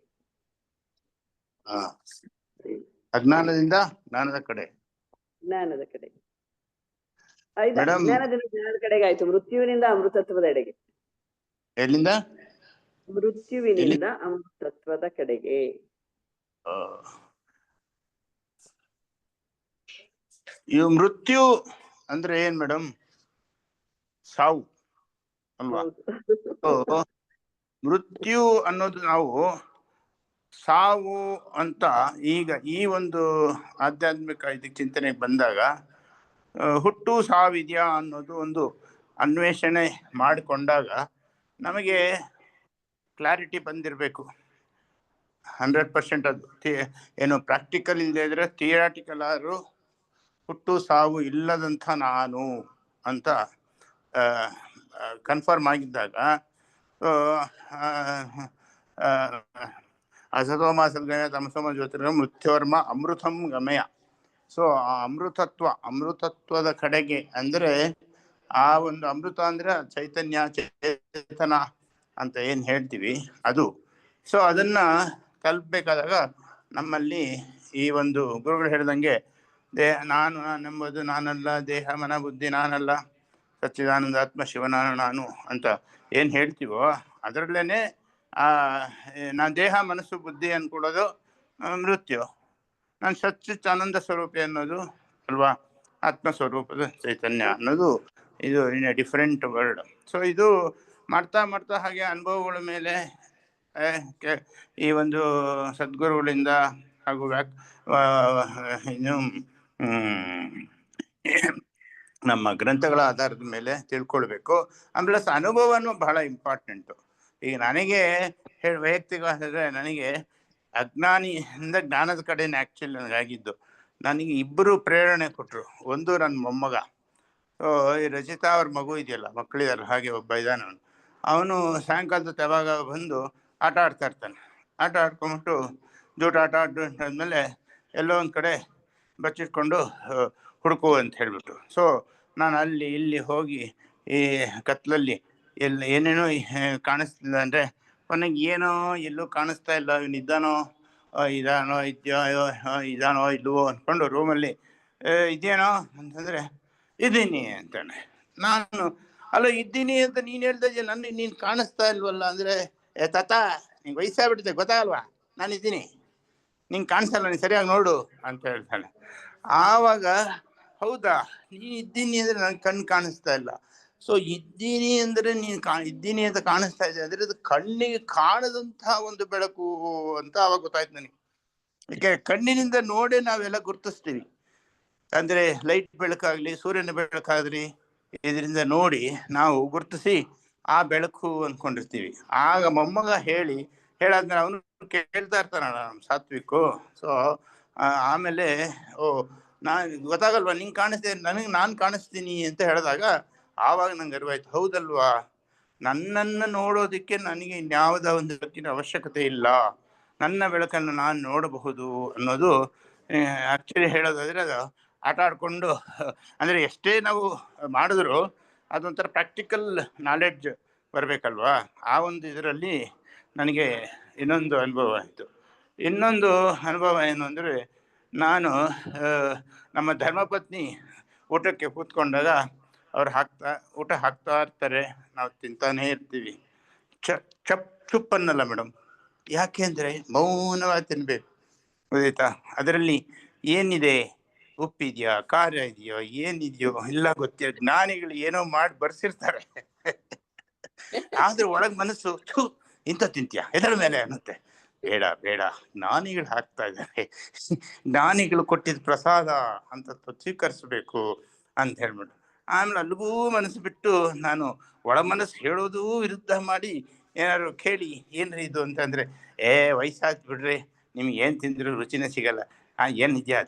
ಅಜ್ಞಾನದಿಂದ ಜ್ಞಾನದ ಕಡೆ, ಜ್ಞಾನದ ಕಡೆ ಆಯ್ತು. ಅಜ್ಞಾನದಿಂದ ಜ್ಞಾನದ ಕಡೆಗೆ ಆಯ್ತು, ಮೃತ್ಯುವಿನಿಂದ ಅಮೃತತ್ವದ ಎಡೆಗೆ. ಎಲ್ಲಿಂದ? ಮೃತ್ಯುವಿನಿಂದ ಅಮೃತತ್ವದ ಕಡೆಗೆ. ಈ ಮೃತ್ಯು ಅಂದ್ರೆ ಏನ್ ಮೇಡಮ್? ಸಾವು ಅಲ್ವಾ? ಮೃತ್ಯು ಅನ್ನೋದು ನಾವು ಸಾವು ಅಂತ ಈಗ ಈ ಒಂದು ಆಧ್ಯಾತ್ಮಿಕ ಇದಕ್ಕೆ ಚಿಂತನೆಗೆ ಬಂದಾಗ ಹುಟ್ಟು ಸಾವಿದ್ಯಾ ಅನ್ನೋದು ಒಂದು ಅನ್ವೇಷಣೆ ಮಾಡಿಕೊಂಡಾಗ ನಮಗೆ ಕ್ಲಾರಿಟಿ ಬಂದಿರಬೇಕು. 100% ಅದು ಏನು ಪ್ರಾಕ್ಟಿಕಲ್ ಇಲ್ಲದೆ ಇದ್ರೆ ಥಿಯರಾಟಿಕಲ್ ಆದ್ರೂ ಹುಟ್ಟು ಸಾವು ಇಲ್ಲದಂಥ ನಾನು ಅಂತ ಕನ್ಫರ್ಮ್ ಆಗಿದ್ದಾಗ ಅಸತೋಮ ಸದ್ಗಮಯ ತಮಸೋಮ ಜ್ಯೋತಿರ್ಗಮಯ ಮೃತ್ಯೋರ್ಮ ಅಮೃತಂ ಗಮಯ. ಸೊ ಆ ಅಮೃತತ್ವದ ಕಡೆಗೆ ಅಂದರೆ ಆ ಒಂದು ಅಮೃತ ಅಂದ್ರೆ ಚೈತನ್ಯ, ಚೇತನ ಅಂತ ಏನ್ ಹೇಳ್ತೀವಿ ಅದು. ಸೊ ಅದನ್ನ ತಲುಪಬೇಕಾದಾಗ ನಮ್ಮಲ್ಲಿ ಈ ಒಂದು ಗುರುಗಳು ಹೇಳ್ದಂಗೆ ನಾನೆಂಬುದು ನಾನಲ್ಲ, ದೇಹ ಮನ ಬುದ್ಧಿ ನಾನಲ್ಲ, ಸಚ್ಚಿದಾನಂದ ಆತ್ಮ ಶಿವನಾನು ಅಂತ ಏನ್ ಹೇಳ್ತೀವೋ ಅದರಲ್ಲೇನೆ ನಾನು ದೇಹ ಮನಸ್ಸು ಬುದ್ಧಿ ಅನ್ಕೊಡೋದು ಮೃತ್ಯು. ನಾನು ಸಚ್ಚಿದಾನಂದ ಸ್ವರೂಪಿ ಅನ್ನೋದು ಅಲ್ವಾ ಆತ್ಮಸ್ವರೂಪದ ಚೈತನ್ಯ ಅನ್ನೋದು. ಇದು in a different word. So ಇದು ಮಾಡ್ತಾ ಮಾಡ್ತಾ ಹಾಗೆ ಅನುಭವಗಳ ಮೇಲೆ ಈ ಒಂದು ಸದ್ಗುರುಗಳಿಂದ ಹಾಗೂ ಇನ್ನು ನಮ್ಮ ಗ್ರಂಥಗಳ ಆಧಾರದ ಮೇಲೆ ತಿಳ್ಕೊಳ್ಬೇಕು. ಆಮೇಲೆ ಅನುಭವನೂ ಬಹಳ ಇಂಪಾರ್ಟೆಂಟು. ಈಗ ನನಗೆ ವೈಯಕ್ತಿಕ ಹೇಳಿದ್ರೆ ನನಗೆ ಅಜ್ಞಾನಿಯಿಂದ ಜ್ಞಾನದ ಕಡೆನೇ ಆ್ಯಕ್ಚುಲಿ ನನಗಾಗಿದ್ದು. ನನಗೆ ಇಬ್ಬರು ಪ್ರೇರಣೆ ಕೊಟ್ಟರು. ಒಂದು ನನ್ನ ಮೊಮ್ಮಗ, ಈ ರಚಿತಾ ಅವ್ರ ಮಗು ಇದೆಯಲ್ಲ, ಮಕ್ಕಳಿದಾರೆ ಹಾಗೆ ಒಬ್ಬ ಇದ್ದಾನೆ. ಅವನು ಸಾಯಂಕಾಲದ ಯಾವಾಗ ಬಂದು ಆಟ ಆಡ್ತಾ ಇರ್ತಾನೆ. ಆಟ ಆಡ್ಕೊಂಬಿಟ್ಟು ಜೂಟಾಟ ಆದ್ಮೇಲೆ ಎಲ್ಲೋ ಒಂದು ಕಡೆ ಬಚ್ಚಿಟ್ಕೊಂಡು ಹುಡುಕು ಅಂತ ಹೇಳ್ಬಿಟ್ಟು. ಸೊ ನಾನು ಅಲ್ಲಿ ಇಲ್ಲಿ ಹೋಗಿ ಈ ಕತ್ಲಲ್ಲಿ ಏನೇನೋ ಕಾಣಿಸ್ತಿಲ್ಲ ಅಂದರೆ ಕೊನೆಗೆ ಏನೋ ಎಲ್ಲೂ ಕಾಣಿಸ್ತಾ ಇಲ್ಲ, ಇವನಿದ್ದಾನೋ ಇದಾನೋ ಇಲ್ವೋ ಅಂದ್ಕೊಂಡು ರೂಮಲ್ಲಿ ಇದೇನೋ ಅಂತಂದರೆ ಇದ್ದೀನಿ ಅಂತಾನೆ. ನಾನು ಅಲ್ಲ ಇದ್ದೀನಿ ಅಂತ ನೀನು ಹೇಳ್ತಾ ಇದೆಯಾ, ನೀನು ಕಾಣಿಸ್ತಾ ಇಲ್ವಲ್ಲ ಅಂದರೆ, ತಾತ ನಿಂಗೆ ವಯಸ್ಸಾಗ್ಬಿಟ್ಟಿದೆ ಗೊತ್ತಾಗಲ್ವಾ, ನಾನಿದ್ದೀನಿ, ನಿಂಗೆ ಕಾಣಿಸಲ್ಲ, ನೀನು ಸರಿಯಾಗಿ ನೋಡು ಅಂತ ಹೇಳ್ತಾಳೆ. ಆವಾಗ ಹೌದಾ ನೀನು ಇದ್ದೀನಿ ಅಂದರೆ ನನಗೆ ಕಣ್ಣು ಕಾಣಿಸ್ತಾ ಇಲ್ಲ. ಸೊ ಇದ್ದೀನಿ ಅಂದರೆ ನೀನು ಇದ್ದೀನಿ ಅಂತ ಕಾಣಿಸ್ತಾ ಇದೆ ಅಂದರೆ ಅದು ಕಣ್ಣಿಗೆ ಕಾಣದಂತಹ ಒಂದು ಬೆಳಕು ಅಂತ ಆವಾಗ ಗೊತ್ತಾಯ್ತು ನನಗೆ. ಯಾಕೆ ಕಣ್ಣಿನಿಂದ ನೋಡೇ ನಾವೆಲ್ಲ ಗುರುತಿಸ್ತೀವಿ. ಅಂದರೆ ಲೈಟ್ ಬೆಳಕಾಗಲಿ ಸೂರ್ಯನ ಬೆಳಕಾಗಲಿ ಇದರಿಂದ ನೋಡಿ ನಾವು ಗುರುತಿಸಿ ಆ ಬೆಳಕು ಅಂದ್ಕೊಂಡಿರ್ತೀವಿ. ಆಗ ಮೊಮ್ಮಗ ಹೇಳಾದ್ಮೇಲೆ ಅವನು ಕೇಳ್ತಾ ಇರ್ತಾನ ನಮ್ಮ ಸಾತ್ವಿಕು. ಸೊ ಆಮೇಲೆ ನಾನು ಗೊತ್ತಾಗಲ್ವಾ ನಿಂಗೆ ಕಾಣಿಸ್ತೀನಿ, ನಾನು ಕಾಣಿಸ್ತೀನಿ ಅಂತ ಹೇಳಿದಾಗ ಆವಾಗ ನಂಗೆ ಅರಿವಾಯ್ತು, ಹೌದಲ್ವಾ, ನನ್ನನ್ನು ನೋಡೋದಕ್ಕೆ ನನಗೆ ಇನ್ಯಾವುದೋ ಒಂದು ಬೆಳಕಿನ ಅವಶ್ಯಕತೆ ಇಲ್ಲ, ನನ್ನ ಬೆಳಕನ್ನು ನಾನು ನೋಡಬಹುದು ಅನ್ನೋದು. ಆ್ಯಕ್ಚುಲಿ ಹೇಳೋದಾದರೆ ಅದು ಆಟ ಆಡಿಕೊಂಡು ಅಂದರೆ ಎಷ್ಟೇ ನಾವು ಮಾಡಿದ್ರು ಅದೊಂಥರ ಪ್ರಾಕ್ಟಿಕಲ್ ನಾಲೆಡ್ಜ್ ಬರಬೇಕಲ್ವಾ. ಆ ಒಂದು ಇದರಲ್ಲಿ ನನಗೆ ಇನ್ನೊಂದು ಅನುಭವ ಆಯಿತು. ಇನ್ನೊಂದು ಅನುಭವ ಏನು ಅಂದರೆ, ನಾನು ನಮ್ಮ ಧರ್ಮಪತ್ನಿ ಊಟಕ್ಕೆ ಕೂತ್ಕೊಂಡಾಗ ಅವ್ರು ಊಟ ಹಾಕ್ತಾ ಇರ್ತಾರೆ, ನಾವು ತಿಂತಾನೇ ಇರ್ತೀವಿ. ಚುಪ್ ಅನ್ನಲ್ಲ ಮೇಡಮ್. ಯಾಕೆ ಅಂದರೆ ಮೌನವಾಗಿ ತಿನ್ಬೇಕು, ಗೊತ್ತಾಯ್ತಾ. ಅದರಲ್ಲಿ ಏನಿದೆ, ಉಪ್ಪಿದೆಯಾ ಖಾರ ಇದೆಯೋ ಏನಿದೆಯೋ ಎಲ್ಲ ಗೊತ್ತಿಲ್ಲ. ಜ್ಞಾನಿಗಳು ಏನೋ ಮಾಡಿ ಬರ್ಸಿರ್ತಾರೆ, ಆದ್ರೆ ಒಳಗ್ ಮನಸ್ಸು ಇಂಥ ತಿಂತೀಯ ಎದರ ಮೇಲೆ ಅನ್ನುತ್ತೆ. ಬೇಡ ಬೇಡ, ಜ್ಞಾನಿಗಳು ಹಾಕ್ತಾ ಇದ್ದಾರೆ, ಜ್ಞಾನಿಗಳು ಕೊಟ್ಟಿದ್ದ ಪ್ರಸಾದ ಅಂತ ಸ್ವೀಕರಿಸ್ಬೇಕು ಅಂತ ಹೇಳ್ಬಿಟ್ಟು ಆಮೇಲೆ ಅಲ್ಲಿಗೂ ಮನಸ್ಸು ಬಿಟ್ಟು ನಾನು ಒಳ ಮನಸ್ಸು ಹೇಳೋದು ವಿರುದ್ಧ ಮಾಡಿ ಏನಾದ್ರು ಕೇಳಿ ಏನ್ರಿ ಇದು ಅಂತಂದ್ರೆ, ವಯಸ್ಸಾಯ್ತು ಬಿಡ್ರಿ, ನಿಮ್ಗೆ ಏನು ತಿಂದ್ರು ರುಚಿನೇ ಸಿಗಲ್ಲ, ಏನಿದೆಯಾ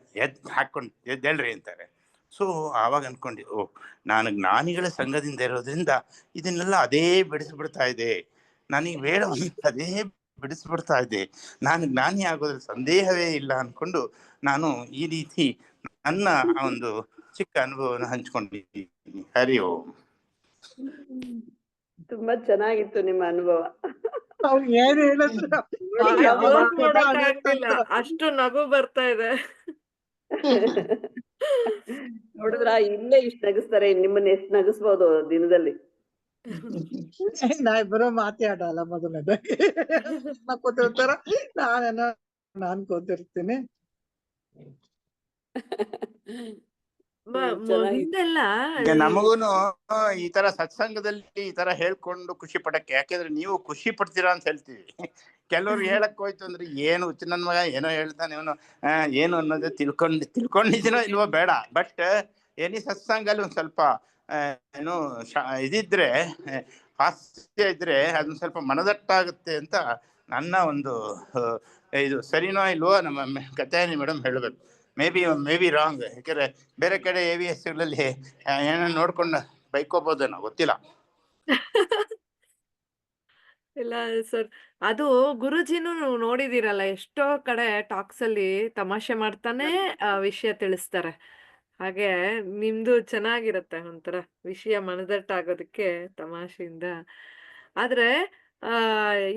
ಹಾಕ್ಕೊಂಡು ಎದ್ದೇಳ್ರಿ ಅಂತಾರೆ. ಸೊ ಆವಾಗ ಅನ್ಕೊಂಡು, ನಾನು ಜ್ಞಾನಿಗಳ ಸಂಘದಿಂದ ಇರೋದ್ರಿಂದ ಇದನ್ನೆಲ್ಲ ಅದೇ ಬಿಡಿಸ್ಬಿಡ್ತಾ ಇದೆ, ನನಗೆ ಬೇಡ ಅದೇ ಬಿಡಿಸ್ಬಿಡ್ತಾ ಇದೆ, ನಾನು ಜ್ಞಾನಿ ಆಗೋದ್ರಲ್ಲಿ ಸಂದೇಹವೇ ಇಲ್ಲ ಅನ್ಕೊಂಡು ನಾನು ಈ ರೀತಿ ನನ್ನ ಒಂದು ಚಿಕ್ಕ ಅನುಭವನ ಹಂಚ್ಕೊಂಡಿದ್ದೀನಿ. ಹರಿ ಓಂ. ತುಂಬಾ ಚೆನ್ನಾಗಿತ್ತು ನಿಮ್ಮ ಅನುಭವ. ಏನ್ ಹೇಳಿದ್ರು ಅಷ್ಟು ನಗು ಬರ್ತಾ ಇದೆ. ನೋಡಿದ್ರ ಇಲ್ಲೇ ಇಷ್ಟು ನಗಿಸ್ತಾರೆ, ನಿಮ್ಮನ್ನ ಎಷ್ಟು ನಗಿಸ್ಬೋದು ದಿನದಲ್ಲಿ. ನಾ ಇಬ್ಬರು ಮಾತಾಡಲ್ಲ, ಮೊದಲನೇದಾಗಿ ಕೂತಿರ್ತಾರ, ನಾನ್ ಕೂತಿರ್ತೀನಿ. ಹಿಂದೆಲ್ಲ ನಮಗೂನು ಈ ತರ ಸತ್ಸಂಗದಲ್ಲಿ ಈ ತರ ಹೇಳ್ಕೊಂಡು ಖುಷಿ ಪಡಕ್ಕೆ, ಯಾಕೆಂದ್ರೆ ನೀವು ಖುಷಿ ಪಡ್ತೀರಾ ಅಂತ ಹೇಳ್ತೀವಿ. ಕೆಲವ್ರು ಹೇಳಕ್ ಹೋಯ್ತು ಅಂದ್ರೆ ಏನು ನನ್ನ ಮಗ ಏನೋ ಹೇಳ್ತಾನೆ, ಇವನು ಏನು ಅನ್ನೋದು ತಿಳ್ಕೊಂಡಿದ್ದೀನೋ ಇಲ್ವೋ ಬೇಡ, ಬಟ್ ಏನಿ ಸತ್ಸಂಗಲ್ಲಿ ಒಂದ್ ಸ್ವಲ್ಪ ಏನು ಇದಿದ್ರೆ, ಹಾಸ್ಯ ಇದ್ರೆ ಅದೊಂದ್ ಸ್ವಲ್ಪ ಮನದಟ್ಟಾಗುತ್ತೆ ಅಂತ ನನ್ನ ಒಂದು ಇದು. ಸರಿನೋ ಇಲ್ವೋ ನಮ್ಮ ಕಥೆನಿ ಮೇಡಮ್ ಹೇಳಬೇಕು. ಮೇ ಬಿ ರಾಂಗ್, ಯಾಕಂದ್ರೆ ಬೇರೆ ಕಡೆ AVSಗಳಲ್ಲಿ ಏನೋ ನೋಡ್ಕೊಂಡು ಬೈಕೋಬೋದೇನೋ ಗೊತ್ತಿಲ್ಲ. ಇಲ್ಲ ಸರ್, ಅದು ಗುರುಜಿನೂ ನೋಡಿದಿರಲ್ಲ, ಎಷ್ಟೋ ಕಡೆ ಟಾಕ್ಸ್ ಅಲ್ಲಿ ತಮಾಷೆ ಮಾಡ್ತಾನೆ ವಿಷಯ ತಿಳಿಸ್ತಾರೆ. ಹಾಗೆ ನಿಮ್ದು ಚೆನ್ನಾಗಿರುತ್ತೆ, ಒಂಥರ ವಿಷಯ ಮನದಟ್ಟಾಗೋದಕ್ಕೆ ತಮಾಷೆಯಿಂದ. ಆದ್ರೆ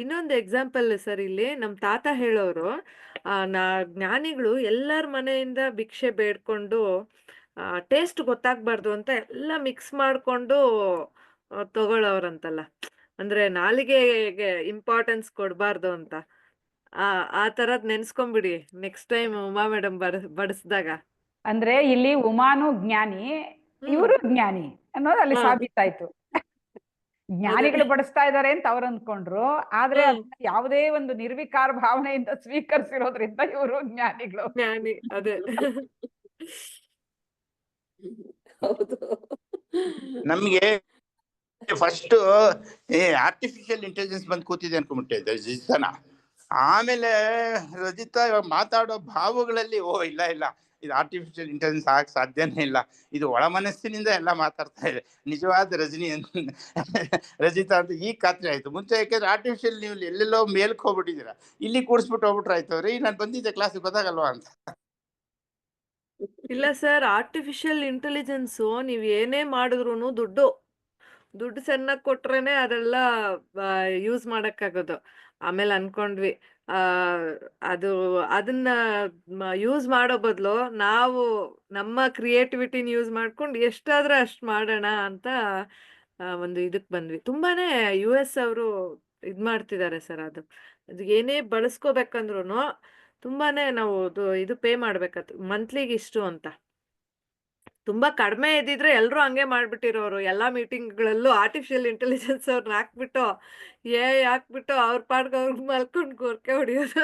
ಇನ್ನೊಂದು ಎಕ್ಸಾಂಪಲ್ ಸರ್, ಇಲ್ಲಿ ನಮ್ ತಾತ ಹೇಳೋರು, ಜ್ಞಾನಿಗಳು ಎಲ್ಲರ ಮನೆಯಿಂದ ಭಿಕ್ಷೆ ಬೇಡ್ಕೊಂಡು ಟೇಸ್ಟ್ ಗೊತ್ತಾಗ್ಬಾರ್ದು ಅಂತ ಎಲ್ಲ ಮಿಕ್ಸ್ ಮಾಡ್ಕೊಂಡು ತಗೊಳ್ಳೋರಂತಲ್ಲ. ಅಂದ್ರೆ ನಾಲಿಗೆಗೆ ಇಂಪಾರ್ಟೆನ್ಸ್ ಕೊಡ್ಬಾರ್ದು ಅಂತ. ಆ ತರದ್ ನೆನ್ಸ್ಕೊಂಬಿಡಿ ನೆಕ್ಸ್ಟ್ ಟೈಮ್ ಉಮಾ ಮೇಡಮ್ ಬಡಿಸ್ದಾಗ. ಅಂದ್ರೆ ಇಲ್ಲಿ ಉಮಾನು ಜ್ಞಾನಿ, ಇವರು ಜ್ಞಾನಿ ಅನ್ನೋದು ಅಲ್ಲಿ ಸಾಬೀತಾಯ್ತು. ಜ್ಞಾನಿಗಳು ಬಡಿಸ್ತಾ ಇದ್ದಾರೆ ಅಂತ ಅವ್ರು ಅಂದ್ಕೊಂಡ್ರು, ಆದ್ರೆ ಅದನ್ನ ಯಾವುದೇ ಒಂದು ನಿರ್ವಿಕಾರ ಭಾವನೆಯಿಂದ ಸ್ವೀಕರಿಸಿರೋದ್ರಿಂದ ಇವರು ಜ್ಞಾನಿಗಳು. ಜ್ಞಾನಿ, ಅದೇ. ಹೌದು. ನಮ್ಗೆ ಫಸ್ಟ್ ಆರ್ಟಿಫಿಷಿಯಲ್ ಇಂಟೆಲಿಜೆನ್ಸ್ ಬಂದು ಕೂತಿದೆ ಅನ್ಕೊಂಡ್ಬಿಟ್ಟಿದ್ದೆ ರಜಿತನ. ಆಮೇಲೆ ರಜಿತಾ ಇವಾಗ ಮಾತಾಡೋ ಭಾವಗಳಲ್ಲಿ ಇಲ್ಲ ಇದು ಆರ್ಟಿಫಿಷಿಯಲ್ ಇಂಟೆಲಿಜೆನ್ಸ್ ಆಗಕ್ಕೆ ಸಾಧ್ಯನೇ ಇಲ್ಲ. ಇದು ಒಳ ಮನಸ್ಸಿನಿಂದ ಎಲ್ಲ ಮಾತಾಡ್ತಾ ಇದೆ. ನಿಜವಾದ ರಜಿತಾ ಅಂತ ಈಗ ಖಾತ್ರಿ ಆಯ್ತು. ಮುಂಚೆ ಯಾಕೆಂದ್ರೆ ಆರ್ಟಿಫಿಷಿಯಲ್ ನೀವು ಎಲ್ಲೆಲ್ಲೋ ಮೇಲ್ಕ್ ಹೋಗ್ಬಿಟ್ಟಿದ್ದೀರಾ, ಇಲ್ಲಿ ಕೂಡಿಸ್ಬಿಟ್ಟು ಹೋಗ್ಬಿಟ್ರೆ ಆಯ್ತು ರೀ ನಾನು ಬಂದಿದ್ದೆ ಕ್ಲಾಸಿಗೆ ಗೊತ್ತಾಗಲ್ವಾ ಅಂತ. ಇಲ್ಲ ಸರ್, ಆರ್ಟಿಫಿಷಿಯಲ್ ಇಂಟೆಲಿಜೆನ್ಸು ನೀವ್ ಏನೇ ಮಾಡಿದ್ರು ದುಡ್ಡು ಚೆನ್ನಾಗಿ ಕೊಟ್ರೇನೆ ಅದೆಲ್ಲ ಯೂಸ್ ಮಾಡಕ್ಕಾಗೋದು. ಆಮೇಲೆ ಅನ್ಕೊಂಡ್ವಿ ಅದು ಅದನ್ನ ಯೂಸ್ ಮಾಡೋ ಬದಲು ನಾವು ನಮ್ಮ ಕ್ರಿಯೇಟಿವಿಟಿನ ಯೂಸ್ ಮಾಡ್ಕೊಂಡು ಎಷ್ಟಾದ್ರೆ ಅಷ್ಟು ಮಾಡೋಣ ಅಂತ ಒಂದು ಇದಕ್ ಬಂದ್ವಿ. ತುಂಬಾನೇ US ಅವರು ಇದ್ ಮಾಡ್ತಿದ್ದಾರೆ ಸರ್. ಅದು ಏನೇ ಬಳಸ್ಕೋಬೇಕಂದ್ರು ತುಂಬಾನೇ ನಾವು ಇದು ಪೇ ಮಾಡ್ಬೇಕತ್ತು, ಮಂತ್ಲಿಗೆ ಇಷ್ಟು ಅಂತ. ತುಂಬಾ ಕಡಿಮೆ ಇದ್ದಿದ್ರೆ ಎಲ್ರು ಹಂಗೆ ಮಾಡ್ಬಿಟ್ಟಿರೋರು. ಎಲ್ಲಾ ಮೀಟಿಂಗ್ಗಳಲ್ಲೂ ಆರ್ಟಿಫಿಷಿಯಲ್ ಇಂಟೆಲಿಜೆನ್ಸ್ ಅವ್ರನ್ನ ಹಾಕ್ಬಿಟ್ಟು ಹಾಕ್ಬಿಟ್ಟು ಅವ್ರ ಪಾಡ್ಗೆ ಅವ್ರು ಮಲ್ಕೊಂಡು ಗೊರ್ಕೆ ಹೊಡಿಯೋದು.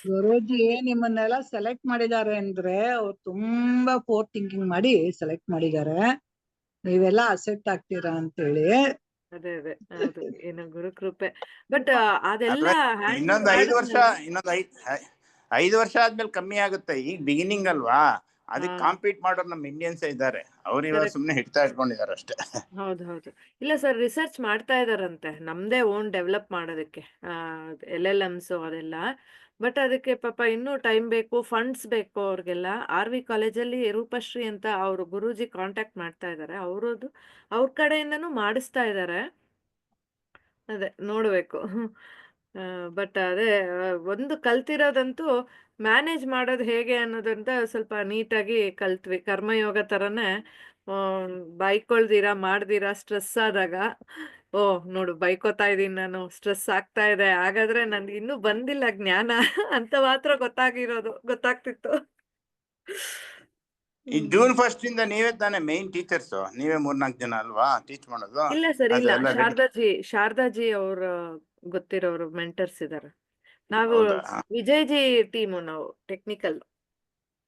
ಗುರೂಜಿ ನಿಮ್ಮನ್ನೆಲ್ಲ ಸೆಲೆಕ್ಟ್ ಮಾಡಿದ್ದಾರೆ ಅಂದ್ರೆ ಅವ್ರು ತುಂಬಾ ಫೋರ್ ಥಿಂಕಿಂಗ್ ಮಾಡಿ ಸೆಲೆಕ್ಟ್ ಮಾಡಿದ್ದಾರೆ. ನೀವೆಲ್ಲ ಅಸೆಟ್ ಆಗ್ತೀರಾ ಅಂತೇಳಿ. ಅದೇ ಹೌದು, ಏನೋ ಗುರು ಕೃಪೆ. ಬಟ್ ಅದೆಲ್ಲ ಇನ್ನೊಂದು 5 ವರ್ಷ ಆದ್ಮೇಲೆ ಕಮ್ಮಿ ಆಗುತ್ತೆ. ಈಗ ಬಿಗಿನಿಂಗ್ ಅಲ್ವಾ, ಅದಕ್ಕೆ ಕಾಂಪೀಟ್ ಮಾಡೋರು ನಮ್ಮ ಇಂಡಿಯನ್ಸ್ ಇದ್ದಾರೆ. ಅವ್ರು ಇವಾಗ ಸುಮ್ನೆ ಹಿಡ್ತಾ ಇಟ್ಕೊಂಡಿದ್ದಾರೆ ಅಷ್ಟೇ. ಹೌದು. ಇಲ್ಲ ಸರ್, ರಿಸರ್ಚ್ ಮಾಡ್ತಾ ಇದಾರಂತೆ ನಮ್ದೇ ಓನ್ ಡೆವಲಪ್ ಮಾಡೋದಕ್ಕೆ, LLMs ಅದೆಲ್ಲ. ಬಟ್ ಅದಕ್ಕೆ ಪಾಪ ಇನ್ನೂ ಟೈಮ್ ಬೇಕು, ಫಂಡ್ಸ್ ಬೇಕು ಅವ್ರಿಗೆಲ್ಲ. RV ಕಾಲೇಜಲ್ಲಿ ರೂಪಶ್ರೀ ಅಂತ ಅವರು ಗುರೂಜಿ ಕಾಂಟ್ಯಾಕ್ಟ್ ಮಾಡ್ತಾ ಇದ್ದಾರೆ. ಅವ್ರ ಕಡೆಯಿಂದನೂ ಮಾಡಿಸ್ತಾ ಇದ್ದಾರೆ. ಅದೇ ನೋಡ್ಬೇಕು. ಬಟ್ ಅದೇ ಒಂದು ಕಲ್ತಿರೋದಂತೂ ಮ್ಯಾನೇಜ್ ಮಾಡೋದು ಹೇಗೆ ಅನ್ನೋದಂತ ಸ್ವಲ್ಪ ನೀಟಾಗಿ ಕಲ್ತ್ವಿ. ಕರ್ಮಯೋಗ ಥರನೇ ಬೈಕೊಳ್ದಿರಾ ಮಾಡ್ದಿರಾ ಸ್ಟ್ರೆಸ್ ಆದಾಗ, ನೋಡು ಬೈಕೋತಾ ಇದ್ದೀನಿ ನಾನು, ಸ್ಟ್ರೆಸ್ ಆಗ್ತಾ ಇದೆ, ಹಾಗಾದ್ರೆ ನನ್ಗೆ ಇನ್ನೂ ಬಂದಿಲ್ಲ ಜ್ಞಾನ ಅಂತ ಮಾತ್ರ ಗೊತ್ತಾಗ್ತಿತ್ತು. ಈ June 1 ಇಂದ ನೀವೇ ತಾನೇ ಮೇನ್ ಟೀಚರ್ಸ್, ನೀವೇ 3-4 ಜನ ಅಲ್ವಾ ಟೀಚ್ ಮಾಡೋದು? ಇಲ್ಲ ಸರ್, ಇಲ್ಲ, ಶಾರದಾಜಿ ಅವ್ರ ಗೊತ್ತಿರೋರು ಮೆಂಟರ್ಸ್ ಇದಾರೆ. ನಾವು ವಿಜಯ್ಜಿ ಟೀಮು, ನಾವು ಟೆಕ್ನಿಕಲ್.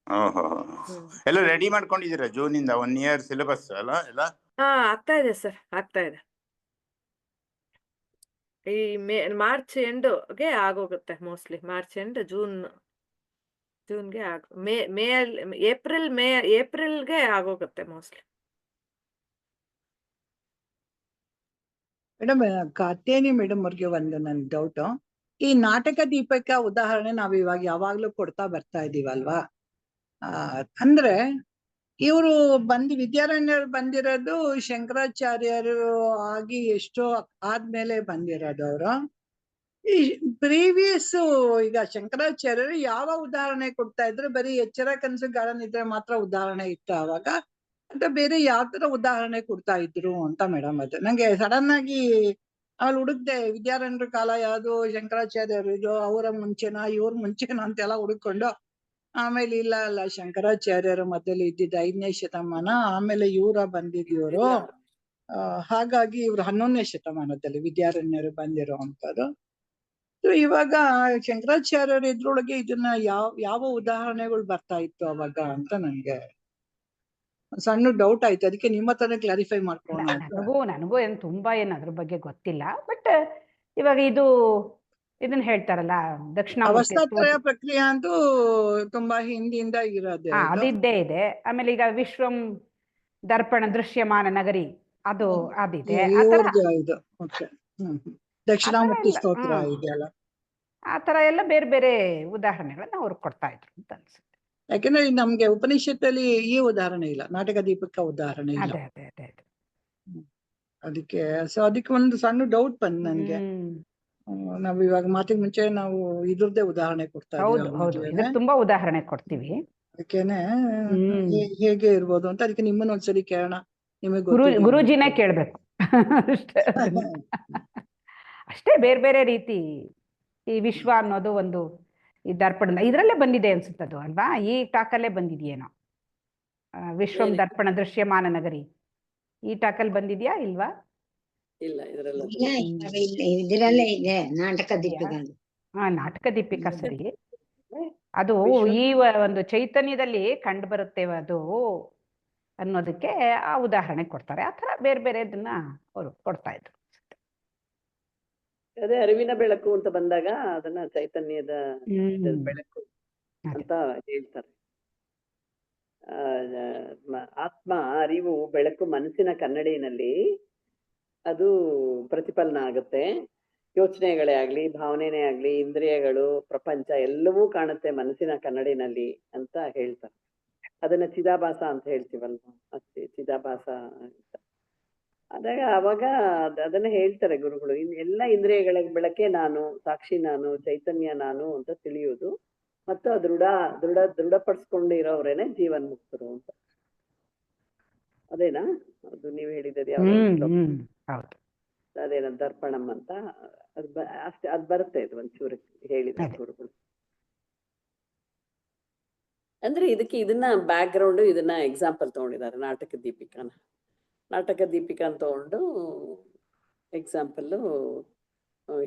ಓಹೋ, ಎಲ್ಲ ರೆಡಿ ಮಾಡ್ಕೊಂಡಿದ್ದೀರಾ ಜೂನ್ ಇಂದ 1 year ಸಿಲೆಬಸ್ ಅಲ್ಲ ಎಲ್ಲ? ಆಗ್ತಾ ಇದೆ ಸರ್, ಆಗ್ತಾ ಇದೆ. ಈ ಮಾರ್ಚ್ ಎಂಡ್ಗೆ ಆಗೋಗುತ್ತೆ ಮೋಸ್ಟ್ಲಿ. ಮಾರ್ಚ್ ಎಂಡ್ ಜೂನ್ಗೆ ಏಪ್ರಿಲ್ಗೆ ಆಗೋಗುತ್ತೆ ಮೋಸ್ಟ್ಲಿ. ಮೇಡಮ್, ಕಾತ್ಯಾನಿ ಮೇಡಮ್ ಅವ್ರಿಗೆ ಒಂದು ನನ್ ಡೌಟ್. ಈ ನಾಟಕ ದೀಪಕ ಉದಾಹರಣೆ ನಾವ್ ಇವಾಗ ಯಾವಾಗ್ಲೂ ಕೊಡ್ತಾ ಬರ್ತಾ ಇದೀವಲ್ವಾ? ಅಂದ್ರೆ ಇವರು ವಿದ್ಯಾರಣ್ಯರು ಬಂದಿರೋದು ಶಂಕರಾಚಾರ್ಯರು ಆಗಿ ಎಷ್ಟೋ ಆದ್ಮೇಲೆ ಬಂದಿರೋದು ಅವರು. ಈ ಪ್ರೀವಿಯಸ್ ಈಗ ಶಂಕರಾಚಾರ್ಯರು ಯಾವ ಉದಾಹರಣೆ ಕೊಡ್ತಾ ಇದ್ರು? ಬರೀ ಎಚ್ಚರ ಕನಸು ಗಾಢ ನಿದ್ರೆ ಮಾತ್ರ ಉದಾಹರಣೆ ಇತ್ತು ಅವಾಗ, ಅಂತ ಬೇರೆ ಯಾವ ತರ ಉದಾಹರಣೆ ಕೊಡ್ತಾ ಇದ್ರು ಅಂತ ಮೇಡಮ್. ಅದು ನಂಗೆ ಸಡನ್ ಆಗಿ ಅಲ್ಲಿ ಹುಡುಕ್ದೆ, ವಿದ್ಯಾರಣ್ಯರ ಕಾಲ ಯಾವ್ದು, ಶಂಕರಾಚಾರ್ಯರು ಇದು ಅವರ ಮುಂಚೆನಾ ಇವ್ರ ಮುಂಚೆನಾ ಅಂತೆಲ್ಲ ಹುಡುಕೊಂಡು, ಆಮೇಲೆ ಇಲ್ಲ ಶಂಕರಾಚಾರ್ಯರ ಮೊದಲು ಇದ್ದಿದ್ದು 5ನೇ ಶತಮಾನ, ಆಮೇಲೆ ಇವರ ಬಂದಿದ್ಯವರು. ಹಾಗಾಗಿ ಇವ್ರು 11ನೇ ಶತಮಾನದಲ್ಲಿ ವಿದ್ಯಾರಣ್ಯರು ಬಂದಿರೋ ಅಂತದ್ದು. ಇವಾಗ ಶಂಕರಾಚಾರ್ಯರು ಇದ್ರೊಳಗೆ ಇದನ್ನ ಯಾವ ಉದಾಹರಣೆಗಳು ಬರ್ತಾ ಇತ್ತು ಅವಾಗ ಅಂತ ನನ್ಗೆ ಸಣ್ಣ ಡೌಟ್ ಆಯ್ತು. ಅದಕ್ಕೆ ನಿಮ್ಮ ಹತ್ರನೇ ಕ್ಲಾರಿಫೈ ಮಾಡ್ಕೊಳ್ಳೋಣ. ನನಗೂ ಏನು ತುಂಬಾ ಅದ್ರ ಬಗ್ಗೆ ಗೊತ್ತಿಲ್ಲ. ಬಟ್ ಇವಾಗ ಇದನ್ನ ಹೇಳ್ತಾರಲ್ಲ, ಅವಸ್ಥಾತ್ರಯ ಪ್ರಕ್ರಿಯೆ ಅಂತೂ ತುಂಬಾ ಹಿಂದಿಂದ ಇರೋದೇ, ಅದಿದ್ದೇ ಇದೆ. ಆಮೇಲೆ ಈಗ ವಿಶ್ವಂ ದರ್ಪಣ ದೃಶ್ಯಮಾನ ನಗರಿ ಅದಿದೆ. ದಕ್ಷಿಣಾಮೂರ್ತಿ ಸ್ತೋತ್ರ ಇದೆಯಲ್ಲ, ಆ ತರ ಎಲ್ಲ ಬೇರೆ ಬೇರೆ ಉದಾಹರಣೆಗಳನ್ನ ಅವ್ರು ಕೊಡ್ತಾ ಇದ್ರು ಅಂತ ಅನ್ಸುತ್ತೆ. ಯಾಕಂದ್ರೆ ನಮ್ಗೆ ಉಪನಿಷತ್ತಲ್ಲಿ ಈ ಉದಾಹರಣೆ ಇಲ್ಲ, ನಾಟಕ ದೀಪಕ ಉದಾಹರಣೆ ಇಲ್ಲ. ಅದಕ್ಕೆ ಒಂದು ಸಣ್ಣ ಡೌಟ್ ಬಂದ್ ನನ್ಗೆ. ನಾವ್ ಇವಾಗ ಮಾತಿಗೆ ಮುಂಚೆ ನಾವು ಇದ್ರದ್ದೇ ಉದಾಹರಣೆ ಕೊಡ್ತಾ ಇದ್ದೀವಿ, ತುಂಬಾ ಉದಾಹರಣೆ ಕೊಡ್ತೀವಿ. ಅದಕ್ಕೇನೆ ಹೇಗೆ ಇರ್ಬೋದು ಅಂತ ಅದಕ್ಕೆ ನಿಮ್ಮನ್ನ ಒಂದ್ಸರಿ ಕೇಳೋಣ. ನಿಮಗೆ ಗುರೂಜಿನೇ ಕೇಳ್ಬೇಕು ಅಷ್ಟೇ. ಬೇರೆ ಬೇರೆ ರೀತಿ ಈ ವಿಶ್ವ ಅನ್ನೋದು ಒಂದು ಈ ದರ್ಪಣ ಇದ್ರಲ್ಲೇ ಬಂದಿದೆ ಅನ್ಸುತ್ತದು ಅಲ್ವಾ? ಈ ಟಾಕಲ್ಲೇ ಬಂದಿದೆಯೇನೋ, ವಿಶ್ವಂ ದರ್ಪಣ ದೃಶ್ಯಮಾನ ನಗರಿ ಈ ಟಾಕಲ್ಲಿ ಬಂದಿದ್ಯಾ ಇಲ್ವಾ? ಇಲ್ಲ, ಇದರಲ್ಲೇ ಇದೆ ನಾಟಕ ದೀಪಿಕ. ನಾಟಕ ದೀಪಿಕಾ ಸರಿ. ಅದು ಈ ಒಂದು ಚೈತನ್ಯದಲ್ಲಿ ಕಂಡು ಬರುತ್ತೆ ಅದು ಅನ್ನೋದಕ್ಕೆ ಆ ಉದಾಹರಣೆ ಕೊಡ್ತಾರೆ. ಆ ತರ ಬೇರೆ ಬೇರೆ ಇದನ್ನ ಅವರು ಕೊಡ್ತಾ ಇದ್ರು. ಅದೇ ಅರಿವಿನ ಬೆಳಕು ಅಂತ ಬಂದಾಗ ಅದನ್ನ ಚೈತನ್ಯದ ಬೆಳಕು ಅಂತ ಹೇಳ್ತಾರೆ. ಆತ್ಮ ಅರಿವು ಬೆಳಕು ಮನಸ್ಸಿನ ಕನ್ನಡಿನಲ್ಲಿ ಅದು ಪ್ರತಿಫಲನ ಆಗುತ್ತೆ. ಯೋಚನೆಗಳೇ ಆಗ್ಲಿ, ಭಾವನೆನೇ ಆಗ್ಲಿ, ಇಂದ್ರಿಯಗಳು, ಪ್ರಪಂಚ ಎಲ್ಲವೂ ಕಾಣುತ್ತೆ ಮನಸ್ಸಿನ ಕನ್ನಡಿನಲ್ಲಿ ಅಂತ ಹೇಳ್ತಾರೆ. ಅದನ್ನ ಚಿದಾಭಾಸ ಅಂತ ಹೇಳ್ತೀವಲ್ವಾ, ಅಷ್ಟೇ ಚಿದಾಭಾಸ ಅಂತ. ಅವಾಗ ಅದನ್ನ ಹೇಳ್ತಾರೆ ಗುರುಗಳು. ಎಲ್ಲ ಇಂದ್ರಿಯಗಳ ಬೆಳಕೆ ನಾನು, ಸಾಕ್ಷಿ ನಾನು, ಚೈತನ್ಯ ನಾನು ಅಂತ ತಿಳಿಯುವುದು. ಮತ್ತು ದೃಢಪಡಿಸ್ಕೊಂಡಿರೋರೇನೆ ಜೀವನ್ ಮುಕ್ತರು ಅಂತ. ಅದೇನಾ ಅದು ನೀವು ಹೇಳಿದದ್ದು ಯಾವ್ದು? ಹೌದು. ಅದೇನ ದರ್ಪಣಂ ಅಂತ ಅಷ್ಟೇ, ಅದ್ ಬರುತ್ತೆ. ಇದು ಒಂಚೂರು ಹೇಳಿದ ಗುರುಗಳು. ಅಂದ್ರೆ ಇದನ್ನ ಬ್ಯಾಕ್ ಗ್ರೌಂಡ್, ಇದನ್ನ ಎಕ್ಸಾಂಪಲ್ ತಗೊಂಡಿದ್ದಾರೆ. ನಾಟಕ ದೀಪಿಕಾ ಅಂತ ತಗೊಂಡು ಎಕ್ಸಾಂಪಲ್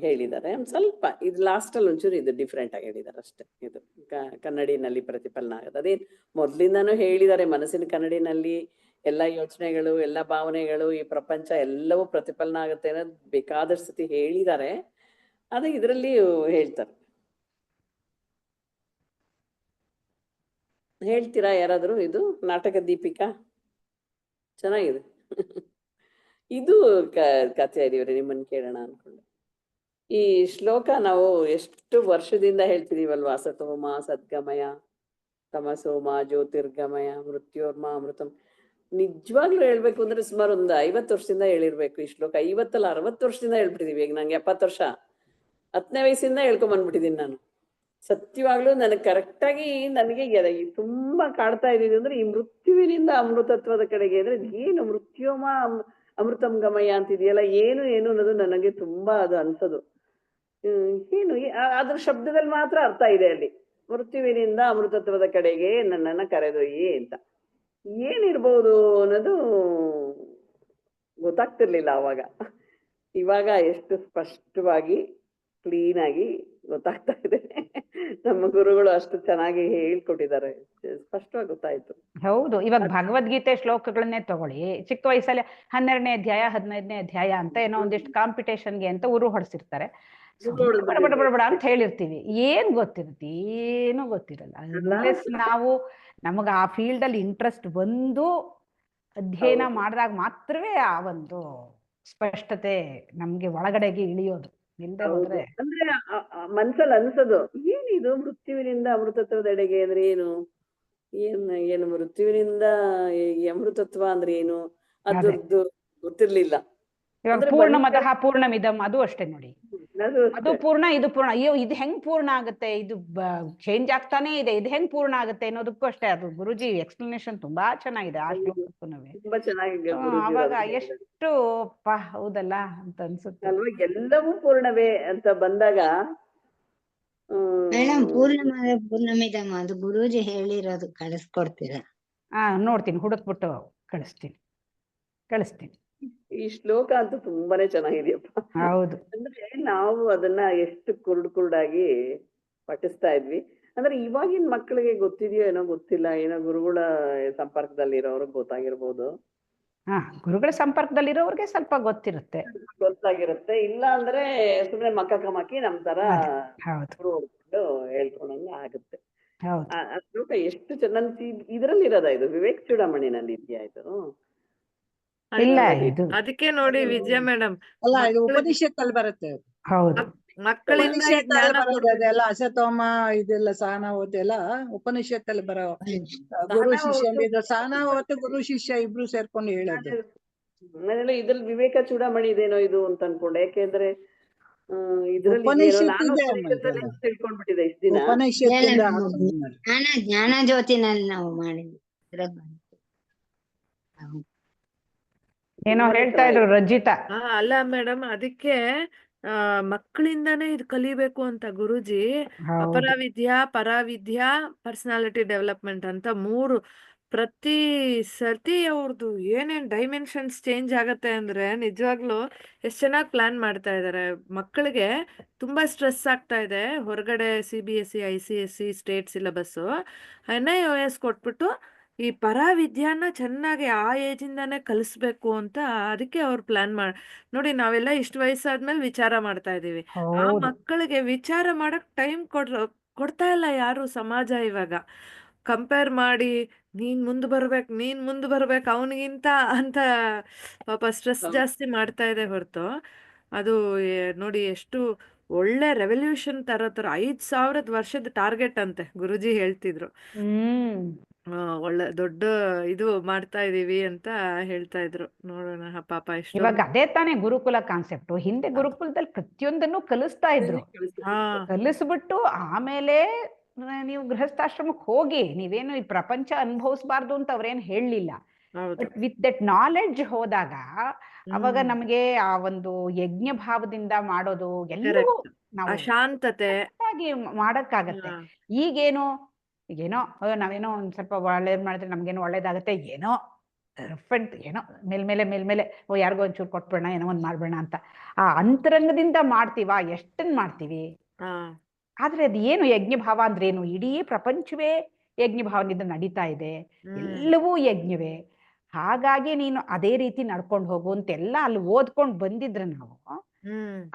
ಹೇಳಿದ್ದಾರೆ. ಒಂದ್ ಸ್ವಲ್ಪ ಇದು ಲಾಸ್ಟ್ ಅಲ್ಲಿ ಒಂಚೂರು ಇದು ಡಿಫ್ರೆಂಟ್ ಆಗಿ ಹೇಳಿದ್ದಾರೆ ಅಷ್ಟೇ. ಇದು ಕನ್ನಡಿನಲ್ಲಿ ಪ್ರತಿಫಲನ ಆಗುತ್ತೆ. ಅದೇ ಮೊದ್ಲಿಂದಾನು ಹೇಳಿದ್ದಾರೆ, ಮನಸ್ಸಿನ ಕನ್ನಡಿನಲ್ಲಿ ಎಲ್ಲ ಯೋಚನೆಗಳು, ಎಲ್ಲ ಭಾವನೆಗಳು, ಈ ಪ್ರಪಂಚ ಎಲ್ಲವೂ ಪ್ರತಿಫಲನ ಆಗುತ್ತೆ ಅನ್ನೋದು ಬೇಕಾದಷ್ಟು ಸತಿ ಹೇಳಿದ್ದಾರೆ. ಅದು ಇದರಲ್ಲಿ ಹೇಳ್ತಾರೆ. ಹೇಳ್ತೀರಾ ಯಾರಾದ್ರೂ? ಇದು ನಾಟಕ ದೀಪಿಕಾ ಚೆನ್ನಾಗಿದೆ. ಇದು ಕಥೆ ಇದೀವ್ರಿ, ನಿಮ್ಮನ್ನ ಕೇಳೋಣ ಅನ್ಕೊಂಡು. ಈ ಶ್ಲೋಕ ನಾವು ಎಷ್ಟು ವರ್ಷದಿಂದ ಹೇಳ್ತಿದೀವಲ್ವಾ? ಸತೋಮ ಸದ್ಗಮಯ, ತಮಸೋಮ ಜ್ಯೋತಿರ್ಗಮಯ, ಮೃತ್ಯೋರ್ಮ ಅಮೃತಂ. ನಿಜವಾಗ್ಲೂ ಹೇಳ್ಬೇಕು ಅಂದ್ರೆ ಸುಮಾರು ಒಂದು 50 ವರ್ಷದಿಂದ ಹೇಳಿರ್ಬೇಕು ಈ ಶ್ಲೋಕ. 50 ಅಲ್ಲ 60 ವರ್ಷದಿಂದ ಹೇಳ್ಬಿಟ್ಟಿದೀವಿ. ಈಗ ನಂಗೆ 70 ವರ್ಷ, 10ನೇ ವಯಸ್ಸಿಂದ ಹೇಳ್ಕೊಂಡ್ ಬಂದ್ಬಿಟ್ಟಿದೀನಿ ನಾನು. ಸತ್ಯವಾಗ್ಲೂ ನನಗೆ ಕರೆಕ್ಟಾಗಿ ನನಗೆ ತುಂಬಾ ಕಾಡ್ತಾ ಇದ್ದೀವಿ ಅಂದ್ರೆ ಈ ಮೃತ್ಯುವಿನಿಂದ ಅಮೃತತ್ವದ ಕಡೆಗೆ. ಅಂದ್ರೆ ಏನು ಮೃತ್ಯೋಮ ಅಮೃತಂ ಗಮಯ ಅಂತಿದೆಯಲ್ಲ, ಏನು ಅನ್ನೋದು ನನಗೆ ತುಂಬಾ ಅದು ಅನ್ಸೋದು. ಏನು ಅದ್ರ ಶಬ್ದದಲ್ಲಿ ಮಾತ್ರ ಅರ್ಥ ಇದೆ ಅಲ್ಲಿ. ಮೃತ್ಯುವಿನಿಂದ ಅಮೃತತ್ವದ ಕಡೆಗೆ ನನ್ನನ್ನ ಕರೆದೊಯ್ಯಿ ಅಂತ. ಏನಿರ್ಬೋದು ಅನ್ನೋದು ಗೊತ್ತಾಗ್ತಿರ್ಲಿಲ್ಲ ಅವಾಗ. ಇವಾಗ ಎಷ್ಟು ಸ್ಪಷ್ಟವಾಗಿ ಕ್ಲೀನ್ ಆಗಿ ಗೊತ್ತಾಗ್ತಾ ಇದೆ. ನಮ್ಮ ಗುರುಗಳು ಅಷ್ಟು ಚೆನ್ನಾಗಿ ಹೇಳ್ಕೊಟ್ಟಿದ್ದಾರೆ, ಸ್ಪಷ್ಟವಾಗಿ ಗೊತ್ತಾಯ್ತು. ಹೌದು. ಇವಾಗ ಭಗವದ್ಗೀತೆ ಶ್ಲೋಕಗಳನ್ನೇ ತಗೊಳ್ಳಿ. ಚಿಕ್ಕ ವಯಸ್ಸಲ್ಲಿ 12ನೇ ಅಧ್ಯಾಯ 15ನೇ ಅಧ್ಯಾಯ ಅಂತ ಏನೋ ಒಂದಿಷ್ಟು ಕಾಂಪಿಟೇಷನ್ಗೆ ಅಂತ ಊರು ಹೊಡ್ಸಿರ್ತಾರೆ. ಬಡ ಅಂತ ಹೇಳಿರ್ತೀವಿ. ಏನ್ ಗೊತ್ತಿರುತ್ತೆ? ಏನು ಗೊತ್ತಿರಲ್ಲ. ಅನ್ಲೆಸ್ ನಾವು ನಮಗ ಆ ಫೀಲ್ಡ್ ಅಲ್ಲಿ ಇಂಟ್ರೆಸ್ಟ್ ಬಂದು ಅಧ್ಯಯನ ಮಾಡಿದಾಗ ಮಾತ್ರವೇ ಆ ಒಂದು ಸ್ಪಷ್ಟತೆ ನಮ್ಗೆ ಒಳಗಡೆಗೆ ಇಳಿಯೋದು. ಇಲ್ಲದೆ ಹೋದ್ರೆ ಅಂದ್ರೆ ಮನ್ಸಲ್ಲಿ ಅನ್ಸೋದು ಏನಿದು ಮೃತ್ಯುವಿನಿಂದ ಅಮೃತತ್ವದೆಡೆಗೆ ಅಂದ್ರೆ ಏನು ಮೃತ್ಯುವಿನಿಂದ ಅಮೃತತ್ವ ಅಂದ್ರೆ ಏನು ಅದ್ರದ್ದು ಗೊತ್ತಿರ್ಲಿಲ್ಲ. ಇವಾಗ ಪೂರ್ಣಮದಃ ಪೂರ್ಣಮಿದಂ ಅದು ಅಷ್ಟೇ ನೋಡಿ. ಅದು ಪೂರ್ಣ, ಇದು ಪೂರ್ಣ. ಅಯ್ಯೋ ಇದು ಹೆಂಗ್ ಪೂರ್ಣ ಆಗುತ್ತೆ? ಇದು ಚೇಂಜ್ ಆಗ್ತಾನೆ ಇದೆ. ಇದು ಹೆಂಗ್ ಪೂರ್ಣ ಆಗುತ್ತೆ ಅನ್ನೋದಕ್ಕೂ ಅಷ್ಟೇ. ಅದು ಗುರುಜಿ ಎಕ್ಸ್ಪ್ಲನೇಷನ್ ತುಂಬಾ ಚೆನ್ನಾಗಿದೆ ಆ ಶ್ಲೋಕಕ್ಕೂ. ತುಂಬಾ ಚೆನ್ನಾಗಿದೆ. ಅವಾಗ ಎಷ್ಟು ಹೌದಲ್ಲ ಅಂತ ಅನ್ಸುತ್ತೆ ಅಲ್ವಾ? ಎಲ್ಲವೂ ಪೂರ್ಣವೇ ಅಂತ ಬಂದಾಗ ಮೇಡಮ್ ಪೂರ್ಣಮಿದಂ ಅದು ಗುರೂಜಿ ಹೇಳಿರೋದು ಕಳಿಸ್ಕೊಡ್ತೀರಾ? ನೋಡ್ತೀನಿ, ಹುಡುಕ್ಬಿಟ್ಟು ಕಳಿಸ್ತೀನಿ. ಈ ಶ್ಲೋಕ ಅಂತೂ ತುಂಬಾನೇ ಚೆನ್ನಾಗಿದೆಯಪ್ಪ. ಹೌದು. ಅಂದ್ರೆ ನಾವು ಅದನ್ನ ಎಷ್ಟು ಕುರುಡಾಗಿ ಪಠಿಸ್ತಾ ಇದ್ವಿ. ಅಂದ್ರೆ ಇವಾಗಿನ ಮಕ್ಕಳಿಗೆ ಗೊತ್ತಿದೆಯೋ ಏನೋ ಗೊತ್ತಿಲ್ಲ. ಏನೋ ಗುರುಗಳ ಸಂಪರ್ಕದಲ್ಲಿರೋರ್ಗೆ ಗೊತ್ತಾಗಿರ್ಬೋದು. ಗುರುಗಳ ಸಂಪರ್ಕದಲ್ಲಿರೋರ್ಗೆ ಸ್ವಲ್ಪ ಗೊತ್ತಿರುತ್ತೆ. ಇಲ್ಲ ಅಂದ್ರೆ ಸುಮ್ನೆ ಮಕ್ಕಿ ನಮ್ ತರ ಹೇಳ್ಕೊಂಡಂಗ ಆಗುತ್ತೆ. ಆ ಶ್ಲೋಕ ಎಷ್ಟು ಚೆನ್ನಾಗಿ ಇದ್ರಲ್ಲಿ ಇರೋದ? ಇದು ವಿವೇಕ್ ಚೂಡಾಮಣಿನಲ್ಲಿ ಇದೆಯಾ ಇದು? ಇಲ್ಲ, ಇದು ಅದಕ್ಕೆ ನೋಡಿ ವಿಜಯ ಮೇಡಮ್, ಅಲ್ಲ ಇದು ಉಪನಿಷತ್ತಲ್ಲಿ ಬರುತ್ತೆ. ಹೌದು, ಮಕ್ಕಳಿಂದ ಅದೆಲ್ಲ ಅಸತೋಮ ಇದೆಲ್ಲ ಸಹನಾವತಿ ಎಲ್ಲ ಉಪನಿಷತ್ತಲ್ಲಿ ಬರೋ ಗುರು ಶಿಷ್ಯ ಸಹನಾವತಿ ಗುರು ಶಿಷ್ಯ ಇಬ್ರು ಸೇರ್ಕೊಂಡು ಹೇಳೋದು. ಇದ್ರಲ್ಲಿ ವಿವೇಕ ಚೂಡಾಮಣಿ ಇದೇನೋ ಇದು ಅಂತ ಅನ್ಕೊಂಡೆ. ಯಾಕೆಂದ್ರೆ ತಿಳ್ಕೊಂಡ್ಬಿಟ್ಟಿದೆ ಇಷ್ಟ ದಿನ. ಜ್ಞಾನ ಜ್ಯೋತಿನಲ್ಲಿ ನಾವು ಮಾಡಿದ್ವಿ. ಏನೋ ಹೇಳ್ತಾ ಇದ್ರು ರಜಿತಾ. ಅಲ್ಲ ಮೇಡಮ್, ಅದಕ್ಕೆ ಮಕ್ಕಳಿಂದಾನೇ ಇದು ಕಲಿಬೇಕು ಅಂತ ಗುರುಜಿ ಅಪರವಿದ್ಯಾ, ಪರಾವಿದ್ಯಾ, ಪರ್ಸನಾಲಿಟಿ ಡೆವಲಪ್ಮೆಂಟ್ ಅಂತ 3 ಪ್ರತಿ ಸತಿ ಅವ್ರದ್ದು ಏನೇನ್ ಡೈಮೆನ್ಷನ್ಸ್ ಚೇಂಜ್ ಆಗತ್ತೆ ಅಂದ್ರೆ ನಿಜವಾಗ್ಲೂ ಎಷ್ಟ್ ಚೆನ್ನಾಗಿ ಪ್ಲಾನ್ ಮಾಡ್ತಾ ಇದಾರೆ. ಮಕ್ಕಳಿಗೆ ತುಂಬಾ ಸ್ಟ್ರೆಸ್ ಆಗ್ತಾ ಇದೆ. ಹೊರಗಡೆ CBSE, ICSE state syllabus NIOS ಕೊಟ್ಬಿಟ್ಟು ಈ ಪರಾವಿದ್ಯಾನ ಚೆನ್ನಾಗಿ ಆ ಏಜ್ ಇಂದಾನೆ ಕಲಿಸ್ಬೇಕು ಅಂತ ಅದಕ್ಕೆ ಅವ್ರು ಪ್ಲಾನ್ ನೋಡಿ. ನಾವೆಲ್ಲ ಇಷ್ಟು ವಯಸ್ಸಾದ್ಮೇಲೆ ವಿಚಾರ ಮಾಡ್ತಾ ಇದೀವಿ. ಆ ಮಕ್ಕಳಿಗೆ ವಿಚಾರ ಮಾಡಕ್ ಟೈಮ್ ಕೊಡ್ತಾ ಇಲ್ಲ ಯಾರು ಸಮಾಜ. ಇವಾಗ ಕಂಪೇರ್ ಮಾಡಿ ನೀನ್ ಮುಂದ್ ಬರ್ಬೇಕು ಅವನಿಗಿಂತ ಅಂತ ಪಾಪ ಸ್ಟ್ರೆಸ್ ಹೌದು. ಜಾಸ್ತಿ ಮಾಡ್ತಾ ಇದೆ ಹೊರತು ಅದು ನೋಡಿ ಎಷ್ಟು ಒಳ್ಳೆ ರೆವಲ್ಯೂಷನ್ ತರ 5,000 ವರ್ಷದ ಟಾರ್ಗೆಟ್ ಅಂತೆ ಗುರುಜಿ ಹೇಳ್ತಿದ್ರು. ಹ್ಮ್ ಒಳ್ಳೆ ದೊಡ್ಡ ಇದು ಮಾಡ್ತಾ ಇದೀವಿ ಅಂತ ಹೇಳ್ತಾ ಇದ್ರು. ನೋಡೋಣ ಪಾಪ ಇವಾಗ ಎಷ್ಟೊಂದು. ಅದೇ ತಾನೇ ಗುರುಕುಲ ಕಾನ್ಸೆಪ್ಟ್. ಹಿಂದೆ ಗುರುಕುಲದಲ್ಲಿ ಪ್ರತಿಯೊಂದನ್ನು ಕಲಿಸ್ತಾ ಇದ್ರು. ಹಾ ಕಲಿಸ್ಬಿಟ್ಟು ಆಮೇಲೆ ನೀವು ಗೃಹಸ್ಥಾಶ್ರಮಕ್ಕೆ ಹೋಗಿ ನೀವೇನು ಈ ಪ್ರಪಂಚ ಅನುಭವಿಸಬಾರ್ದು ಅಂತ ಅವ್ರೇನು ಹೇಳಲಿಲ್ಲ. ಹೌದು. ಬಟ್ ವಿತ್ ದಟ್ ನಾಲೆಡ್ಜ್ ಹೋದಾಗ ಅವಾಗ ಹ್ಮ್ ನಮಗೆ ಆ ಒಂದು ಯಜ್ಞ ಭಾವದಿಂದ ಮಾಡೋದು ಎಲ್ಲವೂ ಕರೆಕ್ಟ್. ನಾವು ಆ ಶಾಂತತೆ. ಆಗಿ ಮಾಡಕ್ಕಾಗತ್ತೆ. ಹಾ, ಈಗೇನು ನಾವೇನೋ ಒಂದ್ ಸ್ವಲ್ಪ ಒಳ್ಳೇದ್ ಮಾಡಿದ್ರೆ ನಮ್ಗೇನೋ ಒಳ್ಳೇದಾಗತ್ತೆ, ಏನೋ ರಫ್ ಏನೋ ಮೇಲ್ಮೇಲೆ ಯಾರಿಗೋ ಒಂಚೂರು ಕೊಟ್ಬಿಡೋಣ, ಏನೋ ಒಂದ್ ಮಾಡ್ಬೇಡ ಅಂತ ಆ ಅಂತರಂಗದಿಂದ ಮಾಡ್ತೀವಾ? ಎಷ್ಟನ್ ಮಾಡ್ತೀವಿ? ಹಾ, ಆದ್ರೆ ಅದು ಏನು ಯಜ್ಞ ಭಾವ ಅಂದ್ರೆ ಏನು? ಇಡೀ ಪ್ರಪಂಚವೇ ಯಜ್ಞ ಭಾವದಿಂದ ನಡೀತಾ ಇದೆ, ಎಲ್ಲವೂ ಯಜ್ಞವೇ. ಹಾಗಾಗಿ ನೀನು ಅದೇ ರೀತಿ ನಡ್ಕೊಂಡು ಹೋಗು ಅಂತೆಲ್ಲ ಅಲ್ಲಿ ಓದ್ಕೊಂಡು ಬಂದಿದ್ರೆ ನಾವು,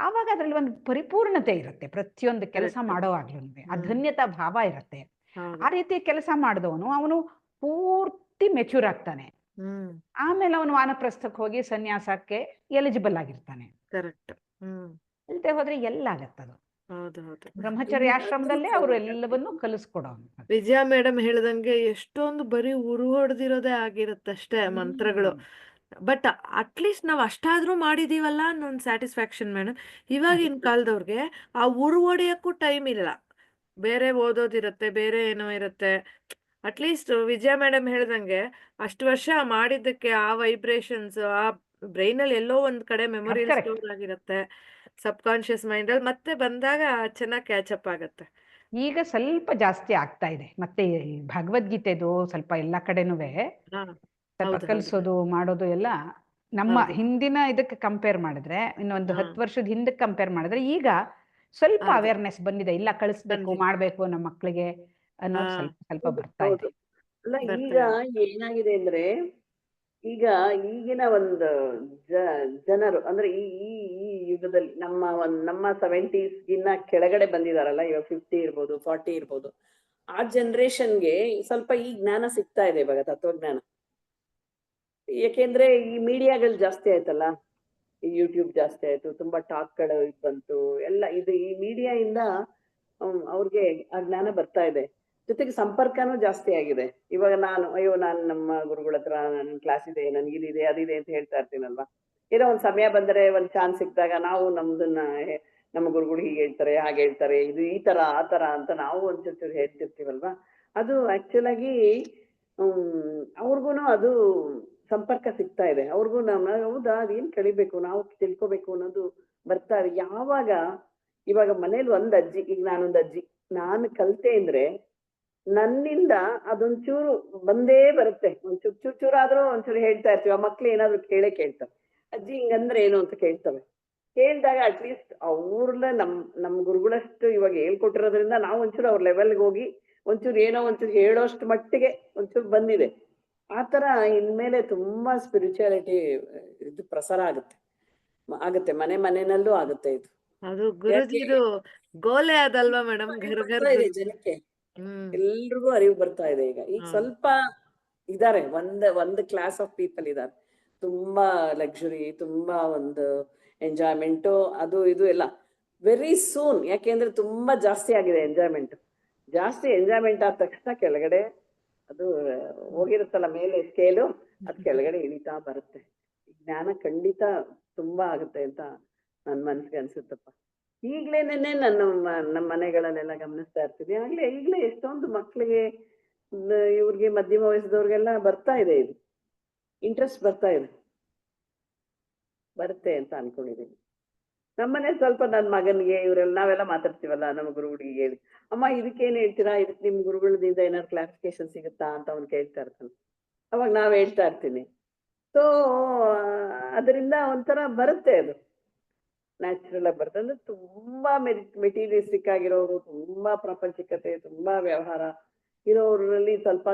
ಆವಾಗ ಅದ್ರಲ್ಲಿ ಒಂದು ಪರಿಪೂರ್ಣತೆ ಇರುತ್ತೆ. ಪ್ರತಿಯೊಂದು ಕೆಲಸ Correct. ಮಾಡೋವಾಗ್ಲೂ ಅಧನ್ಯತಾ ಭಾವ ಇರುತ್ತೆ. ಆ ರೀತಿ ಕೆಲಸ ಮಾಡಿದವನು ಅವನು ಪೂರ್ತಿ ಮೆಚೂರ್ ಆಗ್ತಾನೆ. ಆಮೇಲೆ ಅವನು ವಾನಪ್ರಸ್ಥಕ್ಕೆ ಹೋಗಿ ಸನ್ಯಾಸಕ್ಕೆ ಎಲಿಜಿಬಲ್ ಆಗಿರ್ತಾನೆ. ಕರೆಕ್ಟ್. ಇಲ್ಲದೆ ಹೋದ್ರೆ ಎಲ್ಲಾಗತ್ತದು. ಹೌದು. ಬ್ರಹ್ಮಚರ್ಯ ಆಶ್ರಮದಲ್ಲೇ ಅವರು ಎಲ್ಲವನ್ನೂ ಕಲಿಸ್ಕೊಡೋನು. ವಿಜಯ ಮೇಡಮ್ ಹೇಳ್ದಂಗೆ ಎಷ್ಟೊಂದು ಬರೀ ಉರು ಹೊಡೆದಿರೋದೇ ಆಗಿರುತ್ತಷ್ಟೇ ಮಂತ್ರಗಳು. ಬಟ್ ಅಟ್ಲೀಸ್ಟ್ ನಾವ್ ಅಷ್ಟಾದ್ರೂ ಮಾಡಿದೀವಲ್ಲ ಅನ್ನೋ ಒಂದು ಸ್ಯಾಟಿಸ್ಫ್ಯಾಕ್ಷನ್ ಮೇಡಮ್. ಇವಾಗಿನ ಕಾಲದವ್ರಿಗೆ ಆ ಉರು ಹೊಡೆಯಕ್ಕೂ ಟೈಮ್ ಇಲ್ಲ. ಬೇರೆ ಓದೋದಿರತ್ತೆ, ಬೇರೆ ಏನೋ ಇರುತ್ತೆ. ಅಟ್ಲೀಸ್ಟ್ ವಿಜಯ ಮೇಡಮ್ ಹೇಳ್ದಂಗೆ ಅಷ್ಟು ವರ್ಷ ಮಾಡಿದ್ದಕ್ಕೆ ಆ ವೈಬ್ರೇಷನ್ಸ್ ಆ ಬ್ರೈನ್ ಅಲ್ಲಿ ಎಲ್ಲೋ ಒಂದ್ ಕಡೆ ಮೆಮೊರಿ Correct. ಸ್ಟೋರ್ ಆಗಿರುತ್ತೆ. ಸಬ್ ಕಾನ್ಶಿಯಸ್ ಮೈಂಡ್ ಅಲ್ಲಿ ಮತ್ತೆ ಬಂದಾಗ ಚೆನ್ನಾಗಿ ಕ್ಯಾಚಪ್ ಆಗತ್ತೆ. ಈಗ ಸ್ವಲ್ಪ ಜಾಸ್ತಿ ಆಗ್ತಾ ಇದೆ. ಮತ್ತೆ ಈ ಭಗವದ್ಗೀತೆದು ಸ್ವಲ್ಪ ಎಲ್ಲಾ ಕಡೆನೂ ಹಾ, ಸ್ವಲ್ಪ ಹೌದು. ಕಲಿಸೋದು ಮಾಡೋದು ಎಲ್ಲ ನಮ್ಮ ಹೌದು. ಹಿಂದಿನ ಇದಕ್ಕೆ ಕಂಪೇರ್ ಮಾಡಿದ್ರೆ, ಇನ್ನೊಂದು ಹಾ. 10 ವರ್ಷದ ಹಿಂದಕ್ಕೆ ಕಂಪೇರ್ ಮಾಡಿದ್ರೆ ಈಗ ಸ್ವಲ್ಪ ಹೌದು. ಅವೇರ್ನೆಸ್ ಬಂದಿದೆ. ಇಲ್ಲ ಕಳಿಸ್ಬೇಕು, ಬಂದಿದೆ. ಮಾಡ್ಬೇಕು ನಮ್ಮ ಮಕ್ಕಳಿಗೆ ಅನ್ನೋದು ಹಾ. ಸ್ವಲ್ಪ ಬರ್ತಾ ಹೌದು. ಇದೆ. ಅಲ್ಲ, ಈಗ ಬರ್ತಾ ಏನಾಗಿದೆ ಅಂದ್ರೆ, ಈಗ ಈಗಿನ ಒಂದು ಜನರು ಅಂದ್ರೆ ಈ ಈ ಈ ಯುಗದಲ್ಲಿ ನಮ್ಮ 70s ಗಿನ್ನ ಕೆಳಗಡೆ ಬಂದಿದಾರಲ್ಲ, ಇವಾಗ 50 ಇರ್ಬೋದು, 40 ಇರ್ಬೋದು, ಆ ಜನರೇಷನ್ಗೆ ಸ್ವಲ್ಪ ಈ ಜ್ಞಾನ ಸಿಗ್ತಾ ಇದೆ ಇವಾಗ, ತತ್ವಜ್ಞಾನ. ಯಾಕೆಂದ್ರೆ ಈ ಮೀಡಿಯಾಗಳು ಜಾಸ್ತಿ ಆಯ್ತಲ್ಲ, ಈ ಯೂಟ್ಯೂಬ್ ಜಾಸ್ತಿ ಆಯ್ತು, ತುಂಬಾ ಟಾಕ್ಗಳು ಬಂತು, ಎಲ್ಲ ಇದು ಈ ಮೀಡಿಯಾ ಇಂದ ಅವ್ರಿಗೆ ಆ ಜ್ಞಾನ ಬರ್ತಾ ಇದೆ. ಜೊತೆಗೆ ಸಂಪರ್ಕನೂ ಜಾಸ್ತಿ ಆಗಿದೆ. ಇವಾಗ ನಾನು ನಮ್ಮ ಗುರುಗಳ ಹತ್ರ ನನ್ ಕ್ಲಾಸ್ ಇದೆ, ನನ್ಗೆ ಇದಿದೆ ಅದಿದೆ ಅಂತ ಹೇಳ್ತಾ ಇರ್ತೀನಲ್ವಾ. ಏನೋ ಒಂದ್ ಸಮಯ ಬಂದ್ರೆ, ಒಂದ್ ಚಾನ್ಸ್ ಸಿಕ್ಕಿದಾಗ ನಾವು ನಮ್ಮ ಗುರುಗಳು ಹೀಗೆ ಹೇಳ್ತಾರೆ, ಹಾಗೆ ಹೇಳ್ತಾರೆ, ಇದು ಈ ತರ ಆ ತರ ಅಂತ ನಾವು ಒಂಚೂರು ಹೇಳ್ತಿರ್ತೀವಲ್ವಾ. ಅದು ಆಕ್ಚುಲ್ ಆಗಿ ಅವ್ರಿಗೂನು ಅದು ಸಂಪರ್ಕ ಸಿಗ್ತಾ ಇದೆ. ಅವ್ರಿಗೂ ಹೌದಾ, ಅದೇನ್ ಕಲಿಬೇಕು, ನಾವು ತಿಳ್ಕೊಬೇಕು ಅನ್ನೋದು ಬರ್ತಾ ಇದೆ. ಇವಾಗ ಮನೇಲಿ ಒಂದ್ ಅಜ್ಜಿ, ಈಗ ನಾನೊಂದ್ ಅಜ್ಜಿ, ನಾನು ಕಲ್ತೆ ಅಂದ್ರೆ ನನ್ನಿಂದ ಅದೊಂಚೂರು ಬಂದೇ ಬರುತ್ತೆ. ಚೂರಾದ್ರೂ ಒಂಚೂರು ಹೇಳ್ತಾ ಇರ್ತೀವಿ. ಆ ಮಕ್ಳು ಏನಾದ್ರು ಕೇಳ್ತವೆ, ಅಜ್ಜಿ ಹಿಂಗಂದ್ರೆ ಏನು ಅಂತ ಕೇಳ್ತವೆ. ಕೇಳಿದಾಗ ಅಟ್ಲೀಸ್ಟ್ ಅವ್ರನ್ನ ನಮ್ ಗುರುಗಳಷ್ಟು ಇವಾಗ ಹೇಳ್ಕೊಟ್ಟಿರೋದ್ರಿಂದ ನಾವು ಒಂಚೂರು ಅವ್ರ ಲೆವೆಲ್ಗೆ ಹೋಗಿ ಒಂಚೂರು ಏನೋ ಒಂಚೂರು ಹೇಳೋಷ್ಟು ಮಟ್ಟಿಗೆ ಒಂಚೂರು ಬಂದಿದೆ. ಆತರ ಇನ್ಮೇಲೆ ತುಂಬಾ ಸ್ಪಿರಿಚುಯಾಲಿಟಿ ಇದು ಪ್ರಸಾರ ಆಗುತ್ತೆ ಮನೆಯಲ್ಲೂ ಆಗುತ್ತೆ ಇದು. ಅದು ಗುರುಜಿದು ಗೋಲೆ ಅದಲ್ವಾ ಮೇಡಮ್? ಬರ್ತಾ ಇದೆ ಜನಕ್ಕೆ, ಎಲ್ರಿಗೂ ಅರಿವು ಬರ್ತಾ ಇದೆ. ಈಗ ಸ್ವಲ್ಪ ಇದಾರೆ, ಒಂದು ಕ್ಲಾಸ್ ಆಫ್ ಪೀಪಲ್ ಇದಾರೆ, ತುಂಬಾ ಲಕ್ಸುರಿ, ತುಂಬಾ ಒಂದು ಎಂಜಾಯ್ಮೆಂಟ್, ಅದು ಇದು ಎಲ್ಲ ವೆರಿ ಸೂನ್. ಯಾಕೆಂದ್ರೆ ತುಂಬಾ ಜಾಸ್ತಿ ಆಗಿದೆ ಎಂಜಾಯ್ಮೆಂಟ್. ಆದ ತಕ್ಷಣ ಕೆಳಗಡೆ ಅದು ಹೋಗಿರುತ್ತಲ್ಲ ಮೇಲೆ ಸ್ಕೇಲು, ಅದ್ ಕೆಳಗಡೆ ಇಳಿತಾ ಬರುತ್ತೆ. ಜ್ಞಾನ ಖಂಡಿತ ತುಂಬಾ ಆಗುತ್ತೆ ಅಂತ ನನ್ ಮನ್ಸಿಗೆ ಅನ್ಸುತ್ತಪ್ಪ. ಈಗ್ಲೇನೆ ನಮ್ಮ ಮನೆಗಳನ್ನೆಲ್ಲ ಗಮನಿಸ್ತಾ ಇರ್ತೀವಿ. ಈಗ್ಲೇ ಎಷ್ಟೊಂದು ಮಕ್ಳಿಗೆ, ಇವ್ರಿಗೆ ಮಧ್ಯಮ ವಯಸ್ಸದವ್ರಿಗೆಲ್ಲ ಬರ್ತಾ ಇದೆ, ಇದು ಇಂಟ್ರೆಸ್ಟ್ ಬರುತ್ತೆ ಅಂತ ಅನ್ಕೊಂಡಿದೀನಿ. ನಮ್ಮನೆ ಸ್ವಲ್ಪ ನನ್ನ ಮಗನಿಗೆ ನಾವೆಲ್ಲ ಮಾತಾಡ್ತೀವಲ್ಲ, ನಮ್ಮ ಗುರುಗಳಿಗೆ ಹೇಳಿ, ಅಮ್ಮ ಇದಕ್ಕೇನ್ ಹೇಳ್ತೀರಾ, ಇದಕ್ಕೆ ನಿಮ್ ಗುರುಗಳಿಂದ ಏನಾದ್ರು ಕ್ಲಾರಿಫಿಕೇಶನ್ ಸಿಗುತ್ತಾ ಅಂತ ಅವ್ನು ಕೇಳ್ತಾ ಇರ್ತಾನೆ. ಅವಾಗ ನಾವ್ ಹೇಳ್ತಾ ಇರ್ತೀನಿ. ಸೊ ಅದರಿಂದ ಒಂಥರ ಬರುತ್ತೆ, ಅದು ನ್ಯಾಚುರಲ್ ಆಗಿ ಬರುತ್ತೆ. ಅಂದ್ರೆ ತುಂಬಾ ಮೆಟೀರಿಯಲಿಸ್ಟಿಕ್ ಆಗಿರೋರು, ತುಂಬಾ ಪ್ರಾಪಂಚಿಕತೆ, ತುಂಬಾ ವ್ಯವಹಾರ ಇರೋರಲ್ಲಿ ಸ್ವಲ್ಪ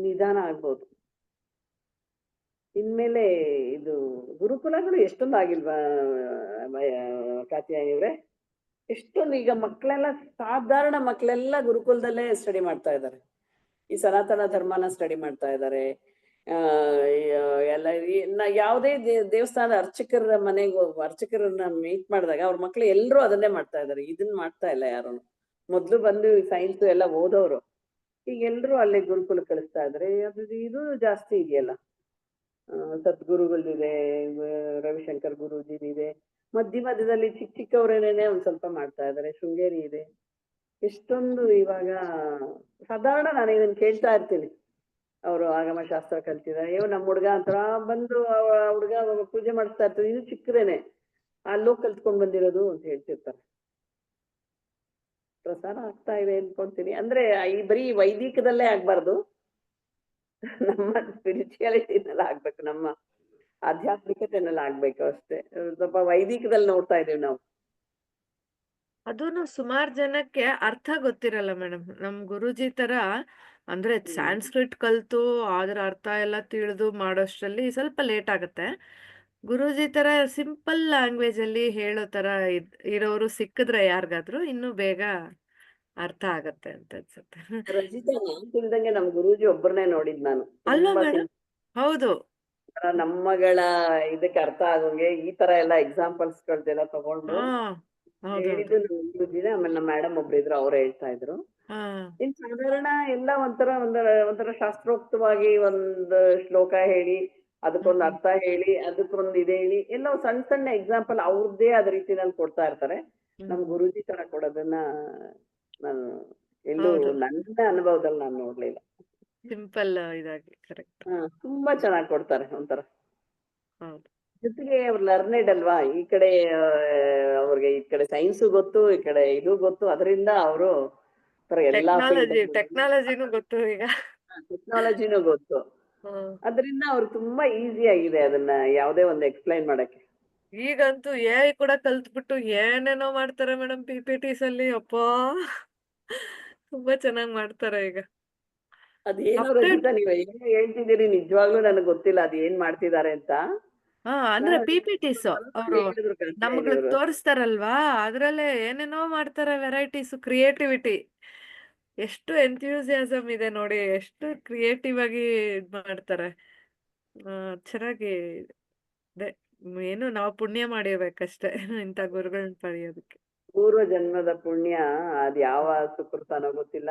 ನಿಧಾನ ಆಗ್ಬೋದು. ಇನ್ಮೇಲೆ ಇದು ಗುರುಕುಲಗಳು ಎಷ್ಟೊಂದು ಆಗಿಲ್ವಾ ಕಾತ್ಯಾಯಿನಿಯವ್ರೆ? ಎಷ್ಟೊಂದು ಈಗ ಮಕ್ಕಳೆಲ್ಲ, ಸಾಧಾರಣ ಮಕ್ಕಳೆಲ್ಲ ಗುರುಕುಲದಲ್ಲೇ ಸ್ಟಡಿ ಮಾಡ್ತಾ ಇದ್ದಾರೆ. ಈ ಸನಾತನ ಧರ್ಮನ ಸ್ಟಡಿ ಮಾಡ್ತಾ ಇದ್ದಾರೆ. ಎಲ್ಲ ಯಾವುದೇ ದೇವಸ್ಥಾನ ಅರ್ಚಕರ ಮನೆಗೆ ಅರ್ಚಕರನ್ನ ಮೀಟ್ ಮಾಡಿದಾಗ ಅವ್ರ ಮಕ್ಳು ಎಲ್ಲರೂ ಅದನ್ನೇ ಮಾಡ್ತಾ ಇದ್ದಾರೆ. ಇದನ್ನ ಮಾಡ್ತಾ ಇಲ್ಲ ಯಾರು. ಮೊದ್ಲು ಬಂದು ಸೈನ್ಸ್ ಎಲ್ಲ ಓದೋರು ಈಗ ಎಲ್ರು ಅಲ್ಲಿ ಗುರುಕುಲ ಕಳಿಸ್ತಾ ಇದ್ರೆ ಇದು ಜಾಸ್ತಿ ಇದೆಯಲ್ಲ. ಸದ್ಗುರುಗಳಿದೆ, ರವಿಶಂಕರ್ ಗುರೂಜಿದಿದೆ, ಮಧ್ಯದಲ್ಲಿ ಚಿಕ್ಕ ಚಿಕ್ಕವರೇನೇನೆ ಒಂದ್ ಸ್ವಲ್ಪ ಮಾಡ್ತಾ ಇದಾರೆ. ಶೃಂಗೇರಿ ಇದೆ. ಎಷ್ಟೊಂದು ಇವಾಗ ಸಾಧಾರಣ ನಾನು ಇದನ್ನ ಕೇಳ್ತಾ ಇರ್ತೀನಿ. ಅವರು ಆಗಮ ಶಾಸ್ತ್ರ ಕಲ್ತಿದ್ದಾರೆ, ನಮ್ಮ ಹುಡ್ಗ ಅಂತ ಬಂದು ಹುಡ್ಗ ಪೂಜೆ ಮಾಡಿಸ್ತಾ ಇರ್ತಾರೆ. ಇದು ಚಿಕ್ಕದೇನೆ ಅಲ್ಲೋ ಕಲ್ತ್ಕೊಂಡ್ ಬಂದಿರೋದು ಅಂತ ಹೇಳ್ತಿರ್ತಾರೆ. ಪ್ರಸಾರ ಆಗ್ತಾ ಇದೆ ಅನ್ಕೊಂತೀನಿ. ಅಂದ್ರೆ ಈ ಬರೀ ವೈದಿಕದಲ್ಲೇ ಆಗ್ಬಾರ್ದು, ನಮ್ಮ ಸ್ಪಿರಿಚುಯಾಲಿಟಿನೆಲ್ಲ ಆಗ್ಬೇಕು, ನಮ್ಮ ಆಧ್ಯಾತ್ಮಿಕತೆನೆಲ್ಲ ಆಗ್ಬೇಕು ಅಷ್ಟೇ. ಸ್ವಲ್ಪ ವೈದಿಕದಲ್ಲಿ ನೋಡ್ತಾ ಇದೀವಿ ನಾವು. ಅದೂನು ಸುಮಾರು ಜನಕ್ಕೆ ಅರ್ಥ ಗೊತ್ತಿರಲ್ಲ ಮೇಡಮ್. ನಮ್ ಗುರೂಜಿ ತರ ಅಂದ್ರೆ ಸ್ಯಾನ್ಸ್ಕ್ರಿಟ್ ಕಲ್ತು ಅದ್ರ ಅರ್ಥ ಎಲ್ಲ ತಿಳಿದು ಮಾಡೋಷ್ಟ್ರಲ್ಲಿ ಸ್ವಲ್ಪ ಲೇಟ್ ಆಗುತ್ತೆ. ಗುರೂಜಿ ತರ ಸಿಂಪಲ್ ಲ್ಯಾಂಗ್ವೇಜ್ ಅಲ್ಲಿ ಹೇಳೋ ತರ ಇರೋರು ಸಿಕ್ಕಿದ್ರೆ ಯಾರಿಗಾದ್ರೂ ಇನ್ನೂ ಬೇಗ ಅರ್ಥ ಆಗತ್ತೆ ಅಂತ ಅನ್ಸುತ್ತೆ. ರಜಿತಾ, ನಾನ್ ತಿಳಿದಂಗೆ ನಮ್ ಗುರೂಜಿ ಒಬ್ಬರನ್ನೇ ನೋಡಿದ್ ನಾನು. ಅಲ್ವಾ ತುಂಬಾ ಮೇಡಮ್? ಹೌದು. ನಮ್ಮಗಳ ಇದಕ್ಕೆ ಅರ್ಥ ಆಗೋಂಗೆ ಈ ತರ ಎಲ್ಲ ಎಕ್ಸಾಂಪಲ್ಸ್ ಗಳದೆಲ್ಲ ತಗೊಂಡು ಹೇಳಿದ್ದು ನಮ್ ಗುರೂಜಿನೇ. ಆಮೇಲೆ ನಮ್ಮ ಮೇಡಮ್ ಒಬ್ರು ಇದ್ರು, ಅವ್ರು ಹೇಳ್ತಾ ಇದ್ರು. ಇನ್ ಸಾಧಾರಣ ಎಲ್ಲ ಒಂಥರ ಶಾಸ್ತ್ರೋಕ್ತವಾಗಿ ಒಂದು ಶ್ಲೋಕ ಹೇಳಿ, ಅದಕ್ಕೊಂದು ಅರ್ಥ ಹೇಳಿ, ಅದಕ್ಕೊಂದು ಇದು ಹೇಳಿ, ಎಲ್ಲ ಸಣ್ಣ ಸಣ್ಣ ಎಕ್ಸಾಂಪಲ್ ಅವ್ರದ್ದೇ ಅದ ರೀತಿನಲ್ಲಿ ಕೊಡ್ತಾ ಇರ್ತಾರೆ. ನಮ್ ಗುರೂಜಿ ತರ ಕೊಡೋದನ್ನ ನಾನು ಎಲ್ಲೂ ನನ್ನ ಅನುಭವದಲ್ಲಿ ನಾನು ನೋಡ್ಲಿಲ್ಲ. ಸಿಂಪಲ್ ಇದಾಗಿ ಕರೆಕ್ಟ್. ತುಂಬಾ ಚೆನ್ನಾಗಿ ಕೊಡ್ತಾರೆ ಒಂಥರ. ಹೌದು. ಜೊತೆಗೆ ಅವ್ರು ಲರ್ನೆಡ್ ಅಲ್ವಾ, ಈ ಕಡೆ ಅವ್ರಿಗೆ ಈ ಕಡೆ ಸೈನ್ಸು ಗೊತ್ತು, ಈ ಕಡೆ ಇದು ಗೊತ್ತು. ಅದರಿಂದ ಅವರು ಎಲ್ಲಾ ಟೆಕ್ನಾಲಜಿನೂ ಗೊತ್ತು, ಈಗ ಟೆಕ್ನಾಲಜಿನೂ ಗೊತ್ತು. ಅದರಿಂದ ಅವ್ರು ತುಂಬಾ ಈಸಿ ಆಗಿದೆ ಅದನ್ನ ಯಾವುದೇ ಒಂದು ಎಕ್ಸ್ಪ್ಲೈನ್ ಮಾಡಕ್ಕೆ. ಈಗಂತೂ AI ಕೂಡ ಕಲ್ತ್ಬಿಟ್ಟು ಏನೇನೋ ಮಾಡ್ತಾರೆ ಮೇಡಮ್ PPTs ಅಲ್ಲಿ. ಅಪ್ಪಾ ತುಂಬಾ ಚೆನ್ನಾಗಿ ಮಾಡ್ತಾರೆ ಈಗ. ಅದೇನೋ ರಚಿತಾ, ನೀವು ಏನು ಹೇಳ್ತಿದ್ದೀರಿ ನಿಜವಾಗ್ಲೂ ನನಗೆ ಗೊತ್ತಿಲ್ಲ ಅದ್ ಏನ್ ಮಾಡ್ತಿದ್ದಾರೆ ಅಂತ. ಅಂದ್ರೆ PPTs ಅವರು ನಮ್ಗಳಿಗೆ ತೋರಿಸ್ತಾರಲ್ವಾ, ಅದ್ರಲ್ಲೇ ಏನೇನೋ ಮಾಡ್ತಾರೆ ವೆರೈಟೀಸ್, ಕ್ರಿಯೇಟಿವಿಟಿ. ಎಷ್ಟು ಎಂಥ್ಯೂಸಿಯಾಸಮ್ ಇದೆ ನೋಡಿ, ಎಷ್ಟು ಕ್ರಿಯೇಟಿವ್ ಆಗಿ ಇದ್ ಮಾಡ್ತಾರೆ. ಚೆನ್ನಾಗಿ ಏನು ನಾವು ಪುಣ್ಯ ಮಾಡಿರ್ಬೇಕಷ್ಟೇ ಇಂಥ ಗುರುಗಳನ್ನ ಪಡೆಯೋದಕ್ಕೆ. ಪೂರ್ವ ಜನ್ಮದ ಪುಣ್ಯ ಅದ್ ಯಾವ ಸುಕೃತನೋ ಗೊತ್ತಿಲ್ಲ,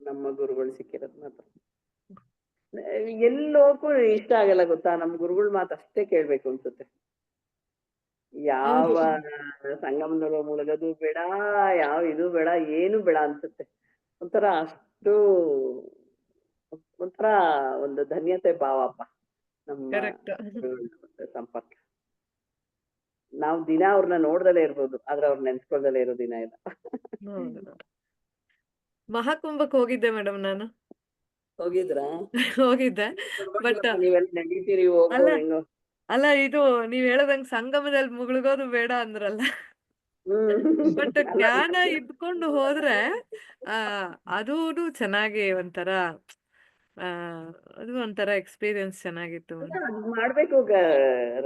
ನಮ್ಮ ಗುರುಗಳು ಸಿಕ್ಕಿರೋದು ಮಾತ್ರ ಎಲ್ಲೋಕ್ಕೂ ಇಷ್ಟ ಆಗಲ್ಲ ಗೊತ್ತಾ. ನಮ್ ಗುರುಗಳ ಮಾತು ಅಷ್ಟೇ ಕೇಳ್ಬೇಕು ಅನ್ಸುತ್ತೆ. ಯಾವ ಸಂಗಮದಲ್ಲೂ ಮುಳುಗೋದು ಬೇಡ, ಯಾವ ಇದು ಬೇಡ, ಏನು ಬೇಡ ಅನ್ಸುತ್ತೆ. ಒಂಥರ ಅಷ್ಟು ಒಂಥರ ಒಂದು ಧನ್ಯತೆ ಭಾವಪ್ಪ ನಮ್ಮ ಸಂಪರ್ಕ. ನಾವು ದಿನ ಅವ್ರನ್ನ ನೋಡ್ದಲೇ ಇರ್ಬೋದು, ಆದ್ರೆ ಅವ್ರ ನೆನ್ಸ್ಕೊಳ್ದಲೇ ಇರೋ ದಿನ ಇಲ್ಲ. ಮಹಾಕುಂಭಕ್ಕೆ ಹೋಗಿದ್ದೆ ಮೇಡಮ್ ನಾನು. ಹೋಗಿದ್ರಾ? ಹೋಗಿದ್ದೆ. ಬಟ್ ನೀವೆಲ್ಲ ನಡೀತೀರಿ ಹೋಗೋ. ಅಲ್ಲ, ಇದು ನೀವ್ ಹೇಳದಂಗ್ ಸಂಗಮದಲ್ಲಿ ಮುಳುಗೋದು ಬೇಡ ಅಂದ್ರಲ್ಲ. ಬಟ್ ಜ್ಞಾನ ಇದ್ಕೊಂಡು ಹೋದ್ರೆ ಅದೂ ಚೆನ್ನಾಗಿ ಒಂಥರ ಅದು ಒಂಥರ ಎಕ್ಸ್ಪೀರಿಯನ್ಸ್ ಚೆನ್ನಾಗಿತ್ತು. ಮಾಡ್ಬೇಕು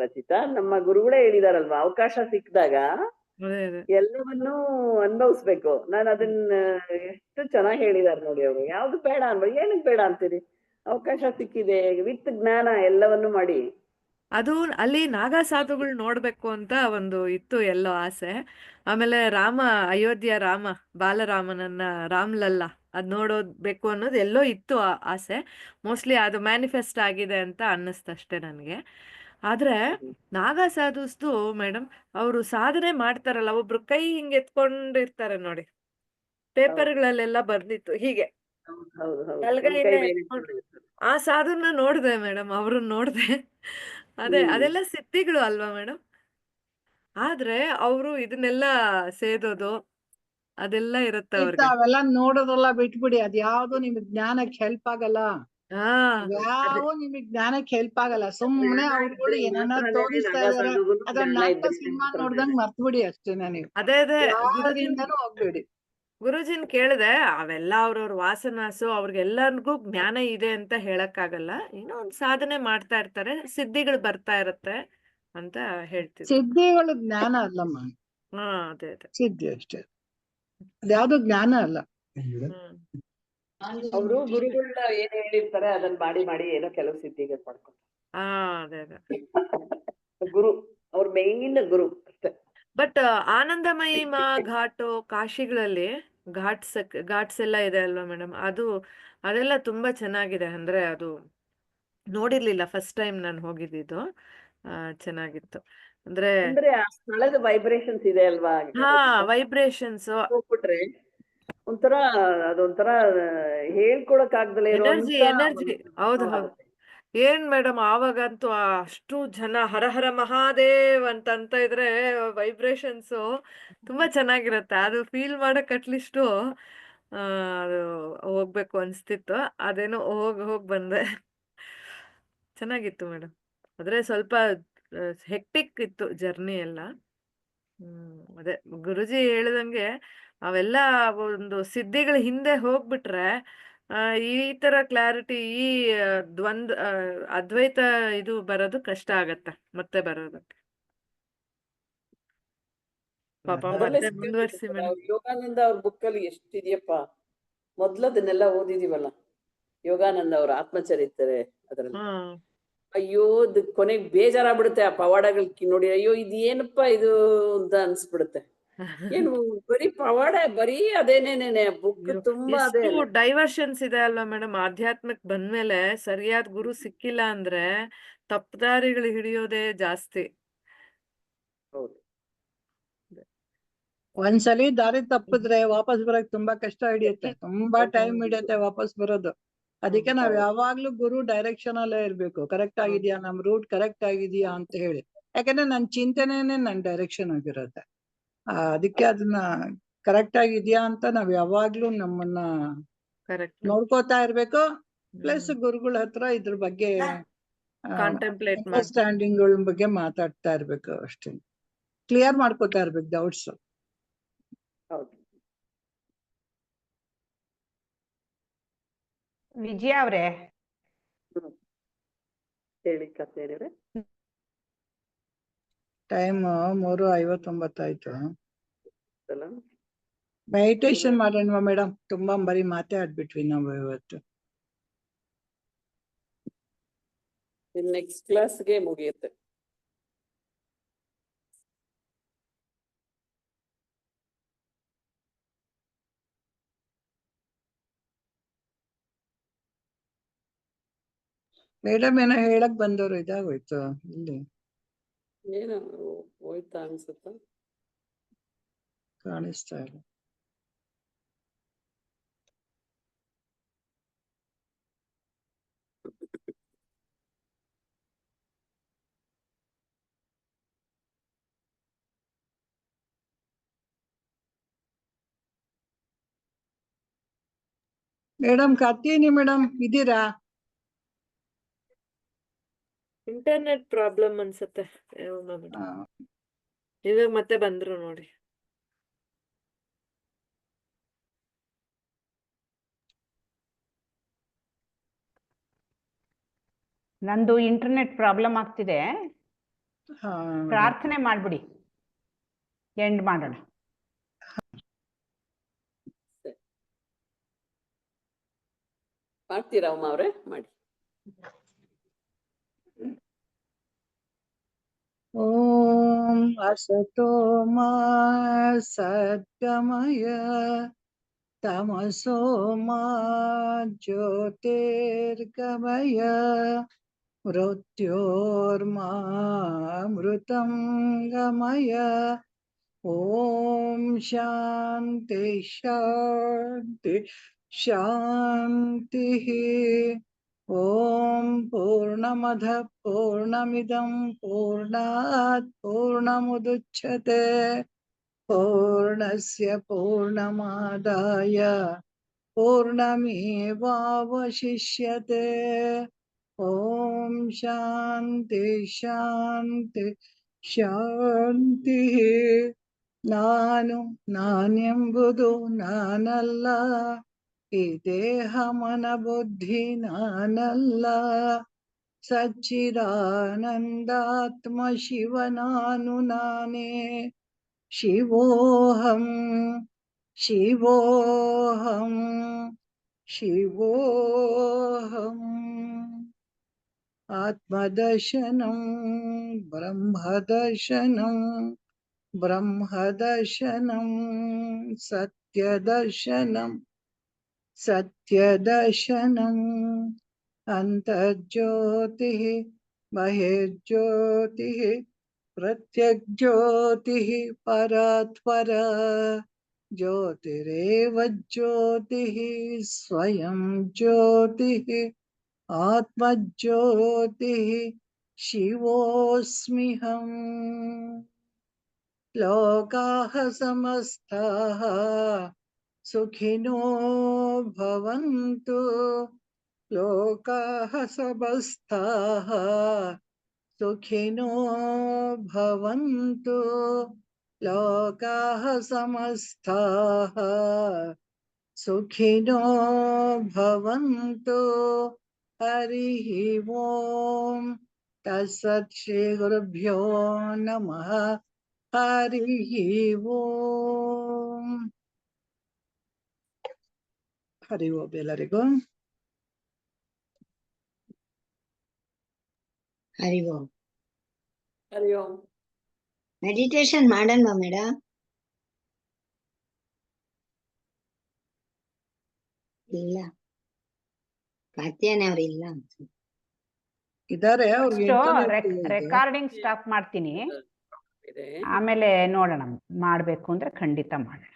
ರಚಿತಾ, ನಮ್ಮ ಗುರುಗಳೇ ಹೇಳಿದಾರಲ್ವಾ, ಅವಕಾಶ ಸಿಕ್ಕಿದಾಗ ಎಲ್ಲವನ್ನೂ ಅನುಭವಿಸ್ಬೇಕು. ನಾನು ಅದನ್ನ ಎಷ್ಟು ಚೆನ್ನಾಗಿ ಹೇಳಿದಾರೆ ನೋಡಿ ಅವರು. ಯಾವ್ದು ಬೇಡ ಅನ್ಬೇಡಿ, ಏನಕ್ ಬೇಡ ಅಂತೀರಿ? ಅವಕಾಶ ಸಿಕ್ಕಿದೆ, ವಿತ್ ಜ್ಞಾನ ಎಲ್ಲವನ್ನೂ ಮಾಡಿ. ಅದು ಅಲ್ಲಿ ನಾಗಾ ಸಾಧುಗಳು ನೋಡ್ಬೇಕು ಅಂತ ಒಂದು ಇತ್ತು ಎಲ್ಲೋ ಆಸೆ. ಆಮೇಲೆ ಅಯೋಧ್ಯ ರಾಮ, ಬಾಲರಾಮನನ್ನ ರಾಮ್ಲಲ್ಲ ಅದ್ ನೋಡೋದ್ಬೇಕು ಅನ್ನೋದು ಎಲ್ಲೋ ಇತ್ತು ಆಸೆ. ಮೋಸ್ಟ್ಲಿ ಅದು ಮ್ಯಾನಿಫೆಸ್ಟ್ ಆಗಿದೆ ಅಂತ ಅನ್ನಿಸ್ತಷ್ಟೇ ನನಗೆ. ಆದ್ರೆ ನಾಗಾ ಸಾಧುಸ್ದು ಮೇಡಮ್, ಅವರು ಸಾಧನೆ ಮಾಡ್ತಾರಲ್ಲ, ಒಬ್ರು ಕೈ ಹಿಂಗೆ ಎತ್ಕೊಂಡಿರ್ತಾರೆ ನೋಡಿ, ಪೇಪರ್ಗಳಲ್ಲೆಲ್ಲ ಬರ್ದಿತ್ತು ಹೀಗೆ ಆ ಸಾಧುನ ನೋಡ್ದೆ ಮೇಡಮ್, ಅವ್ರನ್ನ ನೋಡ್ದೆ. ಅದೆಲ್ಲ ಸಿದ್ಧಿಗಳು ಅಲ್ವಾ ಮೇಡಮ್? ಆದ್ರೆ ಅವರು ಇದನ್ನೆಲ್ಲ ಸೇದೋದು ಅದೆಲ್ಲ ಇರುತ್ತೆ ಅವ್ರಿಗೆ. ಅವೆಲ್ಲ ನೋಡೋದೆಲ್ಲ ಬಿಟ್ಬಿಡಿ, ಅದ್ಯಾವ್ದು ನಿಮ್ಗೆ ಜ್ಞಾನಕ್ಕೆ ಹೆಲ್ಪ್ ಆಗಲ್ಲ. ಯಾವ ನಿಮಗ್ ಜ್ಞಾನಕ್ಕೆ ಹೆಲ್ಪ್ ಆಗಲ್ಲ. ಸುಮ್ನೆ ಅವ್ರುಗಳು ಏನಾನ ತೋರಿಸ್ತಾ ಇದಾರೆ, ಅದನ್ನ ನಾಟಕ ಸಿನಿಮಾ ನೋಡ್ದಂಗ್ ಮರ್ತ್ಬಿಡಿ ಅಷ್ಟೇನ. ನೀವು ಅದೇ ಯಾವ್ದ್ರಿಂದನೂ ಹೋಗ್ಬೇಡಿ. ಗುರುಜಿನ್ ಕೇಳಿದೆ, ಅವೆಲ್ಲ ಅವ್ರವ್ರ ವಾಸನಾಸು, ಅವ್ರಿಗೆಲ್ಲರಿಗೂ ಜ್ಞಾನ ಇದೆ ಅಂತ ಹೇಳಕ್ಕಾಗಲ್ಲ, ಏನೋ ಒಂದ್ ಸಾಧನೆ ಮಾಡ್ತಾ ಇರ್ತಾರೆ, ಸಿದ್ಧಿಗಳು ಬರ್ತಾ ಇರತ್ತೆ ಅಂತ ಹೇಳ್ತಿದ್ರು. ಸಿದ್ಧಿಗಳು ಜ್ಞಾನ ಅಲ್ಲಮ್ಮ. ಅದೇ ಸಿದ್ಧಿ ಅಷ್ಟೇ, ಅದ್ಯಾವ್ದು ಜ್ಞಾನ ಅಲ್ಲ. ಅವರು ಗುರುಗಳನ್ನ ಏನ್ ಹೇಳಿರ್ತಾರೆ ಅದನ್ನ ಮಾಡಿ ಮಾಡಿ ಏನೋ ಕೆಲವು ಸಿದ್ಧಿಗಳು ಪಡ್ಕೊಂಡು ಹಾ ಅದೇ ಅದೇ. ಗುರು ಅವ್ರ ಮೇನ್ ಗುರು ಅಷ್ಟೇ. ಬಟ್ ಆನಂದಮಯಿ ಘಾಟು ಕಾಶಿಗಳಲ್ಲಿ ಘಾಟ್ಸ್ ಎಲ್ಲ ಇದೆ ಅಲ್ವಾ ಮೇಡಮ್? ಅದೆಲ್ಲ ತುಂಬಾ ಚೆನ್ನಾಗಿದೆ. ಅಂದ್ರೆ ಅದು ನೋಡಿರ್ಲಿಲ್ಲ, ಫಸ್ಟ್ ಟೈಮ್ ನಾನು ಹೋಗಿದ್ದು. ಚೆನ್ನಾಗಿತ್ತು. ಅಂದ್ರೆ ಆ ಸ್ಥಳದ ವೈಬ್ರೇಷನ್ಸ್ ಇದೆ ಅಲ್ವಾ, ಹಾ ವೈಬ್ರೇಷನ್ಸ್, ಹೋಗ್ಬಿಟ್ರೆ ಒಂಥರ ಅದೊಂಥರ ಹೇಳ್ಕೊಳಕ್ ಆಗ್ದಲೇ ಎನರ್ಜಿ ಇರುವಂತ ಹೌದು ಹೌದು. ಏನ್ ಮೇಡಮ್ ಆವಾಗಂತೂ ಅಷ್ಟು ಜನ ಹರ ಹರ ಮಹಾದೇವ್ ಅಂತ ಇದ್ರೆ ವೈಬ್ರೇಷನ್ಸ್ ತುಂಬಾ ಚೆನ್ನಾಗಿರತ್ತೆ. ಅದು ಫೀಲ್ ಮಾಡಕ್ ಅಟ್ಲೀಸ್ಟು ಅದು ಹೋಗ್ಬೇಕು ಅನ್ಸ್ತಿತ್ತು. ಅದೇನೋ ಹೋಗ್ ಬಂದೆ. ಚೆನ್ನಾಗಿತ್ತು ಮೇಡಮ್. ಆದ್ರೆ ಸ್ವಲ್ಪ ಹೆಕ್ಟಿಕ್ ಇತ್ತು ಜರ್ನಿ ಎಲ್ಲ. ಅದೇ ಗುರುಜಿ ಹೇಳಿದಂಗೆ ಅವೆಲ್ಲ ಒಂದು ಸಿದ್ಧಿಗಳ ಹಿಂದೆ ಹೋಗ್ಬಿಟ್ರೆ ಈ ತರ ಕ್ಲಾರಿಟಿ, ಈ ಅದ್ವೈತ ಇದು ಬರೋದು ಕಷ್ಟ ಆಗತ್ತೆ ಮತ್ತೆ ಬರೋದಕ್ಕೆ. ಪಾಪ ಮತ್ತೆ ಮುಂದುವರ್ಸಿ ಮೇಡಮ್. ಯೋಗಾನಂದ ಅವ್ರ ಬುಕ್ ಅಲ್ಲಿ ಎಷ್ಟಿದೆಯಪ್ಪ, ಮೊದ್ಲದನ್ನೆಲ್ಲ ಓದಿದೀವಲ್ಲ, ಯೋಗಾನಂದ ಅವ್ರ ಆತ್ಮಚರಿತ್ರೆ ಅದ್ರಲ್ಲಿ. ಅಯ್ಯೋ ಕೊನೆಗ್ ಬೇಜಾರಾಗ್ಬಿಡುತ್ತೆ ಆ ಪವಾಡಗಳು ನೋಡಿ. ಅಯ್ಯೋ ಇದು ಏನಪ್ಪಾ ಇದು ಅಂತ ಅನ್ಸ್ಬಿಡುತ್ತೆ. ಏನು ಬರೀ ಪವಾಡ, ಬರೀ ಅದೇನೇನೇನೆ ಬುಕ್ ತುಂಬಾ ಅದೇ. ಡೈವರ್ಷನ್ಸ್ ಇದೆ ಅಲ್ವಾ ಮೇಡಮ್? ಆಧ್ಯಾತ್ಮಕ್ ಬಂದ್ಮೇಲೆ ಸರಿಯಾದ ಗುರು ಸಿಕ್ಕಿಲ್ಲ ಅಂದ್ರೆ ತಪ್ಪದಾರಿಗಳು ಹಿಡಿಯೋದೇ ಜಾಸ್ತಿ. ಹೌದು. ಒಂದ್ಸಲಿ ದಾರಿ ತಪ್ಪಿದ್ರೆ ವಾಪಸ್ ಬರಕ್ ತುಂಬಾ ಕಷ್ಟ ಹಿಡಿಯುತ್ತೆ, ತುಂಬಾ ಟೈಮ್ ಹಿಡಿಯುತ್ತೆ ವಾಪಸ್ ಬರೋದು. ಅದಕ್ಕೆ ನಾವ್ ಯಾವಾಗ್ಲೂ ಗುರು ಡೈರೆಕ್ಷನ್ ಅಲ್ಲೇ ಇರ್ಬೇಕು. ಕರೆಕ್ಟ್ ಆಗಿದ್ಯಾ, ನಮ್ ರೂಟ್ ಕರೆಕ್ಟ್ ಆಗಿದ್ಯಾ ಅಂತ ಹೇಳಿ. ಯಾಕಂದ್ರೆ ನನ್ ಚಿಂತನೆನೇ ನನ್ ಡೈರೆಕ್ಷನ್ ಆಗಿರುತ್ತೆ. ಅದಕ್ಕೆ ಅದನ್ನ ಕರೆಕ್ಟ್ ಆಗಿದ್ಯಾ ಅಂತ ನಾವ್ ಯಾವಾಗ್ಲೂ ನಮ್ಮನ್ನ ನೋಡ್ಕೋತಾ ಇರ್ಬೇಕು. ಪ್ಲಸ್ ಗುರುಗಳ ಹತ್ರ ಇದ್ರ ಬಗ್ಗೆ ಅಂಡರ್ಸ್ಟ್ಯಾಂಡಿಂಗ್ ಬಗ್ಗೆ ಮಾತಾಡ್ತಾ ಇರ್ಬೇಕು. ಅಷ್ಟೇ, ಕ್ಲಿಯರ್ ಮಾಡ್ಕೋತಾ ಇರ್ಬೇಕು ಡೌಟ್ಸ್. ವಿಜಯ ಅವ್ರೆ ಹೇಳಿ ಕಥೆ ಹೇಳಿದ್ರೆ. ಟೈಮ್ 3:59 ಆಯ್ತು. ಮೆಡಿಟೇಷನ್ ಮಾಡೋಣ ಮೇಡಮ್? ತುಂಬಾ ಬರೀ ಮಾತಾಡ್ಬಿಟ್ವಿ ನಾವು ಇವತ್ತು. ನೆಕ್ಸ್ಟ್ ಕ್ಲಾಸ್ಗೆ ಮುಗಿಯುತ್ತೆ. ಮೇಡಮ್ ಏನೋ ಹೇಳಕ್ ಬಂದವರು ಇದಾಗೋಯ್ತು ಇಲ್ಲಿ. ಏನು ಹೋಯ್ತಾ ಅನ್ಸುತ್ತ, ಕಾಣಿಸ್ತಾ ಇಲ್ಲ. ಮೇಡಮ್ ಕತ್ತೀನಿ ಮೇಡಮ್, ಇದ್ದೀರಾ? ಇಂಟರ್ನೆಟ್ ಪ್ರಾಬ್ಲಮ್ ಅನ್ಸುತ್ತೆ. ಇವಾಗ ಮತ್ತೆ ಬಂದ್ರು ನೋಡಿ. ನಂದು ಇಂಟರ್ನೆಟ್ ಪ್ರಾಬ್ಲಮ್ ಆಗ್ತಿದೆ. ಪ್ರಾರ್ಥನೆ ಮಾಡ್ಬಿಡಿ, ಎಂಡ್ ಮಾಡೋಣ. ಮಾಡ್ತೀರಾ ಅಮ್ಮ ಅವ್ರೆ? ಮಾಡಿ. ಓಂ ಅಸತೋ ಮಾ ಸದ್ಗಮಯ ತಮಸೋ ಮಾ ಜ್ಯೋತಿರ್ಗಮಯ ಮೃತ್ಯೋರ್ಮಾಮೃತಂ ಗಮಯ. ಓಂ ಶಾಂತಿ ಶಾಂತಿ ಶಾಂತಿ. ಓಂ ಪೂರ್ಣಮದ ಪೂರ್ಣಮಿದಂ ಪೂರ್ಣಾತ್ ಪೂರ್ಣಮುದಚ್ಯತೆ ಪೂರ್ಣಸ್ಯ ಪೂರ್ಣಮಾದಾಯ ಪೂರ್ಣಮೇವಾವಶಿಷ್ಯತೆ. ಓಂ ಶಾಂತಿ ಶಾಂತಿ ಶಾಂತಿ. ನಾನೆಂಬುದು ನಾನಲ್ಲ, ಈ ದೇಹ ಮನ ಬುದ್ಧಿ ನಾನಲ್ಲ, ಸಚ್ಚಿದಾನಂದಾತ್ಮ ಶಿವ ನಾನು ನಾನೇ. ಶಿವೋಹಂ ಶಿವೋಹಂ ಶಿವೋಹಂ ಆತ್ಮದರ್ಶನಂ ಬ್ರಹ್ಮದರ್ಶನಂ ಬ್ರಹ್ಮದರ್ಶನಂ ಸತ್ಯದರ್ಶನಂ ಸತ್ಯದರ್ಶನಂ ಅಂತರ್ಜ್ಯೋತಿಃ ಬಹಿರ್ಜ್ಯೋತಿಃ ಪ್ರತ್ಯಗ್ಜ್ಯೋತಿಃ ಪರಾತ್ಪರ ಜ್ಯೋತಿರೇವ ಜ್ಯೋತಿಃ ಸ್ವಯಂ ಜ್ಯೋತಿಃ ಆತ್ಮಜ್ಯೋತಿಃ ಶಿವೋಸ್ಮ್ಯಹಂ ಲೋಕಾಃ ಸಮಸ್ತಾಃ ಸುಖಿನೋ ಭವಂತು ಲೋಕಾಃ ಸಮಸ್ತಾಃ ಸುಖಿನೋ ಭವಂತು ಲೋಕಾಃ ಸಮಸ್ತಾಃ ಸುಖಿನೋ ಭವಂತು ಹರಿಃ ಓಂ ತತ್ಸತ್ ಶ್ರೀ ಗುರುಭ್ಯೋ ನಮಃ ಹರಿಃ ಓಂ. ಹರಿ ಓಂ ಎಲ್ಲರಿಗೂ. ಹರಿ ಓಂ. ಹರಿ ಓಂ. ಮೆಡಿಟೇಷನ್ ಮಾಡಲ್ವಾ ಮೇಡಮ್? ಇಲ್ಲ, ಕಾತ್ಯಾಯನಿ ಅವ್ರು ಇಲ್ಲ ಅನ್ಸುತ್ತೆ. ಇದಾರೆ ಅವ್ರಿಗೆ ರೆಕಾರ್ಡಿಂಗ್ ಸ್ಟಾಪ್ ಮಾಡ್ತೀನಿ, ಇದೆ. ಆಮೇಲೆ ನೋಡೋಣ ಮಾಡ್ಬೇಕು ಅಂದ್ರೆ ಖಂಡಿತ ಮಾಡೋಣ.